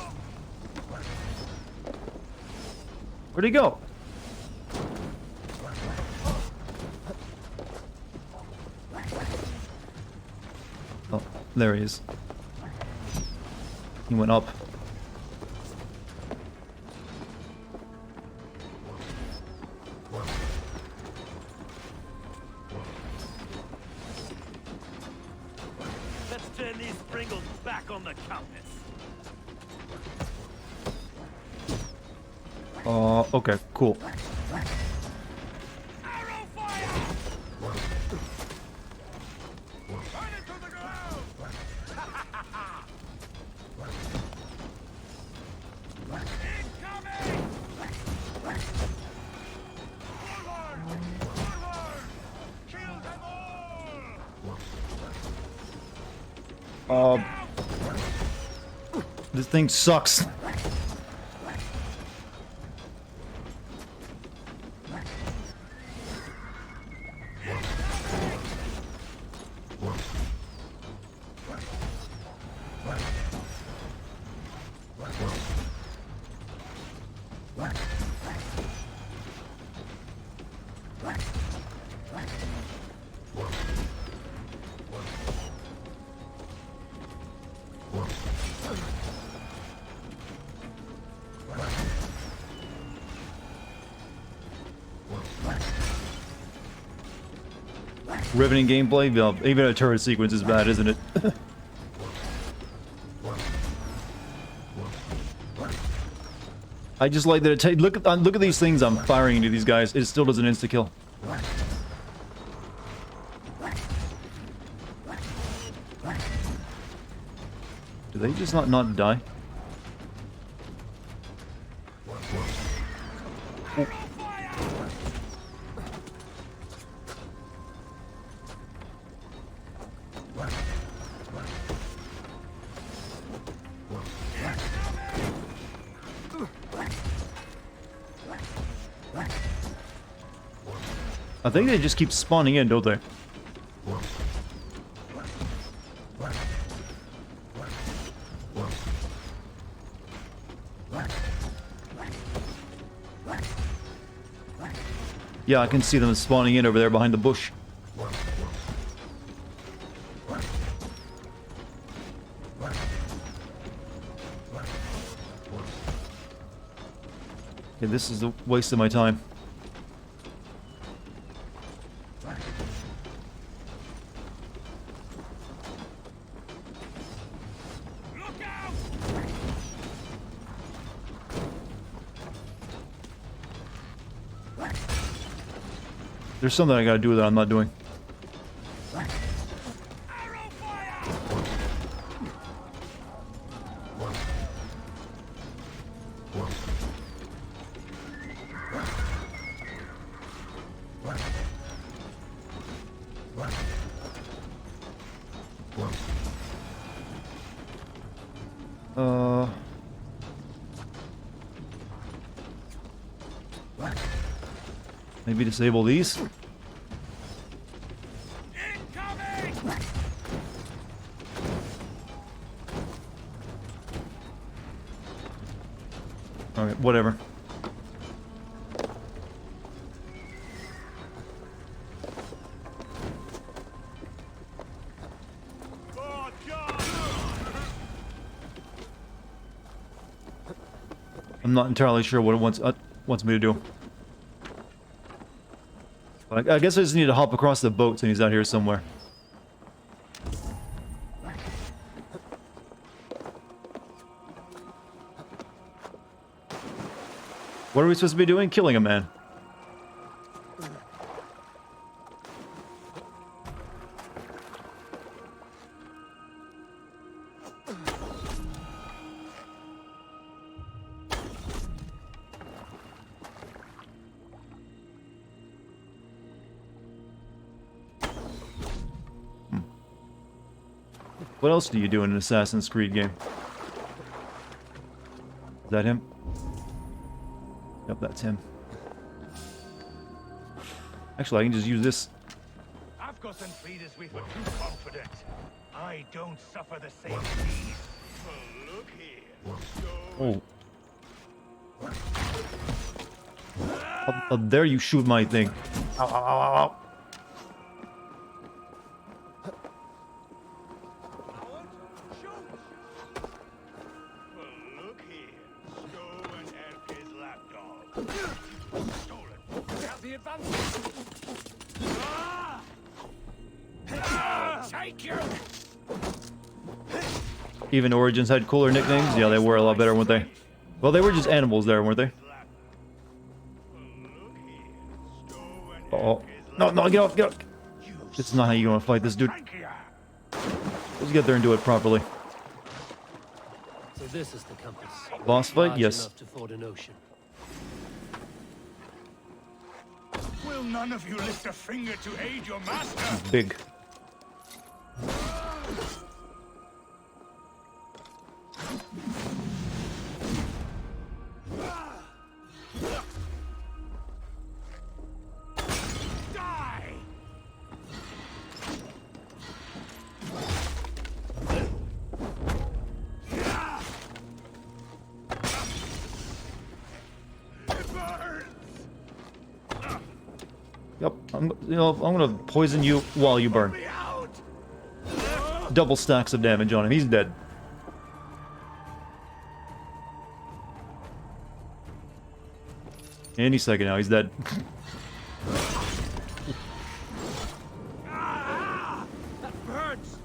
Where'd he go? Oh, there he is. He went up. Let's turn these Pringles back on the compass. Okay, cool. This thing sucks. Riveting gameplay? Even a turret sequence is bad, isn't it? I just like that it look at these things I'm firing into these guys. It still does an insta kill. Do they just not die? Oh. I think they just keep spawning in, don't they? Yeah, I can see them spawning in over there behind the bush. Okay, this is a waste of my time. There's something I gotta do that I'm not doing. Maybe disable these? Alright, whatever. I'm not entirely sure what it wants me to do. But I guess I just need to hop across the boat and he's out here somewhere. What are we supposed to be doing? Killing a man. What else do you do in an Assassin's Creed game? Is that him? Yep, that's him. Actually, I can just use this. I've got some feeders we were too confident. I don't suffer the same fate. Well, look here. Oh. How dare you shoot my thing? Ow, ow, ow, ow, ow. Even Origins had cooler nicknames? Yeah, they were a lot better, weren't they? Well, they were just animals there, weren't they? Uh-oh. No, no, get off, get off! This is not how you want to fight this dude. Let's get there and do it properly. So this is the compass. Boss fight? Large Yes. enough to ford an ocean. Will none of you lift a finger to aid your master? Big. Yep, I'm gonna poison you while you burn. Double stacks of damage on him. He's dead. Any second now, he's dead. That burns.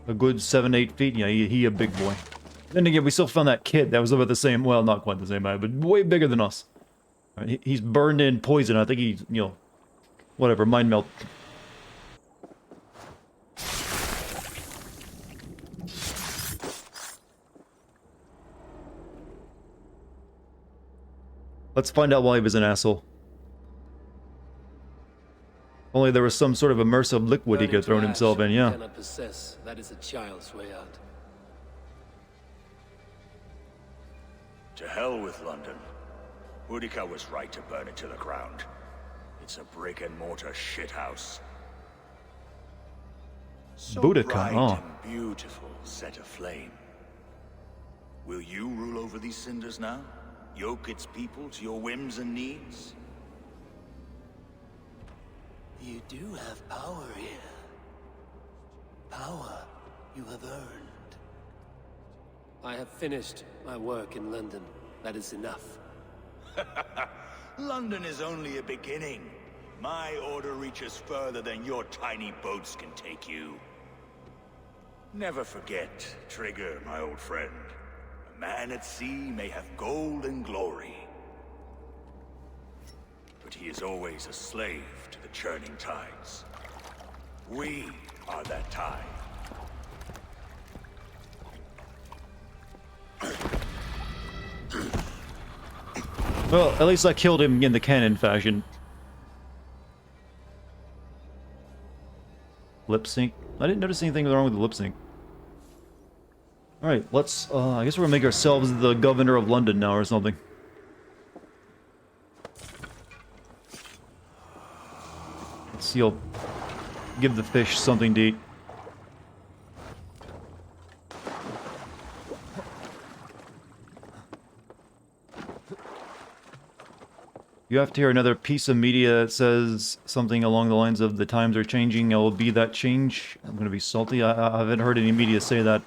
A good 7-8 feet. Yeah, he a big boy. Then again, we still found that kid that was about the same. Well, not quite the same height, but way bigger than us. Right, he's burned in poison. I think he's, you know, whatever, mind melt. Let's find out why he was an asshole. Only there was some sort of immersive liquid he could throw himself in, yeah. Cannot possess. That is a child's way out. To hell with London. Boudica was right to burn it to the ground. It's a brick-and-mortar shithouse. So Boudica, bright oh. and beautiful, set aflame. Will you rule over these cinders now? Yoke its people to your whims and needs? You do have power here. Power you have earned. I have finished my work in London. That is enough. London is only a beginning. My order reaches further than your tiny boats can take you. Never forget, Trigger, my old friend. A man at sea may have gold and glory, but he is always a slave to the churning tides. We are that tide. Well, at least I killed him in the canon fashion. Lip sync? I didn't notice anything wrong with the lip sync. Alright, let's, I guess we're gonna make ourselves the governor of London now or something. Let's see, I'll give the fish something to eat. You have to hear another piece of media that says something along the lines of the times are changing, I will be that change. I'm gonna be salty. I haven't heard any media say that.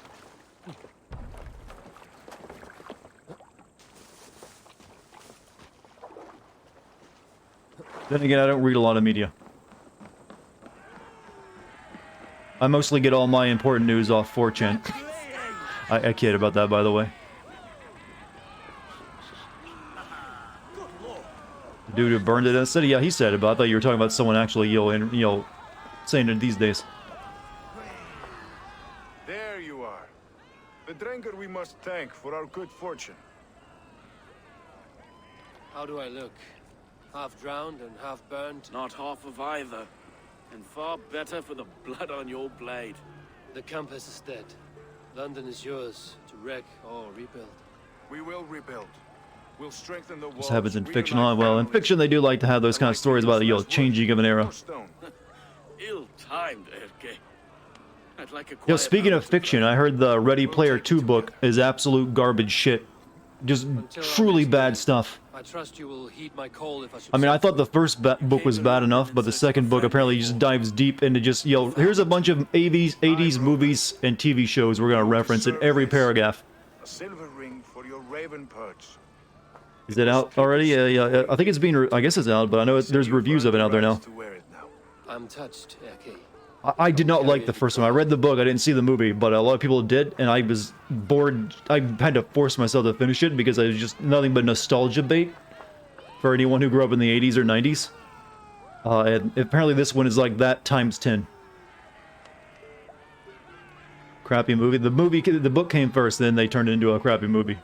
Then again, I don't read a lot of media. I mostly get all my important news off 4chan. I kid about that, by the way. The dude who burned it in the city, yeah, he said it, but I thought you were talking about someone actually, saying it these days. There you are. The drinker we must thank for our good fortune. How do I look? Half drowned and half burned? Not half of either. And far better for the blood on your blade. The compass is dead. London is yours to wreck or rebuild. We will rebuild. We'll strengthen the walls. This happens in fiction. Well, in fiction they do like to have those kind of stories about the changing of an era. Ill-timed, Erke. I'd like a Yo, speaking of fiction, I heard the Ready Player 2 book is absolute garbage shit. Just truly bad stuff. I trust you will heed my call if I should. I mean, I thought the first book was bad enough, but the second book apparently just dives deep into just, here's a bunch of 80s movies and TV shows we're gonna reference in every paragraph. A silver ring for your raven perch. Is it out already? Yeah, I think it's being, I guess it's out, but I know there's reviews of it out there now. I'm touched, Erke. I did not like the first one. I read the book, I didn't see the movie, but a lot of people did, and I was bored. I had to force myself to finish it because I was just nothing but nostalgia bait for anyone who grew up in the 80s or 90s. And apparently this one is like that times 10. Crappy movie. The book came first, then they turned it into a crappy movie.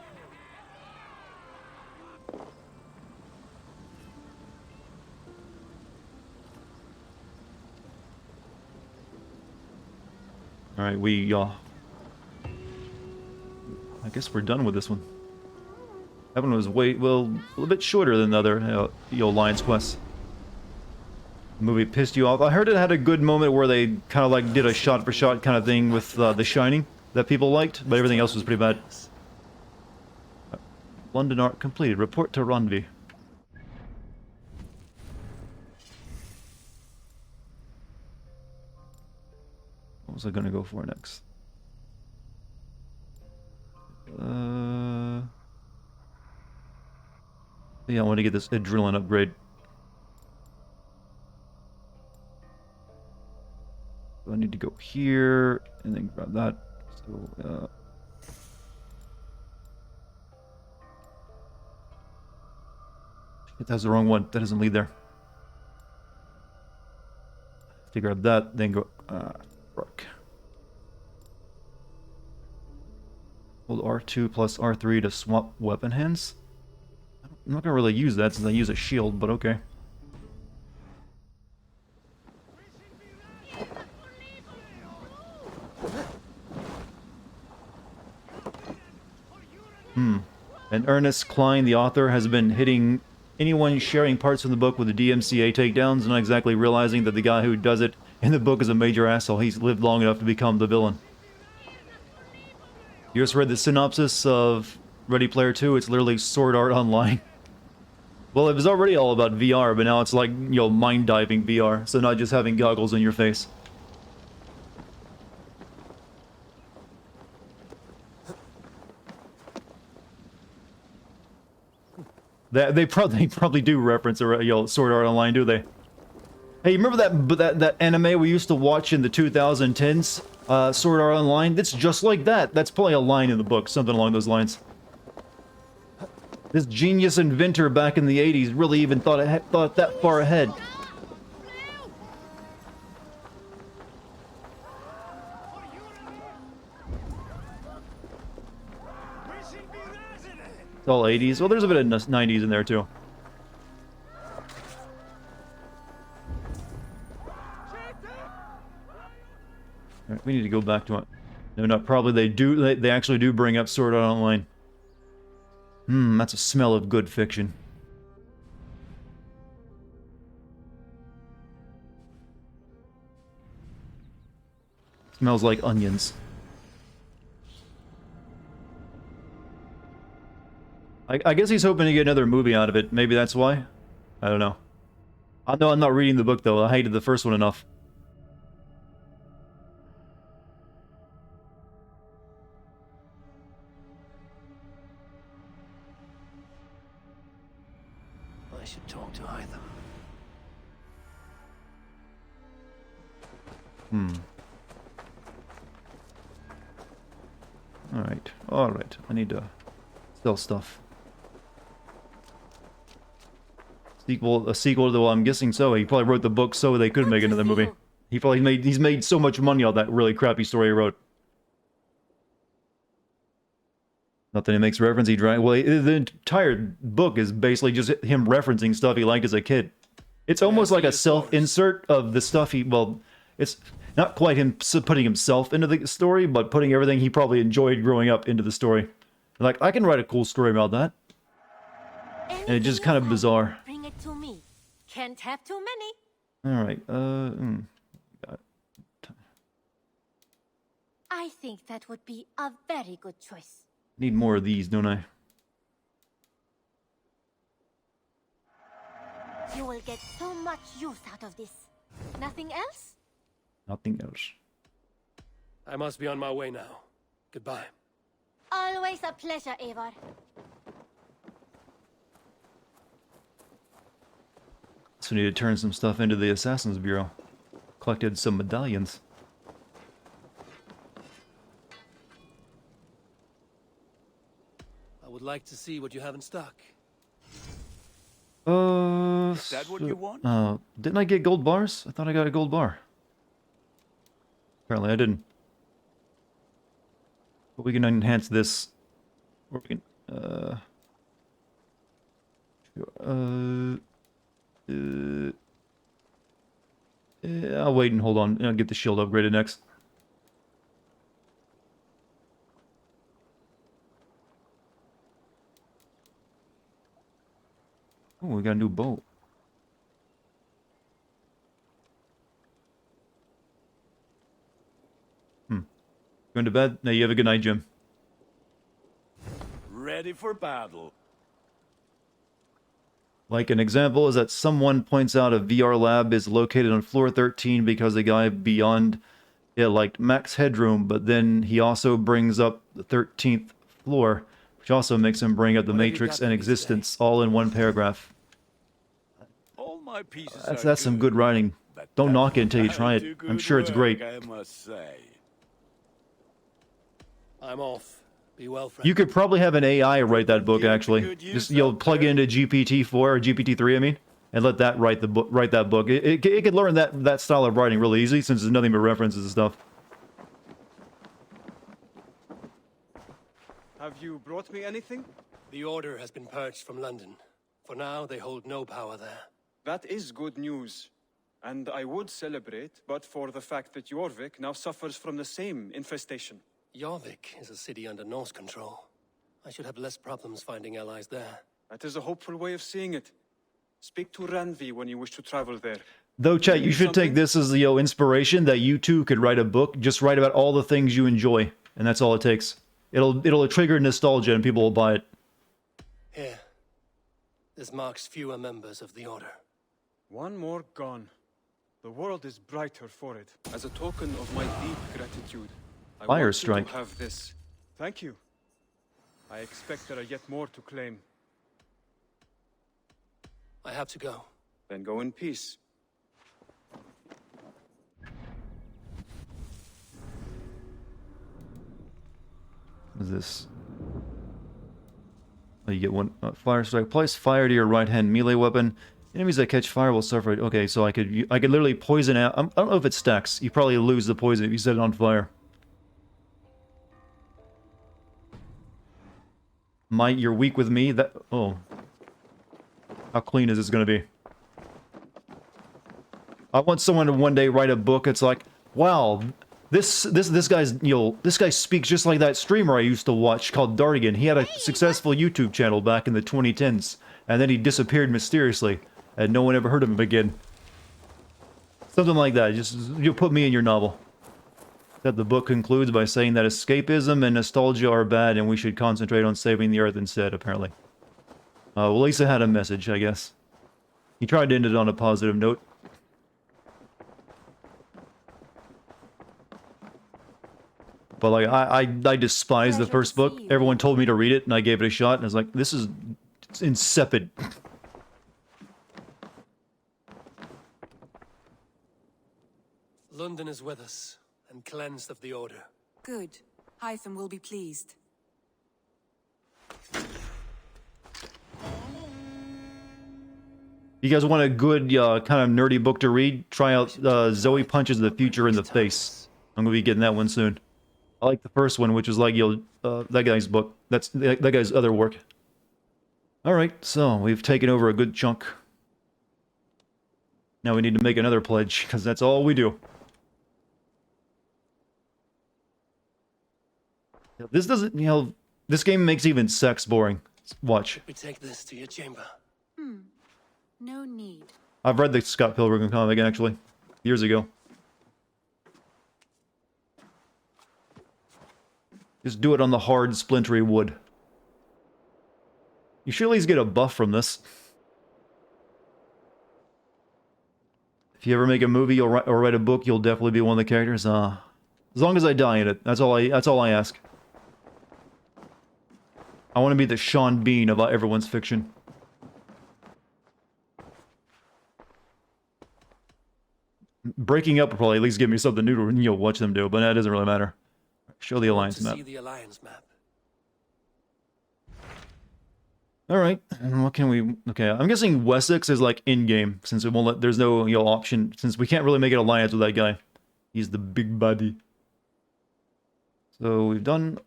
Alright, I guess we're done with this one. That one was a little bit shorter than the other, Alliance quests. The movie pissed you off. I heard it had a good moment where they kind of like did a shot-for-shot kind of thing with The Shining that people liked, but everything else was pretty bad. London Art completed. Report to Rondvi. What was I gonna go for next? Yeah, I want to get this adrenaline upgrade. So I need to go here and then grab that. So, shit, that's the wrong one. That doesn't lead there. To grab that, then go. Fuck. Hold R2 plus R3 to swap weapon hands? I'm not gonna really use that since I use a shield, but okay. And Ernest Cline, the author, has been hitting anyone sharing parts from the book with the DMCA takedowns, not exactly realizing that the guy who does it in the book is a major asshole. He's lived long enough to become the villain. You just read the synopsis of Ready Player 2? It's literally Sword Art Online. Well, it was already all about VR, but now it's like, mind-diving VR, so not just having goggles in your face. They probably do reference Sword Art Online, do they? Hey, remember that anime we used to watch in the 2010s? Sword Art Online? It's just like that. That's probably a line in the book, something along those lines. This genius inventor back in the 80s really even thought that far ahead. It's all 80s. Well, there's a bit of 90s in there, too. Alright, we need to go back to it. No, not probably. They actually do bring up Sword Art Online. That's a smell of good fiction. Smells like onions. I guess he's hoping to get another movie out of it. Maybe that's why. I don't know. I know I'm not reading the book, though. I hated the first one enough. I should talk to Hytham. Alright. Alright. I need to sell stuff. A sequel to, well, I'm guessing so. He probably wrote the book so they could make another movie. He's made so much money on that really crappy story he wrote. Not that he makes reference, the entire book is basically just him referencing stuff he liked as a kid. It's almost like a self-insert of the stuff it's not quite him putting himself into the story, but putting everything he probably enjoyed growing up into the story. Like, I can write a cool story about that. And it's just kind of bizarre. Bring it to me. Can't have too many. Alright, I think that would be a very good choice. need more of these, don't I? You will get so much use out of this. Nothing else? Nothing else. I must be on my way now. Goodbye. Always a pleasure, Eivor. So we need to turn some stuff into the Assassin's Bureau. Collected some medallions. I would like to see what you have in stock. Is that what you want? Didn't I get gold bars? I thought I got a gold bar. Apparently I didn't. But we can enhance this. Or we can, yeah, I'll wait and hold on. I'll get the shield upgraded next. Oh, we got a new boat. Going to bed? No, you have a good night, Jim. Ready for battle. Like an example is that someone points out a VR lab is located on floor 13 because the guy beyond it liked max headroom, but then he also brings up the 13th floor, which also makes him bring up the Matrix and existence all in one paragraph. All my pieces That's some good writing. Don't knock it until you try it. I'm sure it's great. I must say. I'm off. Be well, friend. You could probably have an AI write that book, actually. Just you'll plug it into GPT-4 or GPT-3, I mean, and let that write the book. Write that book. It could learn that style of writing really easy, since there's nothing but references and stuff. Have you brought me anything? The Order has been purged from London. For now, they hold no power there. That is good news. And I would celebrate, but for the fact that Jorvik now suffers from the same infestation. Jorvik is a city under Norse control. I should have less problems finding allies there. That is a hopeful way of seeing it. Speak to Ranvi when you wish to travel there. Though, chat, you should take this as the inspiration that you too could write a book. Just write about all the things you enjoy, and that's all it takes. It'll trigger nostalgia, and people will buy it. Here. This marks fewer members of the Order. One more gone. The world is brighter for it. As a token of my deep gratitude, I Fire want strike. you to have this. Thank you. I expect there are yet more to claim. I have to go. Then go in peace. What is this? Oh, you get one fire strike. Place fire to your right hand melee weapon. Enemies that catch fire will suffer. Okay, so I could literally poison out. I don't know if it stacks. You probably lose the poison if you set it on fire. Might, you're weak with me? That, oh. How clean is this gonna be? I want someone to one day write a book. It's like, wow, this guy speaks just like that streamer I used to watch called Dartigan. He had a successful YouTube channel back in the 2010s, and then he disappeared mysteriously, and no one ever heard of him again. Something like that. Just, you'll put me in your novel. That the book concludes by saying that escapism and nostalgia are bad and we should concentrate on saving the Earth instead, apparently. Well, Lisa had a message, I guess. He tried to end it on a positive note. But like, I despise the first book. Everyone told me to read it, and I gave it a shot, and I was like, this is insipid. London is with us, and cleansed of the Order. Good. Hytham will be pleased. You guys want a good, kind of nerdy book to read? Try out Zoe Punches the Future in the Face. I'm gonna be getting that one soon. I like the first one, which was like, that guy's book. That's that guy's other work. Alright, so we've taken over a good chunk. Now we need to make another pledge, because that's all we do. This doesn't, this game makes even sex boring. Watch. We take this to your chamber. No need. I've read the Scott Pilgrim comic, actually, years ago. Just do it on the hard, splintery wood. You should at least get a buff from this. If you ever make a movie or write a book, you'll definitely be one of the characters. As long as I die in it, that's all I ask. I want to be the Sean Bean of everyone's fiction. Breaking up will probably at least give me something new to watch them do, but that doesn't really matter. Show the Alliance map. See the Alliance map. Alright, what can we... Okay, I'm guessing Wessex is like in-game, since it won't let... There's no, option, since we can't really make an alliance with that guy. He's the big buddy. So we've done,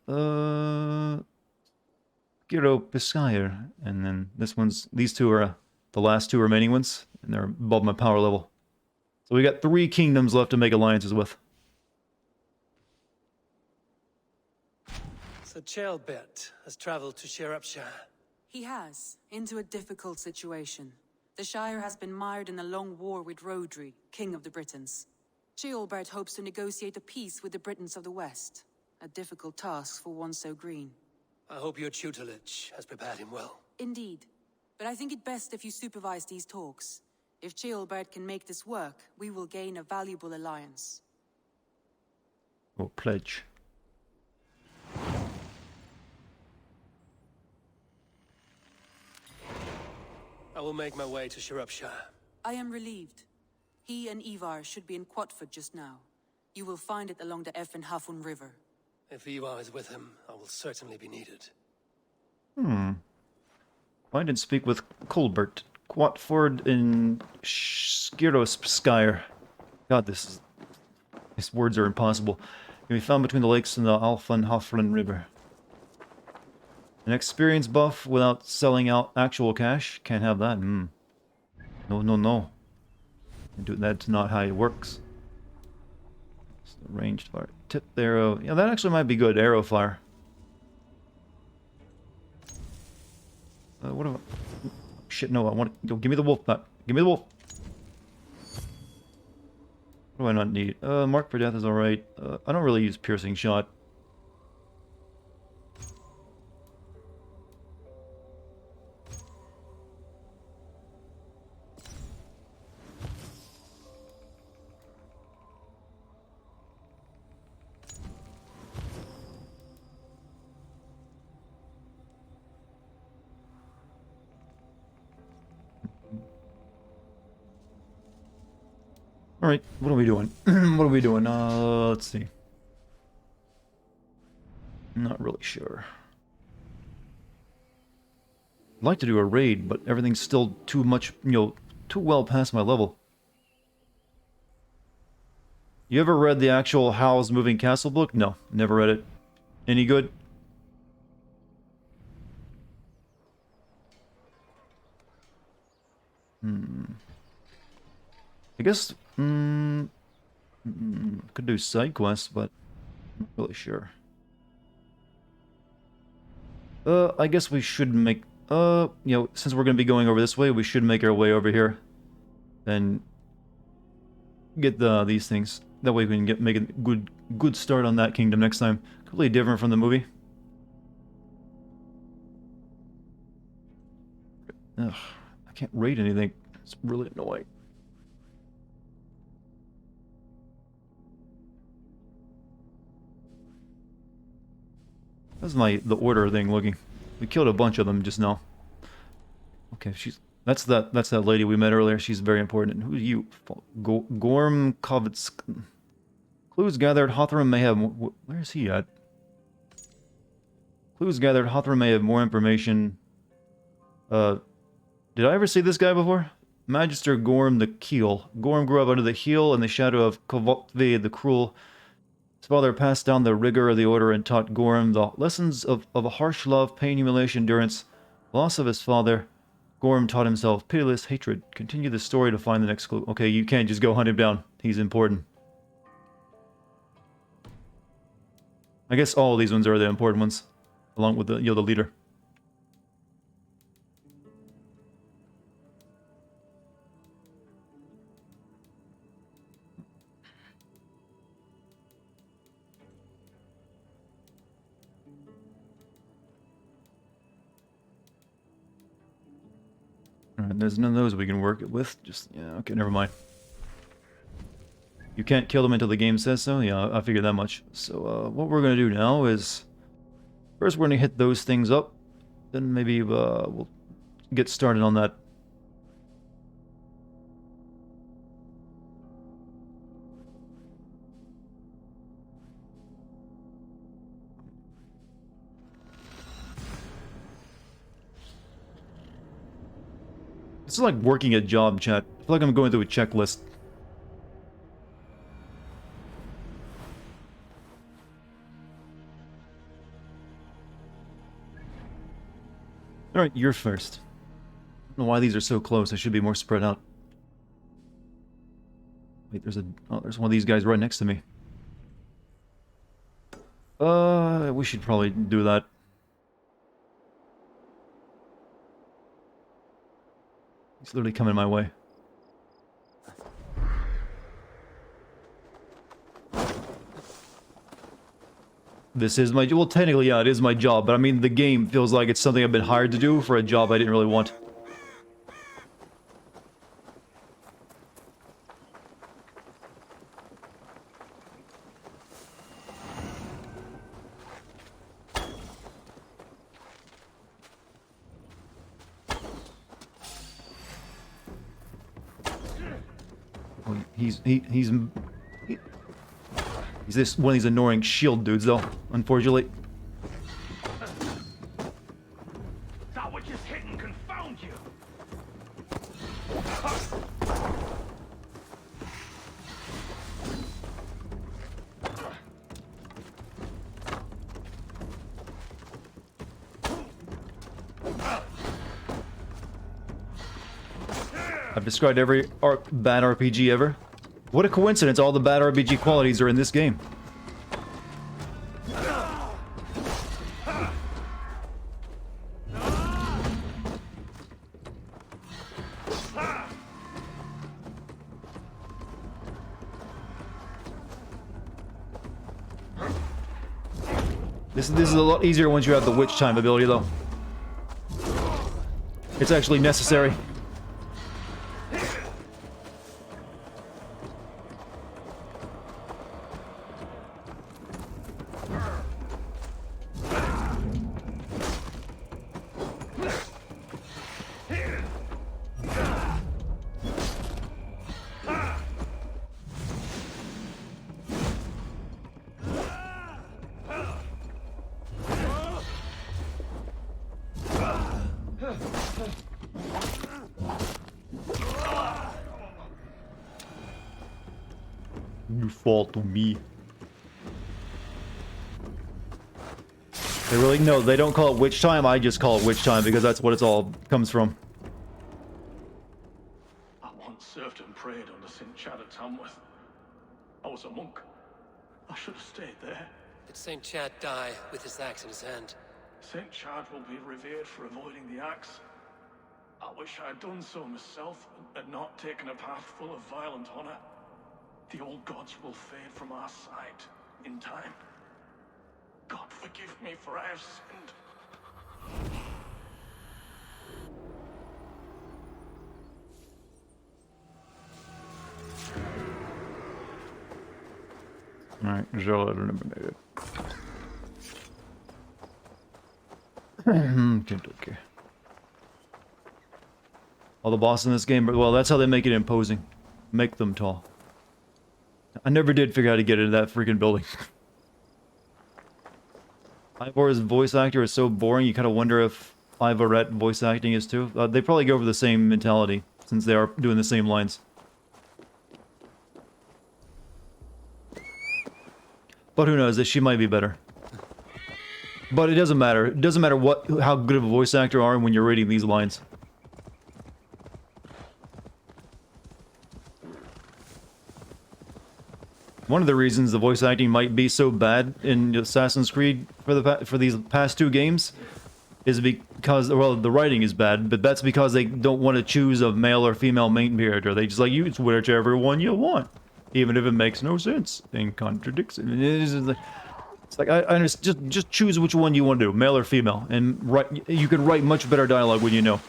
Giro Piscire, and then this one's... These two are the last two remaining ones, and they're above my power level. So we got 3 kingdoms left to make alliances with. So Chaelbert has traveled to Shropshire. He has, into a difficult situation. The Shire has been mired in a long war with Rhodri, King of the Britons. Ceolbert hopes to negotiate a peace with the Britons of the West. A difficult task for one so green. I hope your tutelage has prepared him well. Indeed. But I think it best if you supervise these talks. If Ceolbert can make this work, we will gain a valuable alliance. Or pledge. I will make my way to Shropshire. I am relieved. He and Ivar should be in Quatford just now. You will find it along the Effen Hafun River. If Ivar is with him, I will certainly be needed. Find and speak with Colbert. Quatford in Skirospskire. God, these words are impossible. Can be found between the lakes and the Alfan Hafren River. An experience buff without selling out actual cash? Can't have that. No, no, no. That's not how it works. Ranged fire. Tipped arrow. Yeah, that actually might be good. Arrow fire. What do I... Shit, no, I want... Give me the wolf back. Give me the wolf. What do I not need? Mark for death is alright. I don't really use piercing shot. Alright, what are we doing? What are we doing? Let's see. Not really sure. I'd like to do a raid, but everything's still too much, too well past my level. You ever read the actual Howl's Moving Castle book? No, never read it. Any good? I guess, could do side quests, but I'm not really sure. I guess we should make, since we're gonna be going over this way, we should make our way over here. Then get these things. That way we can make a good start on that kingdom next time. Completely different from the movie. Ugh, I can't rate anything. It's really annoying. How's the order thing looking? We killed a bunch of them just now. Okay, that's that lady we met earlier. She's very important. Who are you? Gorm Kovitsk. Clues gathered. Hothram may have. Where is he at? Clues gathered. Hothram may have more information. Did I ever see this guy before? Magister Gorm the Keel. Gorm grew up under the heel and the shadow of Kovotvi the Cruel. His father passed down the rigor of the order and taught Gorm the lessons of a harsh love, pain, humiliation, endurance. Loss of his father, Gorm taught himself pitiless hatred. Continue the story to find the next clue. Okay, you can't just go hunt him down. He's important. I guess all of these ones are the important ones, along with the the leader. Alright, there's none of those we can work with. Just, yeah, okay, never mind. You can't kill them until the game says so? Yeah, I figured that much. So, what we're gonna do now is... First, we're gonna hit those things up. Then maybe, we'll get started on that. This is like working a job, chat. I feel like I'm going through a checklist. Alright, you're first. I don't know why these are so close. I should be more spread out. Wait, there's one of these guys right next to me. We should probably do that. He's literally coming my way. This is my... Well, technically, yeah, it is my job, but I mean, the game feels like it's something I've been hired to do for a job I didn't really want. Oh, he's this one of these annoying shield dudes, though, unfortunately. That would just hit and confound you. I've described every bad RPG ever. What a coincidence, all the bad RPG qualities are in this game. This is a lot easier once you have the witch time ability, though. It's actually necessary. You fall to me. They really, no, they don't call it witch time, I just call it witch time because that's what it's all comes from. I once served and prayed under St. Chad at Tamworth. I was a monk. I should have stayed there. Did St. Chad die with his axe in his hand? St. Chad will be revered for avoiding the axe. I wish I had done so myself and not taken a path full of violent honor. The old gods will fade from our sight in time. God forgive me, for I have sinned. Alright, Joel eliminated. Okay. All the bosses in this game, well, that's how they make it imposing. Make them tall. I never did figure out how to get into that freaking building. Ivor's voice actor is so boring, you kind of wonder if Ivorette voice acting is too. They probably go for the same mentality, since they are doing the same lines. But who knows, she might be better. But it doesn't matter. It doesn't matter how good of a voice actor you are when you're reading these lines. One of the reasons the voice acting might be so bad in Assassin's Creed for these past 2 games is because, well, the writing is bad, but that's because they don't want to choose a male or female main character. They just like, use whichever one you want, even if it makes no sense and contradicts it. It's like, I understand, just choose which one you want to do, male or female, and you can write much better dialogue when you know.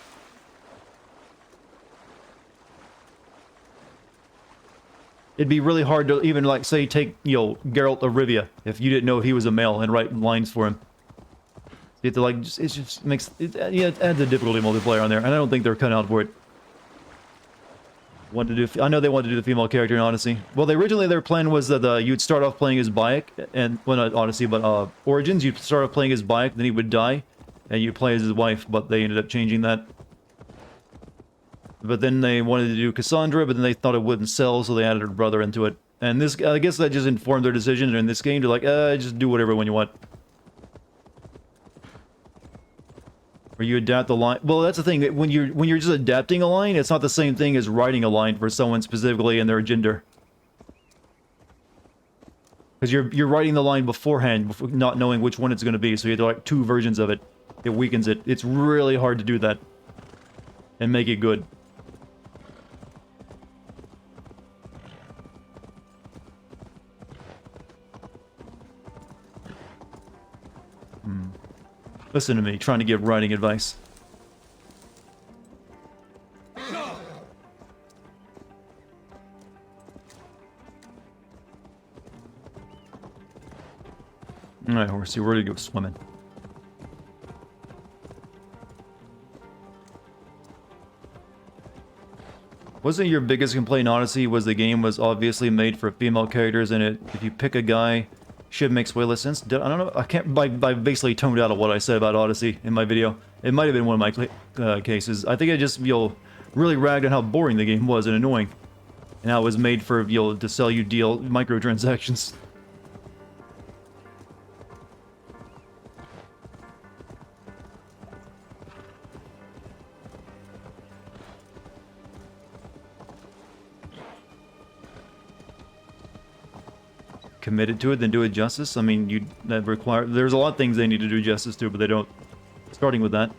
It'd be really hard to even, like, say, take, Geralt of Rivia, if you didn't know if he was a male, and write lines for him. You have to, like, it just makes, it adds a difficulty multiplayer on there, and I don't think they're cut out for it. I know they wanted to do the female character in Odyssey. Well, originally their plan was that you'd start off playing as Bayek, and, well, not Odyssey, but Origins, you'd start off playing as Bayek, then he would die, and you'd play as his wife, but they ended up changing that. But then they wanted to do Cassandra, but then they thought it wouldn't sell, so they added her brother into it. And this, I guess that just informed their decision in this game to like, just do whatever one you want. Or you adapt the line. Well, that's the thing. When you're just adapting a line, it's not the same thing as writing a line for someone specifically and their gender. Because you're writing the line beforehand, not knowing which one it's going to be, so you have to like 2 versions of it. It weakens it. It's really hard to do that and make it good. Listen to me, trying to give writing advice. Alright, horsey, we're ready to go swimming. Wasn't your biggest complaint in Odyssey was the game was obviously made for female characters, and if you pick a guy, shit makes way less sense? I don't know, I can't, I basically toned out of what I said about Odyssey in my video. It might have been one of my cases. I think I just, really ragged on how boring the game was and annoying. And how it was made for, to sell you microtransactions. Committed to it, then do it justice. I mean, there's a lot of things they need to do justice to, but they don't. Starting with that.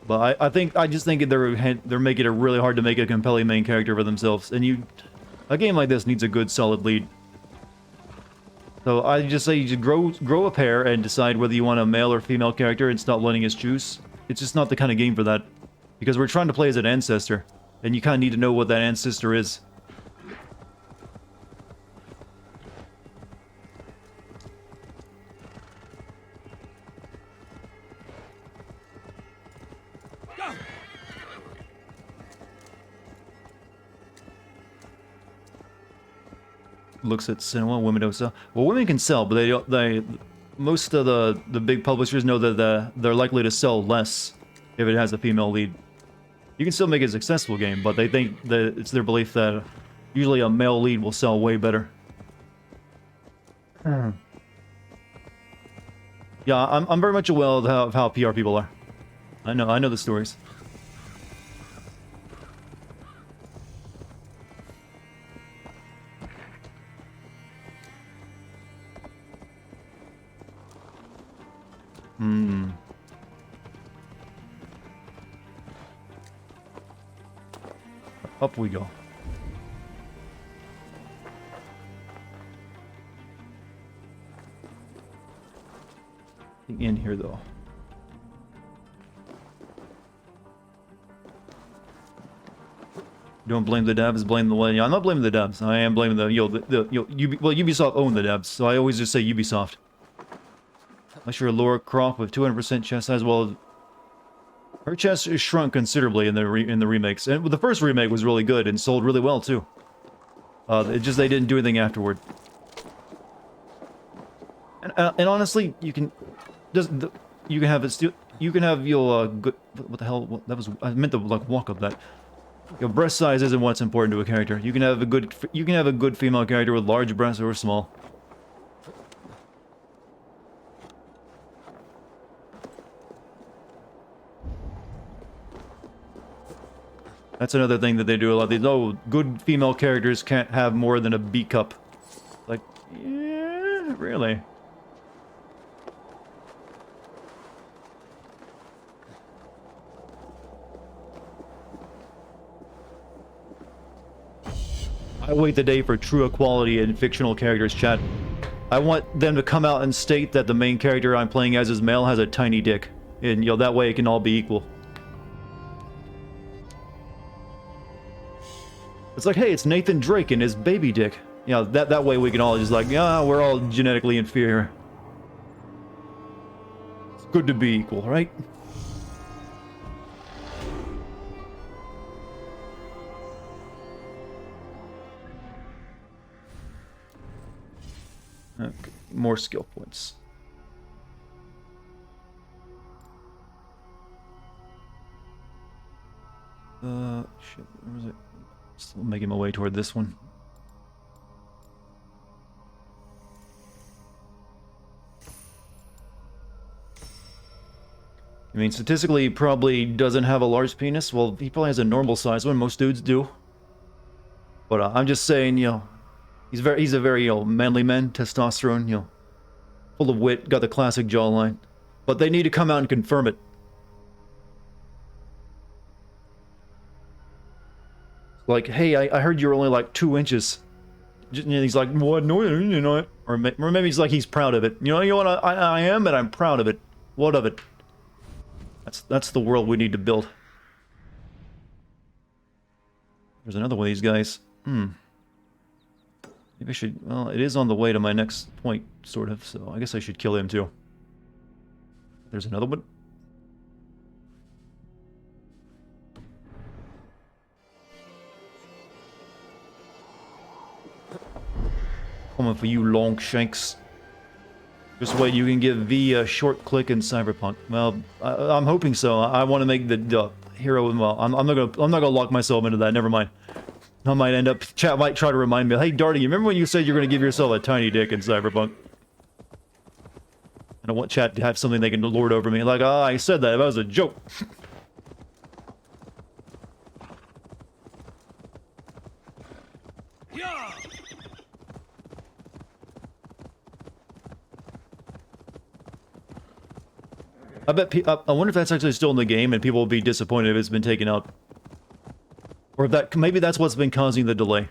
But I just think they're making it really hard to make a compelling main character for themselves, and a game like this needs a good solid lead. So I just say you just grow a pair and decide whether you want a male or female character and stop letting us choose. It's just not the kind of game for that, because we're trying to play as an ancestor, and you kind of need to know what that ancestor is. Looks at cinema, women don't sell. Well, women can sell, but most of the big publishers know that they're likely to sell less if it has a female lead. You can still make a successful game, but they think that it's their belief that usually a male lead will sell way better. Yeah, I'm very much aware of how PR people are. I know the stories. Up we go. In here though. Don't blame the devs, blame the way. Yeah, I'm not blaming the devs. I am blaming the Ubisoft owned the devs, so I always just say Ubisoft. Unless you're Laura Croft with 200% chest size, well, her chest is shrunk considerably in the remakes, and the first remake was really good and sold really well too. It just they didn't do anything afterward. And honestly, you can have it still. You can have your good. What the hell? What, that was. I meant to like walk up that. Your breast size isn't what's important to a character. You can have a good. You can have a good female character with large breasts or small. That's another thing that they do a lot. Oh, good female characters can't have more than a B cup. Like, yeah, really. I wait the day for true equality in fictional characters, chat. I want them to come out and state that the main character I'm playing as is male has a tiny dick. And, you know, that way it can all be equal. It's like, hey, it's Nathan Drake and his baby dick. You know, that way we can all just like, yeah, we're all genetically inferior. It's good to be equal, right? Okay, more skill points. Shit, where was it? Still making my way toward this one. I mean, statistically, he probably doesn't have a large penis. Well, he probably has a normal size one. Most dudes do. But I'm just saying, you know, he's a very, you know, manly man, testosterone, you know, full of wit, got the classic jawline. But they need to come out and confirm it. Like, hey, I heard you're only like 2 inches. And he's like, what? No, you know it. Or maybe he's like, he's proud of it. You know what? I am, and I'm proud of it. What of it? That's the world we need to build. There's another one of these guys. Maybe I should... Well, it is on the way to my next point, sort of, so I guess I should kill him too. There's another one. Coming for you, Longshanks. Just wait, you can give V a short click in Cyberpunk. Well, I'm hoping so. I want to make the hero. Well, I'm not gonna lock myself into that. Never mind. I might end up. Chat might try to remind me. Hey, Dartigan, you remember when you said you're gonna give yourself a tiny dick in Cyberpunk? I don't want chat to have something they can lord over me. Like, I said that. That was a joke. I bet. I wonder if that's actually still in the game, and people will be disappointed if it's been taken out, or if that maybe that's what's been causing the delay.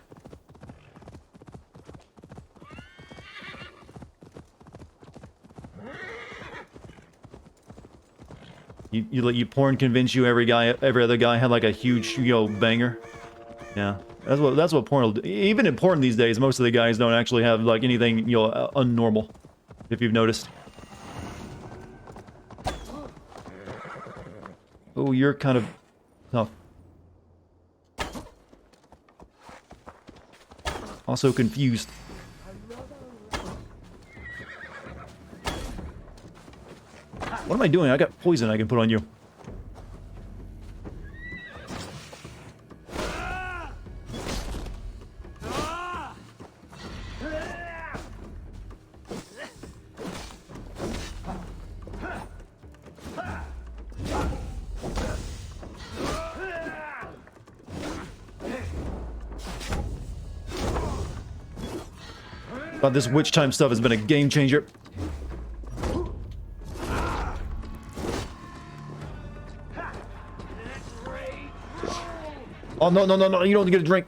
You let you porn convince you every other guy had like a huge banger. Yeah, that's what porn will do. Even in porn these days, most of the guys don't actually have like anything unnormal. If you've noticed. Oh, you're kind of tough. Also confused. What am I doing? I got poison I can put on you. God, this witch time stuff has been a game changer. Oh, no, no, no, no, you don't get a drink.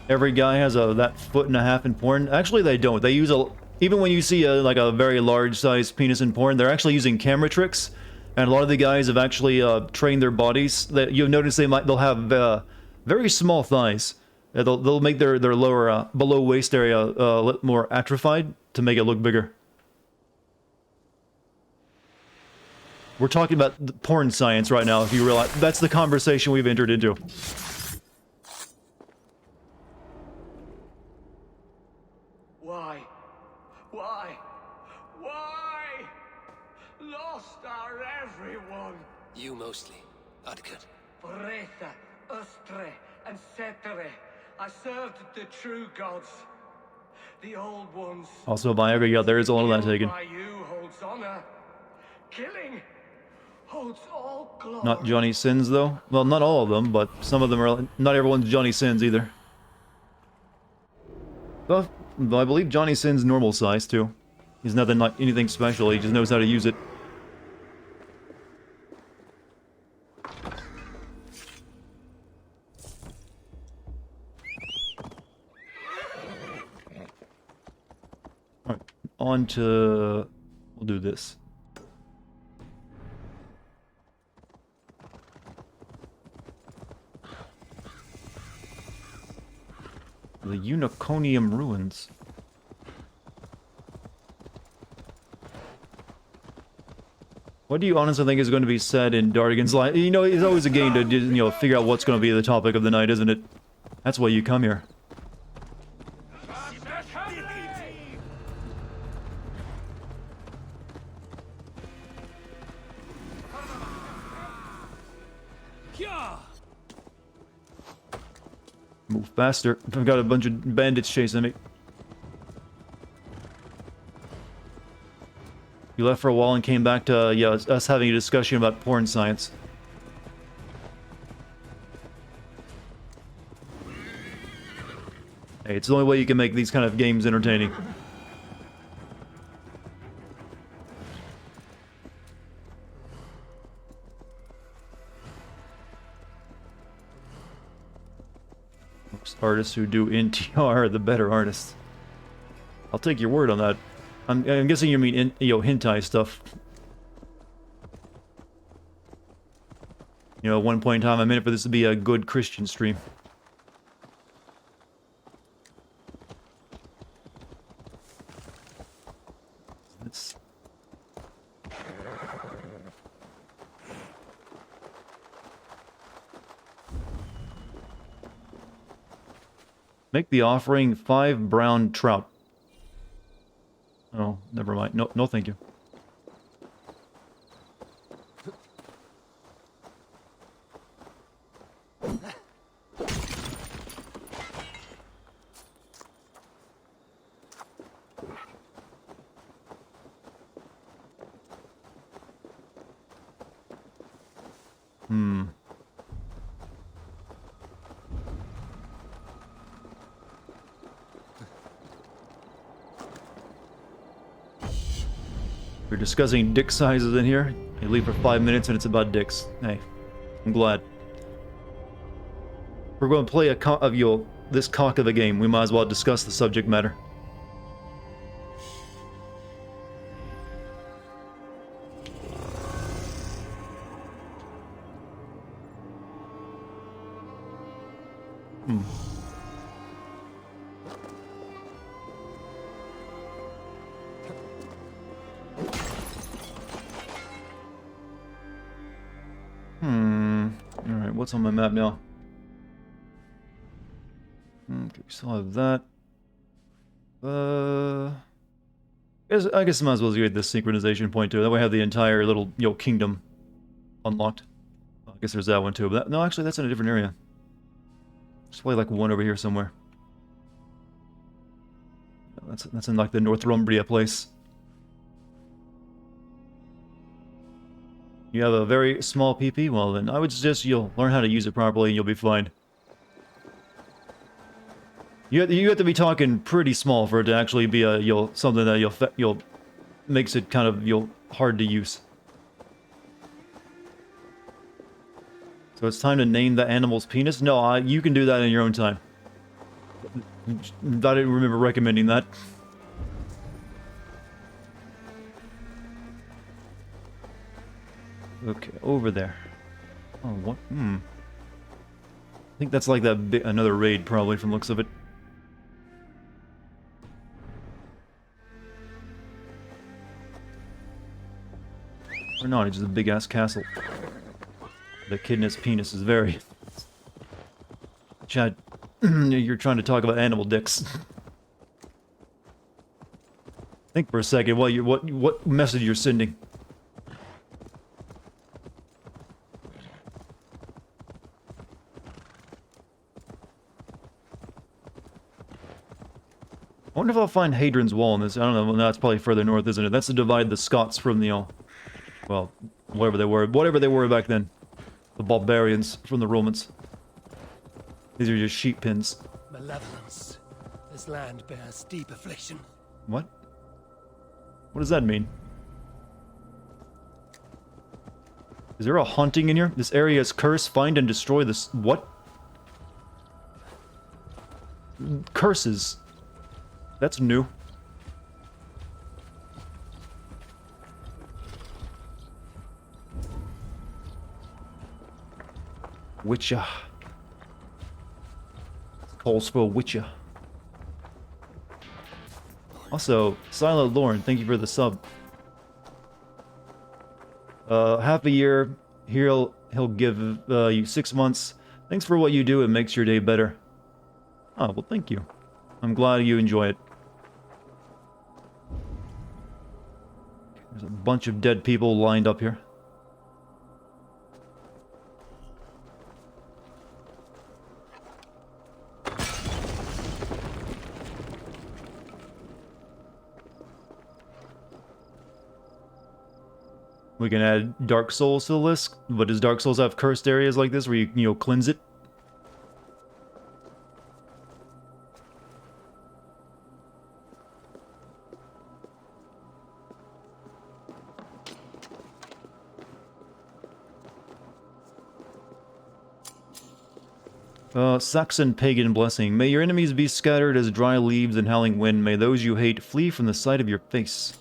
every guy has that 1.5 foot in porn. Actually, they don't. They use even when you see like a very large size penis in porn, they're actually using camera tricks. And a lot of the guys have actually trained their bodies. That you'll notice they'll have very small thighs. They'll make their lower below waist area a little more atrophied to make it look bigger. We're talking about the porn science right now. If you realize that's the conversation we've entered into. Why? Why? Why? Lost are everyone. You mostly, Dartigan. Bretha, Ustre, and Setere. I served the true gods. The old ones. Also, Viagra, yeah, there is all of that taken. By you holds honor. Killing holds all glory. Not Johnny Sins, though. Well, not all of them, but some of them are. Not everyone's Johnny Sins either. Well, I believe Johnny Sins normal size too. He's nothing like anything special. He just knows how to use it. Alright, on to... We'll do this. The Uniconium Ruins. What do you honestly think is going to be said in Dartigan's life? You know, it's always a game to, you know, figure out what's going to be the topic of the night, isn't it? That's why you come here. Move faster. I've got a bunch of bandits chasing me. You left for a while and came back to, yeah, us having a discussion about porn science. Hey, it's the only way you can make these kind of games entertaining. Most artists who do NTR are the better artists. I'll take your word on that. I'm guessing you mean, hentai stuff. You know, at one point in time, I meant for this to be a good Christian stream. Let's... Make the offering 5 brown trout. Oh, never mind. No, no, thank you. We're discussing dick sizes in here. You leave for 5 minutes and it's about dicks. Hey, I'm glad. We're going to play this cock of a game. We might as well discuss the subject matter. Alright, what's on my map now? Okay, we still have that. I guess I might as well get this synchronization point too. That way I have the entire little, kingdom unlocked. I guess there's that one too, but no, actually that's in a different area. There's probably like one over here somewhere. That's in like the Northumbria place. You have a very small PP? Well then, I would suggest you'll learn how to use it properly and you'll be fine. You have to be talking pretty small for it to actually be something that makes it kind of hard to use. So it's time to name the animal's penis? No, you can do that in your own time. didn't remember recommending that. Okay, over there. Oh, what? I think that's like that another raid, probably, from the looks of it. Or not, it's just a big-ass castle. The echidna's penis is very... Chad, you're trying to talk about animal dicks. Think for a second what message you're sending. I wonder if I'll find Hadrian's Wall in this. I don't know. Well, no, it's probably further north, isn't it? That's to divide the Scots from the, well, whatever they were back then. The barbarians from the Romans. These are just sheep pins. Malevolence. This land bears deep affliction. What? What does that mean? Is there a haunting in here? This area is cursed. Find and destroy this. What? Curses. That's new. Witcher. Calls for a Witcher. Also, Silent Lorne, thank you for the sub. Half a year. He'll give you 6 months. Thanks for what you do. It makes your day better. Oh, well, thank you. I'm glad you enjoy it. There's a bunch of dead people lined up here. We can add Dark Souls to the list, but does Dark Souls have cursed areas like this where you cleanse it? Saxon Pagan Blessing. May your enemies be scattered as dry leaves and howling wind. May those you hate flee from the sight of your face.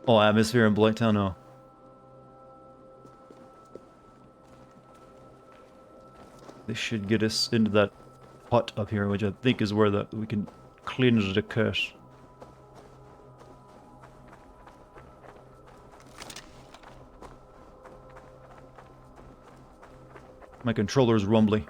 Oh, atmosphere in Blighttown, no. This should get us into that hut up here, which I think is where we can cleanse the curse. My controller's rumbly.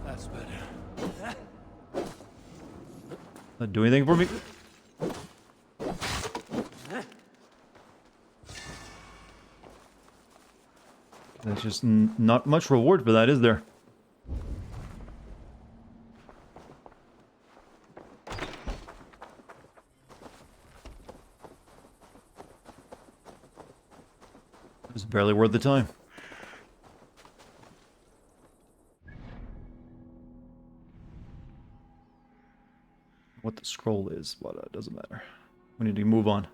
That's better. Not do anything for me? There's just not much reward for that, is there? It's barely worth the time. What the scroll is, but it doesn't matter. We need to move on.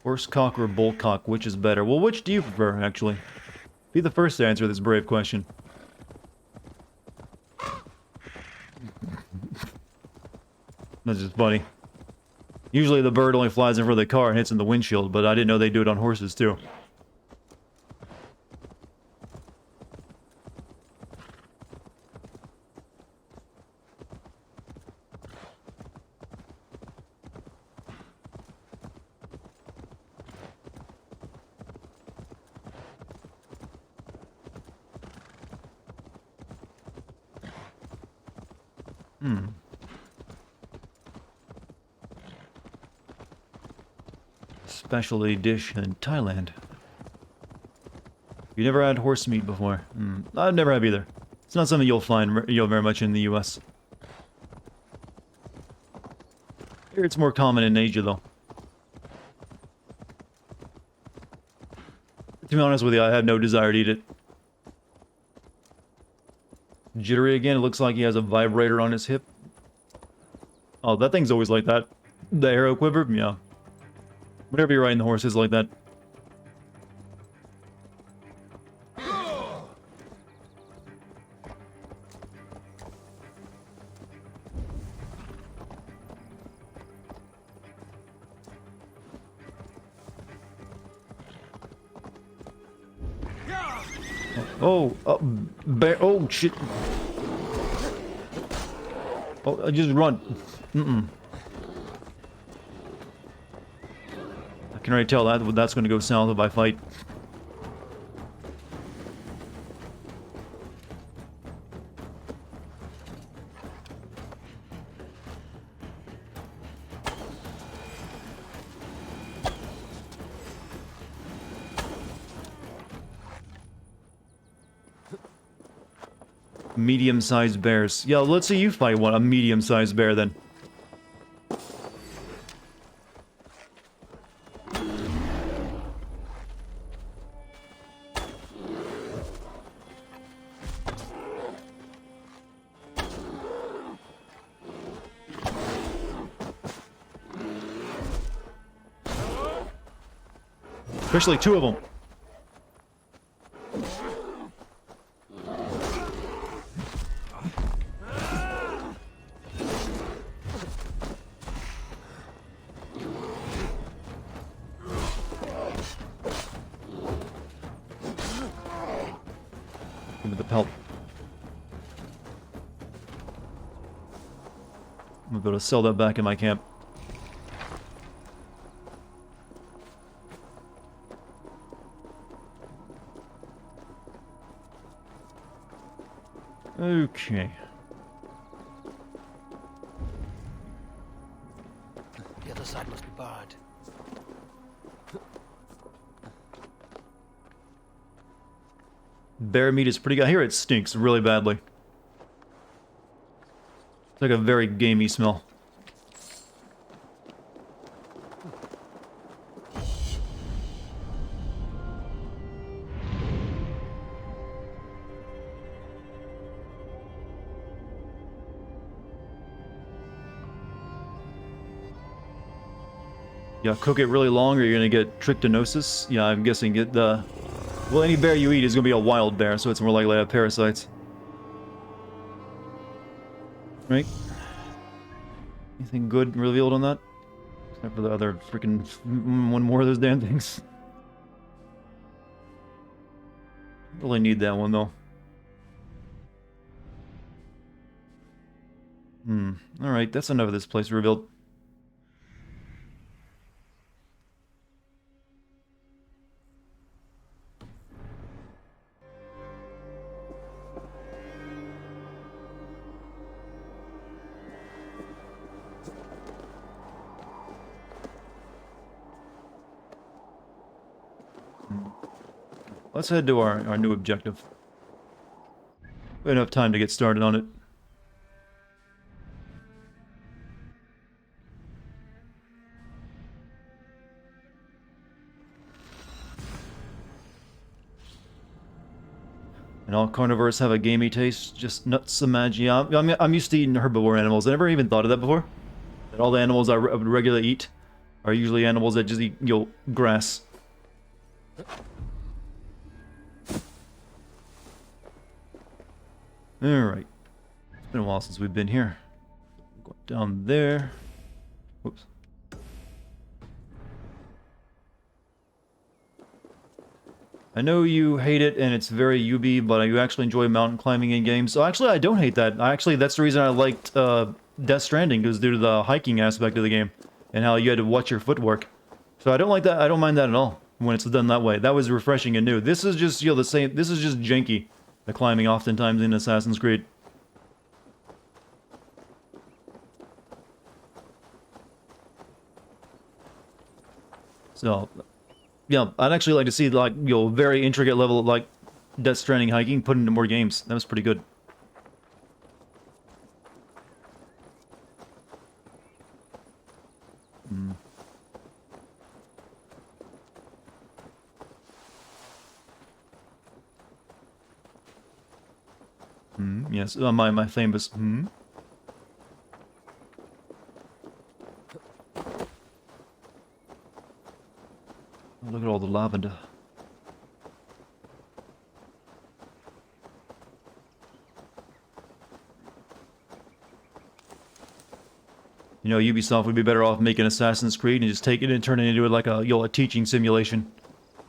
Horsecock or bullcock, which is better? Well, which do you prefer, actually? Be the first to answer this brave question. That's just funny. Usually the bird only flies in front of the car and hits in the windshield, but I didn't know they do it on horses, too. Specialty dish in Thailand. You never had horse meat before? I've never have either. It's not something you'll find very much in the US. Here it's more common in Asia, though. To be honest with you, I have no desire to eat it. Jittery again. It looks like he has a vibrator on his hip. Oh, that thing's always like that. The arrow quiver? Yeah. Whenever you're riding the horse is like that. Oh, bear. Oh, shit. Oh, just run. I can already tell that's going to go south if I fight. Medium-sized bears. Yeah, let's see you fight a medium-sized bear then. Especially two of them. Give me the pelt. I'm gonna be able to sell that back in my camp. Okay. The other side must be barred. Bear meat is pretty good. I hear it stinks really badly. It's like a very gamey smell. Yeah, cook it really long or you're gonna get trichinosis. Yeah, I'm guessing get the... Well, any bear you eat is gonna be a wild bear, so it's more likely to have parasites. Right? Anything good revealed on that? Except for the other freaking... one more of those damn things. Really need that one, though. Alright, that's enough of this place revealed. Let's head to our new objective. We have enough time to get started on it. And all carnivores have a gamey taste, just nuts and magic. Yeah, I'm used to eating herbivore animals. I never even thought of that before. That all the animals I would regularly eat are usually animals that just eat, grass. Alright. It's been a while since we've been here. Go down there. Whoops. I know you hate it and it's very UB, but you actually enjoy mountain climbing in games. So actually, I don't hate that. Actually, that's the reason I liked Death Stranding, because due to the hiking aspect of the game and how you had to watch your footwork. So I don't like that. I don't mind that at all when it's done that way. That was refreshing and new. This is just the same. This is just janky. The climbing oftentimes in Assassin's Creed. So, yeah, I'd actually like to see, like, very intricate level of, like, Death Stranding hiking put into more games. That was pretty good. Yes, my famous Look at all the lavender. You know, Ubisoft would be better off making Assassin's Creed and just take it and turn it into like a a teaching simulation.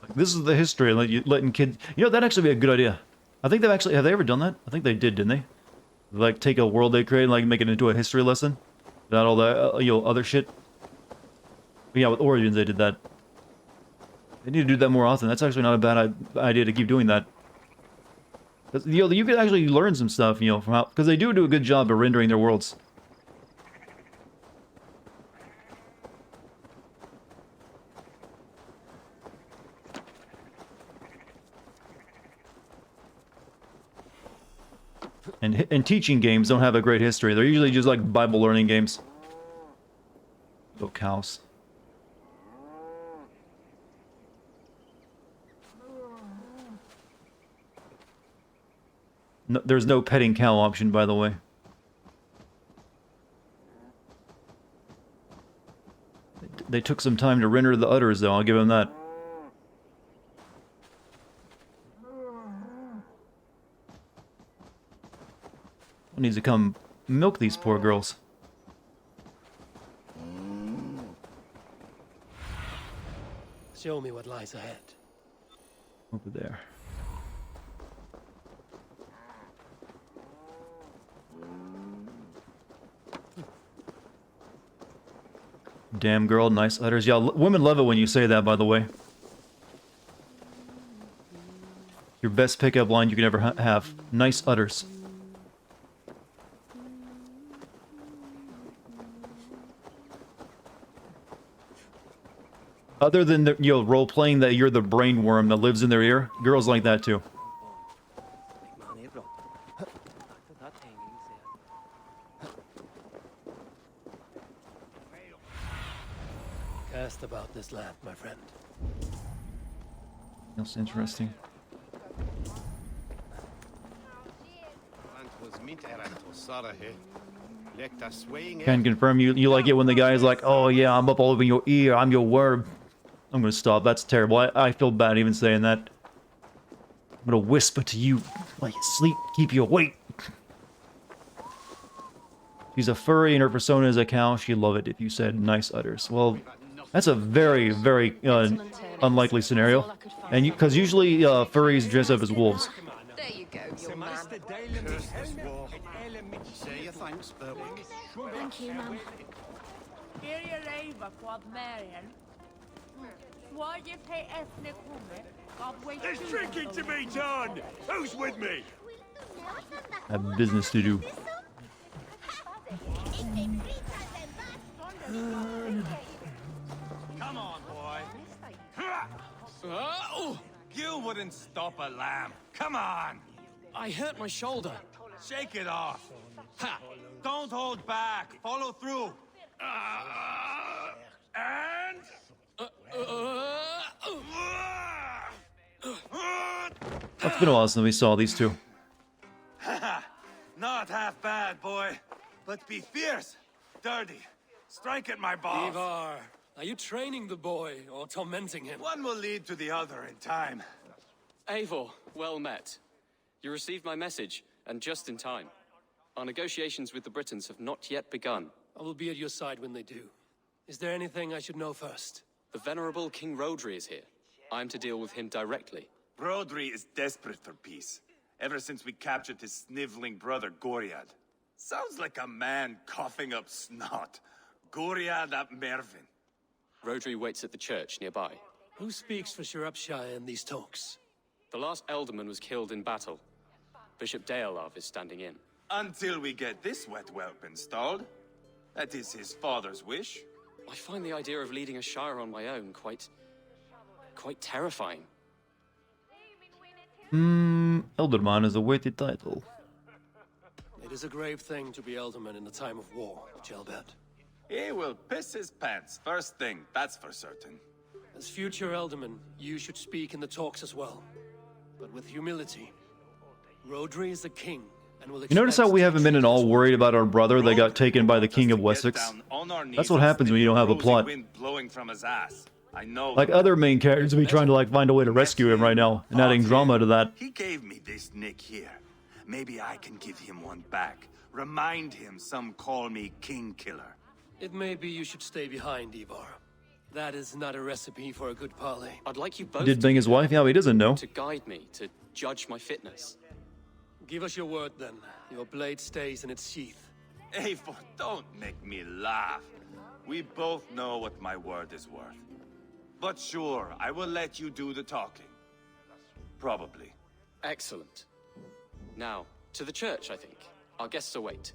Like, this is the history, and letting kids. You know, that'd actually be a good idea. I think have they ever done that? I think they did, didn't they? Like take a world they created, and like make it into a history lesson, without all the other shit. But yeah, with Origins they did that. They need to do that more often. That's actually not a bad idea to keep doing that. You could actually learn some stuff, from how, because they do a good job of rendering their worlds. And teaching games don't have a great history. They're usually just like Bible learning games. Oh, cows. No, there's no petting cow option, by the way. They took some time to render the udders, though. I'll give them that. I need to come milk these poor girls. Show me what lies ahead. Over there. Damn girl, nice udders. Yeah, women love it when you say that, by the way. Your best pickup line you can ever have. Nice udders. Other than the, role-playing that you're the brainworm that lives in their ear, girls like that too. Cast about this land, my friend. That's interesting. Can confirm you like it when the guy's like, oh yeah, I'm up all over your ear, I'm your worm. I'm gonna stop, that's terrible. I feel bad even saying that. I'm gonna whisper to you while you sleep, keep you awake. She's a furry and her persona is a cow. She'd love it if you said nice udders. Well, that's a very, very unlikely scenario. And because usually furries dress up as wolves. There you go, young man. Say your thanks, Berwick. Thank you, ma'am. There's drinking to be done! Who's with me? I have business to do. Come on, boy. You wouldn't stop a lamb. Come on. I hurt my shoulder. Shake it off. Ha! Don't hold back. Follow through. And... It's been a while since we saw these two. Not half bad, boy. But be fierce, dirty. Strike at my balls. Ivar, are you training the boy or tormenting him? One will lead to the other in time. Eivor, well met. You received my message, and just in time. Our negotiations with the Britons have not yet begun. I will be at your side when they do. Is there anything I should know first? The venerable King Rodri is here. I'm to deal with him directly. Rodri is desperate for peace, ever since we captured his sniveling brother, Goriad. Sounds like a man coughing up snot. Goriad ap Mervin. Rodri waits at the church nearby. Who speaks for Shropshire in these talks? The last alderman was killed in battle. Bishop Deolav is standing in. Until we get this wet whelp installed. That is his father's wish. I find the idea of leading a shire on my own quite terrifying. Elderman is a weighted title. It is a grave thing to be alderman in a time of war, Gelbert. He will piss his pants, first thing, that's for certain. As future alderman, you should speak in the talks as well. But with humility. Rodri is a king, You notice how we haven't been at all worried about our brother that got taken by the King of Wessex? That's what happens when you don't have a plot. Like other main characters be trying to like find a way to rescue him right now, and adding drama to that. He gave me this nick here. Maybe I can give him one back. Remind him some call me King Killer. It may be you should stay behind, Ivar. That is not a recipe for a good parley. I'd like you both Did bang his wife? Yeah, he doesn't know. to guide me, to judge my fitness. Give us your word then. Your blade stays in its sheath. Eivor, don't make me laugh. We both know what my word is worth. But sure, I will let you do the talking. Probably. Excellent. Now, to the church, I think. Our guests await.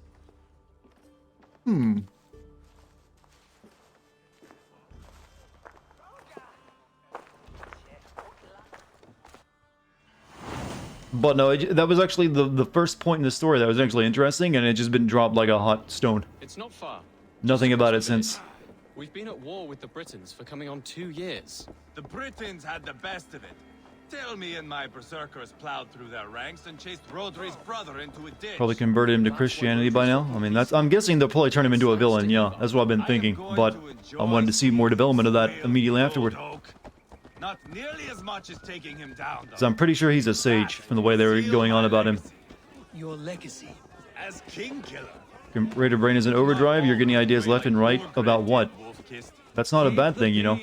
But no, that was actually the first point in the story that was actually interesting, and it's just been dropped like a hot stone. It's not far. Nothing about it since. We've been at war with the Britons for coming on 2 years. The Britons had the best of it. Tell me and my berserkers plowed through their ranks and chased Rodri's brother into a ditch. Probably converted him to Christianity by now. I mean, I'm guessing they'll probably turn him into a villain, yeah. That's what I've been thinking. But I wanted to see more development of that immediately afterward. Not nearly as much as taking him down, Because I'm pretty sure he's a sage, from the way they were going on about him. Your legacy. As King Killer. Rate of brain is in overdrive, you're getting ideas left and right about what? That's not a bad thing, you know.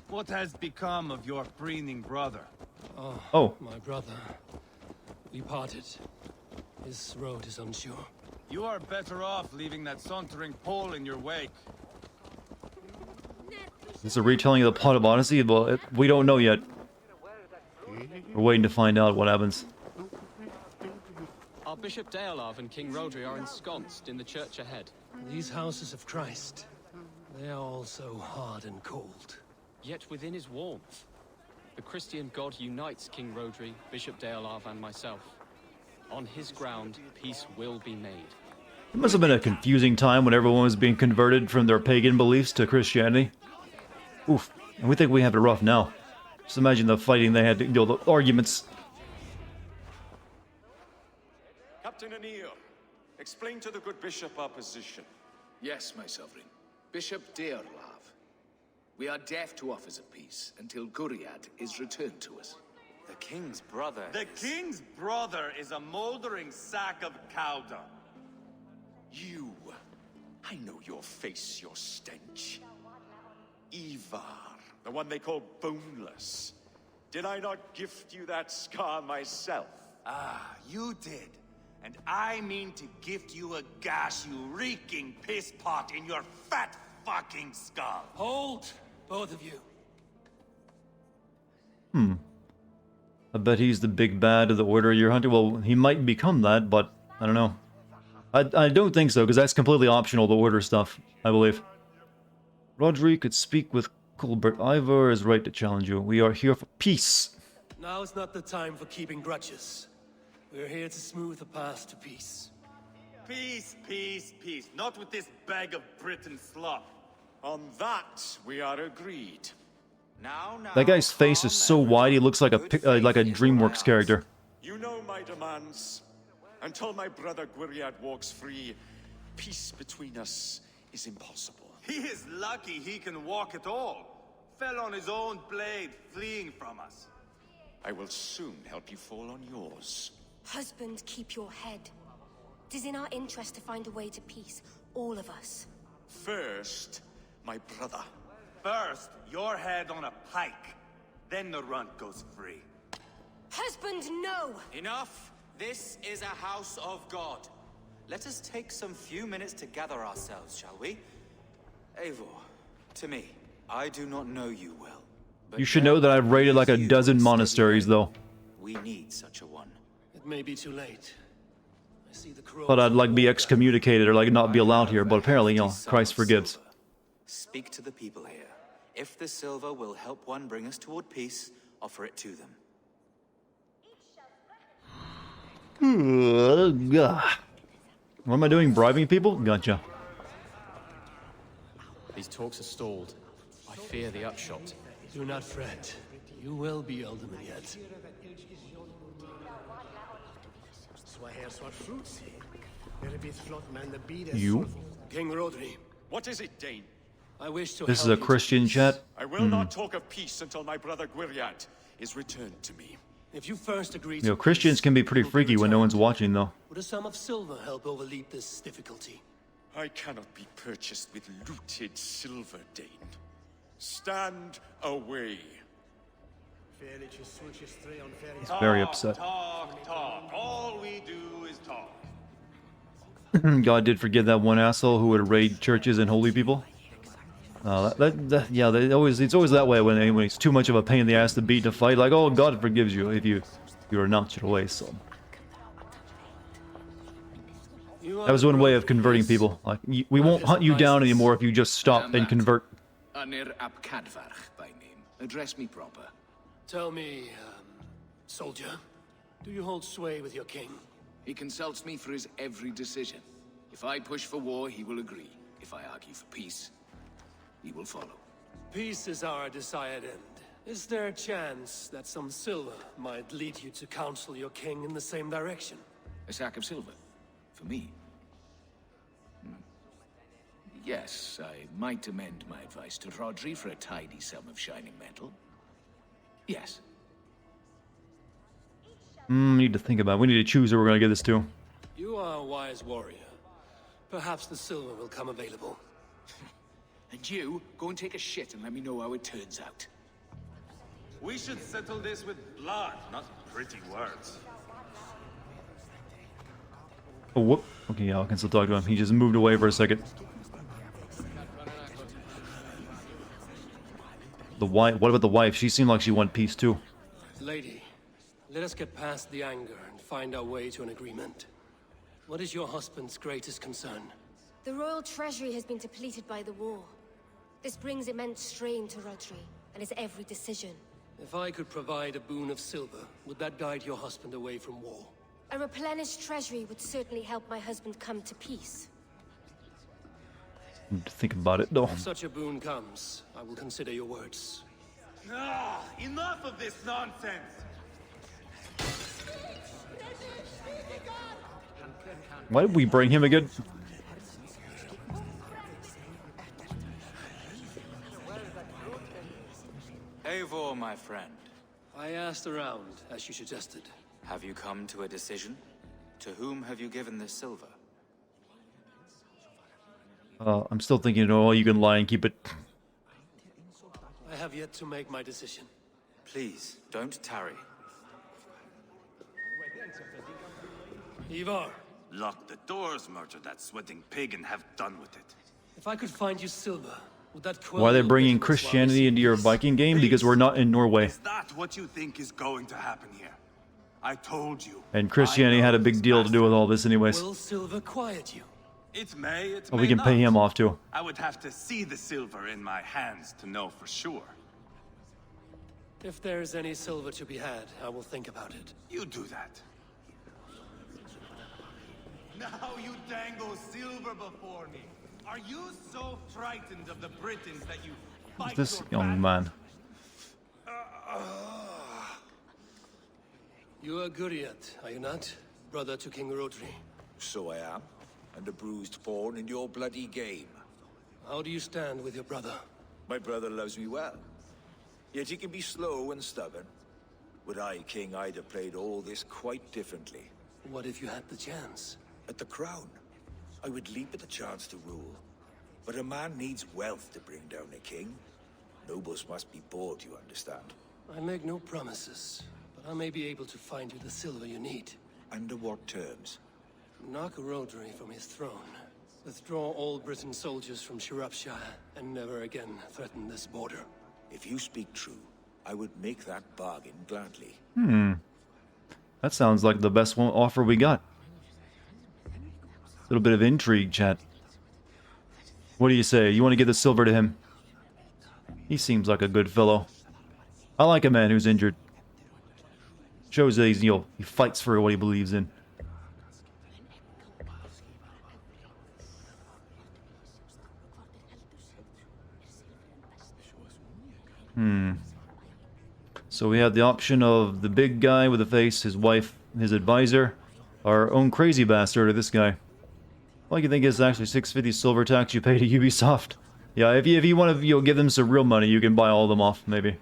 What has become of your preening brother? Oh. My brother. We parted. His road is unsure. You are better off leaving that sauntering Pole in your wake. Is this a retelling of the plot of Odyssey? Well, we don't know yet. We're waiting to find out what happens. Our Bishop Deolav and King Rodri are ensconced in the church ahead. These houses of Christ, they are all so hard and cold. Yet within his warmth, the Christian God unites King Rodri, Bishop Deolav, and myself. On his ground, peace will be made. It must have been a confusing time when everyone was being converted from their pagan beliefs to Christianity. Oof, and we think we have it rough now. Just imagine the fighting they had to deal with, the arguments. Captain Anil, explain to the good bishop our position. Yes, my sovereign. Bishop Deolav. We are deaf to offers of peace until Guriad is returned to us. The king's brother The king's brother is a moldering sack of cow dung. You. I know your face, your stench. Ivar, the one they call boneless. Did I not gift you that scar myself? Ah, you did. And I mean to gift you a gash, you reeking piss pot in your fat fucking skull. Hold, both of you. I bet he's the big bad of the Order you're hunting. Well, he might become that, but I don't know. I don't think so, because that's completely optional, the Order stuff, I believe. Rodri could speak with Colbert. Ivor is right to challenge you. We are here for peace. Now is not the time for keeping grudges. We're here to smooth the path to peace. Peace, peace, peace. Not with this bag of Britain slop. On that, we are agreed. Now, That guy's face is so wide, he looks like a DreamWorks character. You know my demands. Until my brother Gwiriad walks free, peace between us is impossible. He is lucky he can walk at all. Fell on his own blade, fleeing from us. I will soon help you fall on yours. Husband, keep your head. It is in our interest to find a way to peace, all of us. First, my brother. First, your head on a pike. Then the runt goes free. Husband, no! Enough! This is a house of God. Let us take some few minutes to gather ourselves, shall we? Eivor, to me, I do not know you well. You should know that I've raided like a dozen monasteries, though. We need such a one. It may be too late. I see the crow. Thought I'd like be excommunicated or like not be allowed here, but apparently, you know, Christ forgives. Speak to the people here. If the silver will help one bring us toward peace, offer it to them. What am I doing? Bribing people? Gotcha. These talks are stalled. I fear the upshot. Do not fret. You will be alderman yet. You? King Rodri. What is it, Dane? I wish to This is help a you Christian to chat? I will not talk of peace until my brother Gwiriat is returned to me. If you first agree You to know, Christians peace, can be pretty freaky when no one's watching, though. would a sum of silver help overleap this difficulty? I cannot be purchased with looted silver, Dane. Stand away. He's very upset. Talk. All we do is talk. God did forgive that one asshole who would raid churches and holy people. Yeah, it's always that way when it's too much of a pain in the ass to beat to fight. Like, oh, God forgives you if you renounce your ways. So that was one way of converting people. Like, we won't hunt you down anymore if you just stop and convert. Anir ap Cadfarch by name. Address me proper. Tell me, soldier, do you hold sway with your king? He consults me for his every decision. If I push for war, he will agree. If I argue for peace, he will follow. Peace is our desired end. Is there a chance that some silver might lead you to counsel your king in the same direction? A sack of silver? For me? Yes, I might amend my advice to Rodri for a tidy sum of shining metal. Yes. Need to think about it. We need to choose who we're gonna give this to. You are a wise warrior. Perhaps the silver will come available. And you, go and take a shit and let me know how it turns out. We should settle this with blood, not pretty words. Oh, whoop. Okay, yeah, I can still talk to him. He just moved away for a second. The wife. What about the wife? She seemed like she wanted peace too. Lady, let us get past the anger and find our way to an agreement. What is your husband's greatest concern? The royal treasury has been depleted by the war. This brings immense strain to Rodri and his every decision. If I could provide a boon of silver, would that guide your husband away from war? A replenished treasury would certainly help my husband come to peace. Need to think about it though. If such a boon comes, I will consider your words. Ah, enough of this nonsense! Why did we bring him again? Eivor, my friend. I asked around, as you suggested. Have you come to a decision? To whom have you given this silver? I'm still thinking, oh, you can lie and keep it. I have yet to make my decision. Please, don't tarry. Ivar. Lock the doors, murder that sweating pig, and have done with it. If I could find you silver, would that quell Why are they your bringing bitterness while Christianity into your Viking game? Because we're not in Norway. Is that what you think is going to happen here? I told you. And Christianity had a big deal to do with all this anyways. Will silver quiet you? It may, it Oh, may we can not. pay him off too. I would have to see the silver in my hands to know for sure. If there's any silver to be had, I will think about it. You do that. Now you dangle silver before me. Are you so frightened of the Britons that you Who's fight this your young man? You are Guriat, are you not? Brother to King Rodri. So I am, and a bruised pawn in your bloody game. How do you stand with your brother? My brother loves me well. Yet he can be slow and stubborn. Were I king, I'd have played all this quite differently. What if you had the chance? At the crown, I would leap at the chance to rule. But a man needs wealth to bring down a king. Nobles must be bought, you understand. I make no promises, but I may be able to find you the silver you need. Under what terms? Knock Rodri from his throne. Withdraw all Britain soldiers from Shropshire, and never again threaten this border. If you speak true, I would make that bargain gladly. That sounds like the best one offer we got. Little bit of intrigue, chat. What do you say? You want to give the silver to him? He seems like a good fellow. I like a man who's injured. Shows that he's, he fights for what he believes in. So we have the option of the big guy with the face, his wife, his advisor, Our own crazy bastard, this guy. All you think is actually 650 silver tax you pay to Ubisoft. Yeah, if you want to give them some real money, you can buy all of them off, maybe.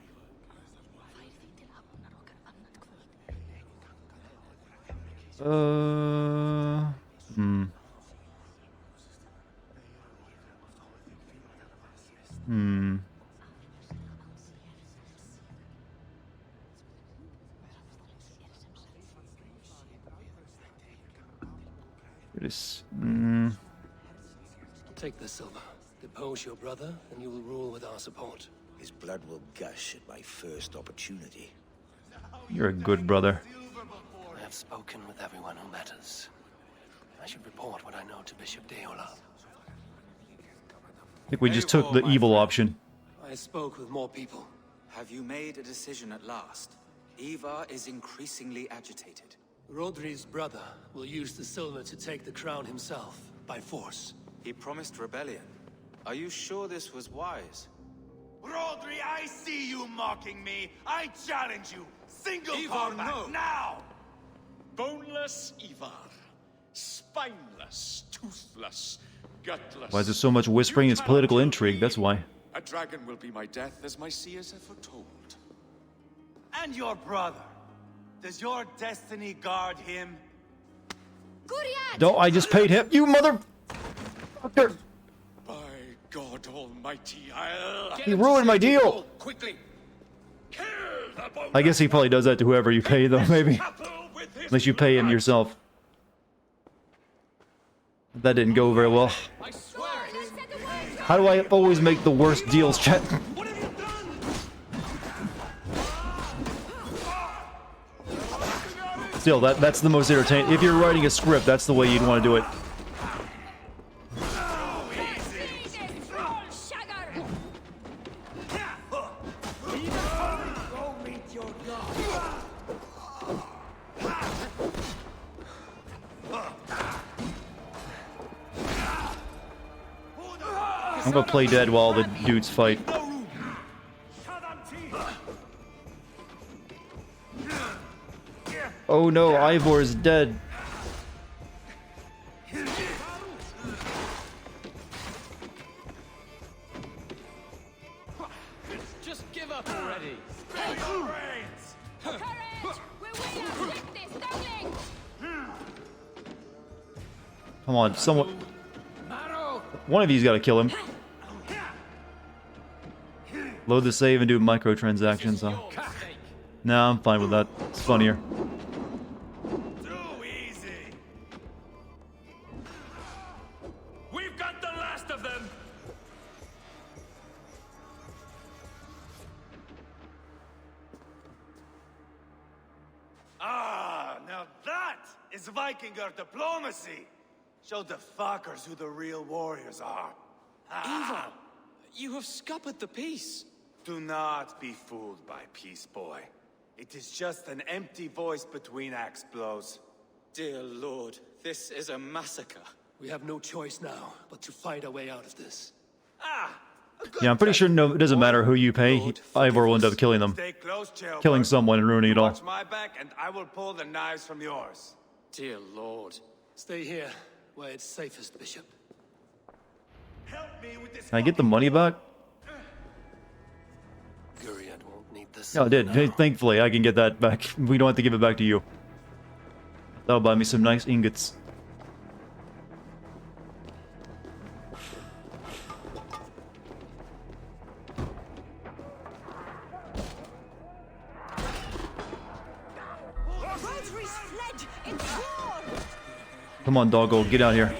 It is. Take the silver. Depose your brother, and you will rule with our support. His blood will gush at my first opportunity. You're a good brother. I have spoken with everyone who matters. I should report what I know to Bishop Deola. I think we just took the evil option. I spoke with more people. Have you made a decision at last? Ivar is increasingly agitated. Rodri's brother will use the silver to take the crown himself, by force. He promised rebellion. Are you sure this was wise? Rodri, I see you mocking me. I challenge you. Single Ivar, combat no. now. Boneless Ivar. Spineless, toothless, gutless. Why is there so much whispering? It's political intrigue, that's why. A dragon will be my death, as my seers have foretold. And your brother. Does your destiny guard him? No, I just paid him. You motherfucker! By God Almighty, I'll... He ruined my deal! Quickly! I guess he probably does that to whoever you pay, though, maybe. Unless you pay him yourself. That didn't go very well. How do I always make the worst deals, chat? Still, that's the most entertaining. If you're writing a script, that's the way you'd want to do it. I'm gonna play dead while the dudes fight. Oh no, Ivor is dead. Just give up already. Come on, someone. One of you's gotta kill him. Load the save and do microtransactions, huh? Nah, I'm fine with that. It's funnier. Too easy. We've got the last of them. Ah, now that is Vikinger diplomacy. Show the fuckers who the real warriors are. Ivar, you have scuppered the peace. Do not be fooled by peace, boy. It is just an empty voice between axe blows. Dear Lord, this is a massacre. We have no choice now, but to fight our way out of this. Yeah, I'm pretty sure no, it doesn't matter who you pay. Ivor will end up killing them. Stay close, Chael. Killing someone and ruining it all. Watch my back, and I will pull the knives from yours. Dear Lord. Stay here, where it's safest, Bishop. Help me with this. Can I get the money back? Guriad won't need this. Yeah, I did. Hey, thankfully, I can get that back. We don't have to give it back to you. That'll buy me some nice ingots. Come on, doggo, get out here.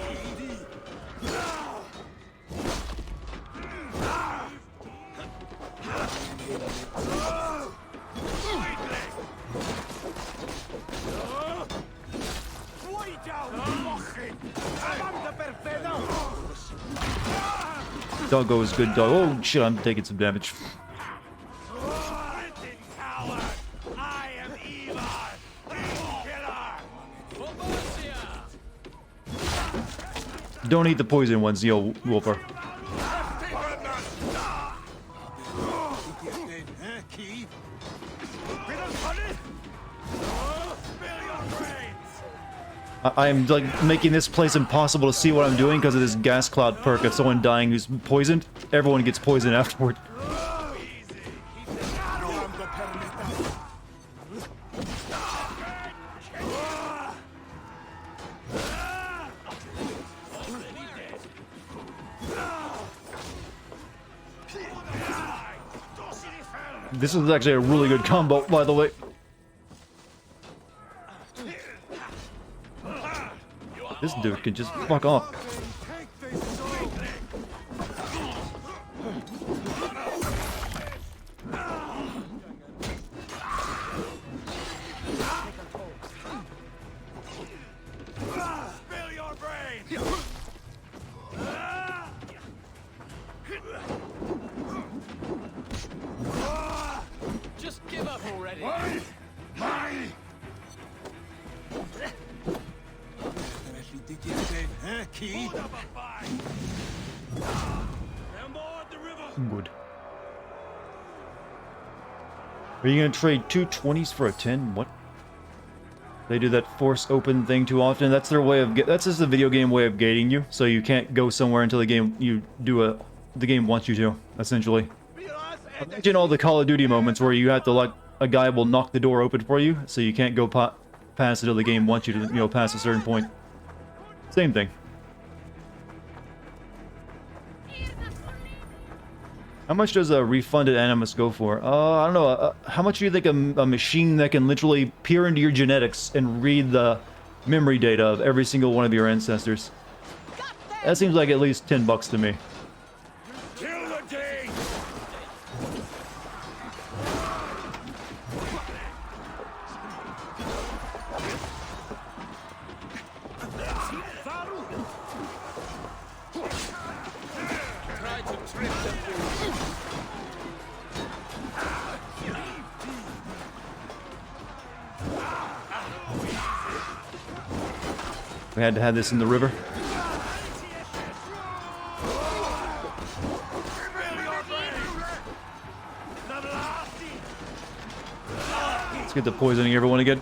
Doggo is good dog. Oh shit, I'm taking some damage. Don't eat the poison ones, yo, Wolfer. I am like making this place impossible to see what I'm doing because of this gas cloud perk of someone dying who's poisoned. Everyone gets poisoned afterward. This is actually a really good combo, by the way. This dude can just fuck off. Just give up already. Good. Are you gonna trade 2 20s for a 10? What? They do that force open thing too often. That's their way of that's just the video game way of gating you, so you can't go somewhere until the game the game wants you to, essentially. Imagine all the Call of Duty moments where you have to, like, a guy will knock the door open for you, so you can't go past until the game wants you to, you know, past a certain point. Same thing. How much does a refunded animus go for? I don't know. How much do you think a machine that can literally peer into your genetics and read the memory data of every single one of your ancestors? That seems like at least $10 to me. We had to have this in the river. Let's get to poisoning everyone again.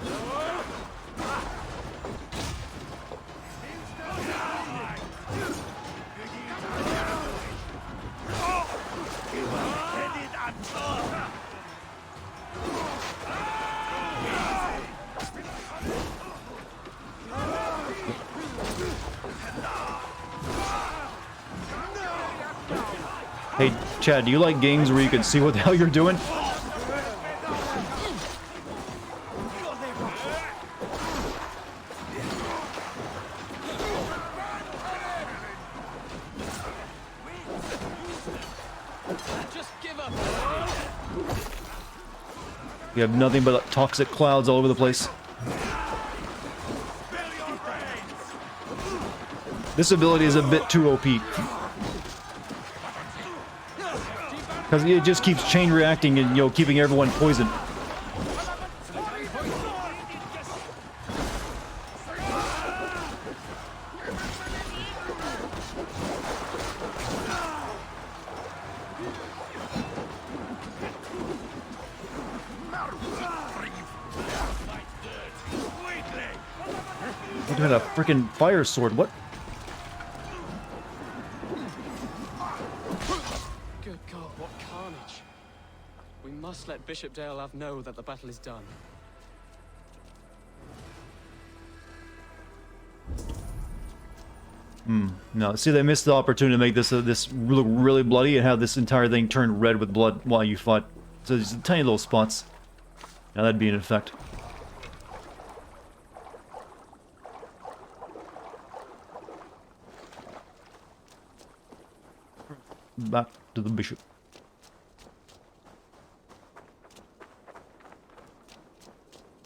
Hey, Chad, do you like games where you can see what the hell you're doing? You have nothing but toxic clouds all over the place. This ability is a bit too OP. Because it just keeps chain reacting and, you know, keeping everyone poisoned. What had a freaking fire sword? What? Good God, what carnage. We must let Bishop Dalehav know that the battle is done. No, see, they missed the opportunity to make this this look really bloody and have this entire thing turn red with blood while you fought. So there's tiny little spots. Now that'd be an effect. Back to the bishop.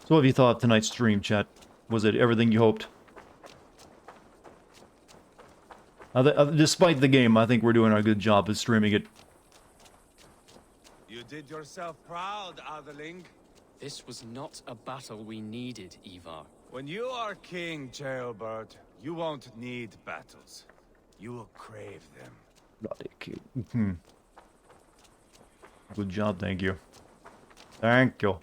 So what have you thought of tonight's stream, chat? Was it everything you hoped? Despite the game, I think we're doing a good job of streaming it. You did yourself proud, Atheling. This was not a battle we needed, Ivar. When you are king, Jailbird, you won't need battles. You will crave them. Bloody cute. Good job, thank you. Thank you.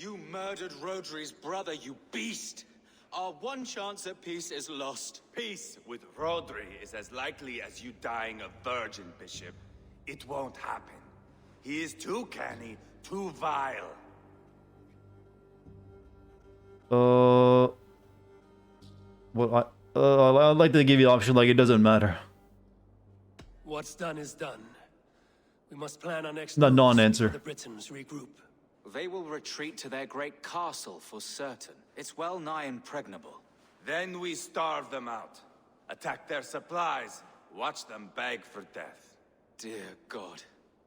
You murdered Rodri's brother, you beast! Our one chance at peace is lost. Peace with Rodri is as likely as you dying a virgin, Bishop. It won't happen. He is too canny, too vile. Well, I'd like to give you the option like it doesn't matter. What's done is done. We must plan our next The moves non-answer. before the Britons regroup. They will retreat to their great castle for certain. It's well nigh impregnable. Then we starve them out. Attack their supplies. Watch them beg for death. Dear God.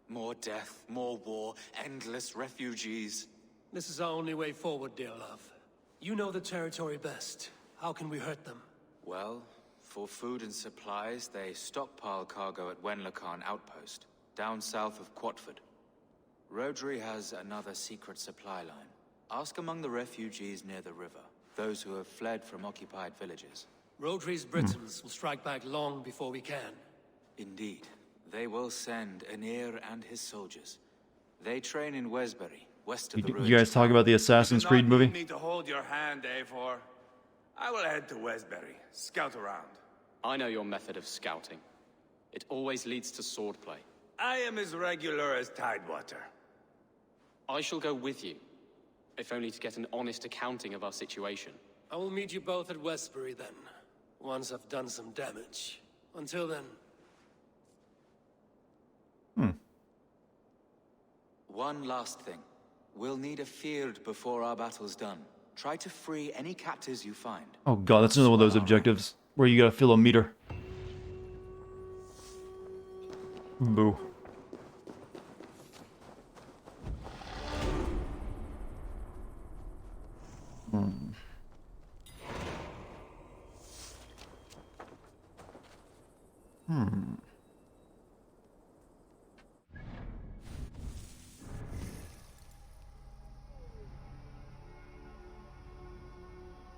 More death, more war, endless refugees. This is our only way forward, dear love. You know the territory best. How can we hurt them? Well, for food and supplies, they stockpile cargo at Wenlocan Outpost, down south of Quatford. Rodri has another secret supply line. Ask among the refugees near the river, those who have fled from occupied villages. Rodri's Britons will strike back long before we can. Indeed. They will send Anir and his soldiers. They train in Wesbury, west of the road. You guys talk about the Assassin's Creed movie? You need to hold your hand, Eivor. I will head to Wesbury, scout around. I know your method of scouting. It always leads to swordplay. I am as regular as Tidewater. I shall go with you, if only to get an honest accounting of our situation. I will meet you both at Westbury then, once I've done some damage. Until then... One last thing. We'll need a field before our battle's done. Try to free any captives you find. Oh god, that's another one of those objectives where you gotta fill a meter. Boo.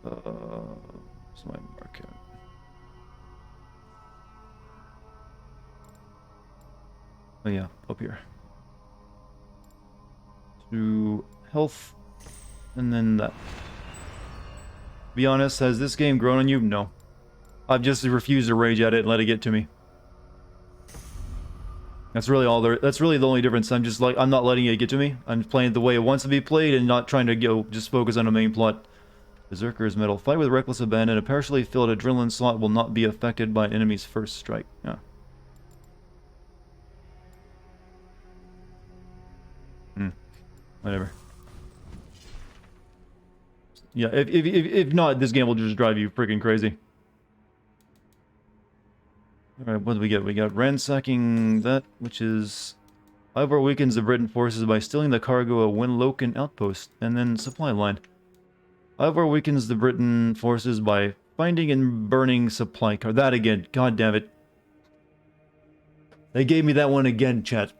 Where's my market? Oh yeah, up here. To health, and then that. Be honest, has this game grown on you? No. I've just refused to rage at it and let it get to me. That's really all there. That's really the only difference. I'm just like, I'm not letting it get to me. I'm playing it the way it wants to be played and not trying to go just focus on a main plot. Berserker's Medal. Fight with reckless abandon. A partially filled adrenaline slot will not be affected by an enemy's first strike. Yeah. Whatever. Yeah, if not, this game will just drive you freaking crazy. Alright, what do we get? We got ransacking that, which is... Ivor weakens the Briton forces by stealing the cargo at Wenlocan Outpost, and then supply line. Ivor weakens the Briton forces by finding and burning supply car. That again, god damn it. They gave me that one again, chat.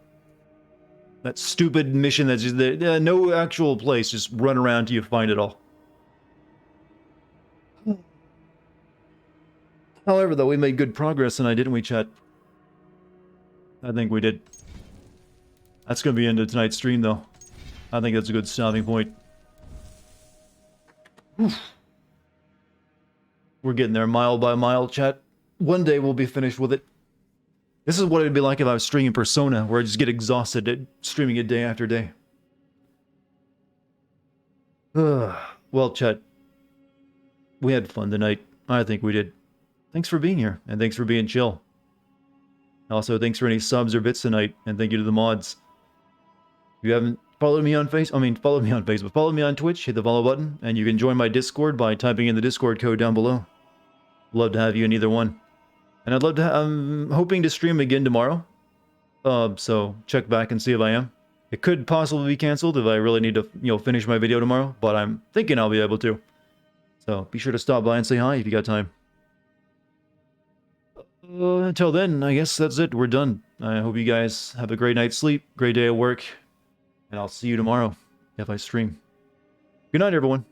That stupid mission that's just there. No actual place, just run around till you find it all. However, though, we made good progress tonight, didn't we, chat? I think we did. That's going to be into tonight's stream, though. I think that's a good stopping point. Oof. We're getting there mile by mile, chat. One day we'll be finished with it. This is what it'd be like if I was streaming Persona, where I just get exhausted at streaming it day after day. Well, chat. We had fun tonight. I think we did. Thanks for being here, and thanks for being chill. Also, thanks for any subs or bits tonight, and thank you to the mods. If you haven't followed me on follow me on Facebook, follow me on Twitch, hit the follow button, and you can join my Discord by typing in the Discord code down below. Love to have you in either one. And I'd love to, I'm hoping to stream again tomorrow. So check back and see if I am. It could possibly be canceled if I really need to, finish my video tomorrow, but I'm thinking I'll be able to. So be sure to stop by and say hi if you got time. Until then, I guess that's it. We're done. I hope you guys have a great night's sleep, great day at work, and I'll see you tomorrow if I stream. Good night, everyone.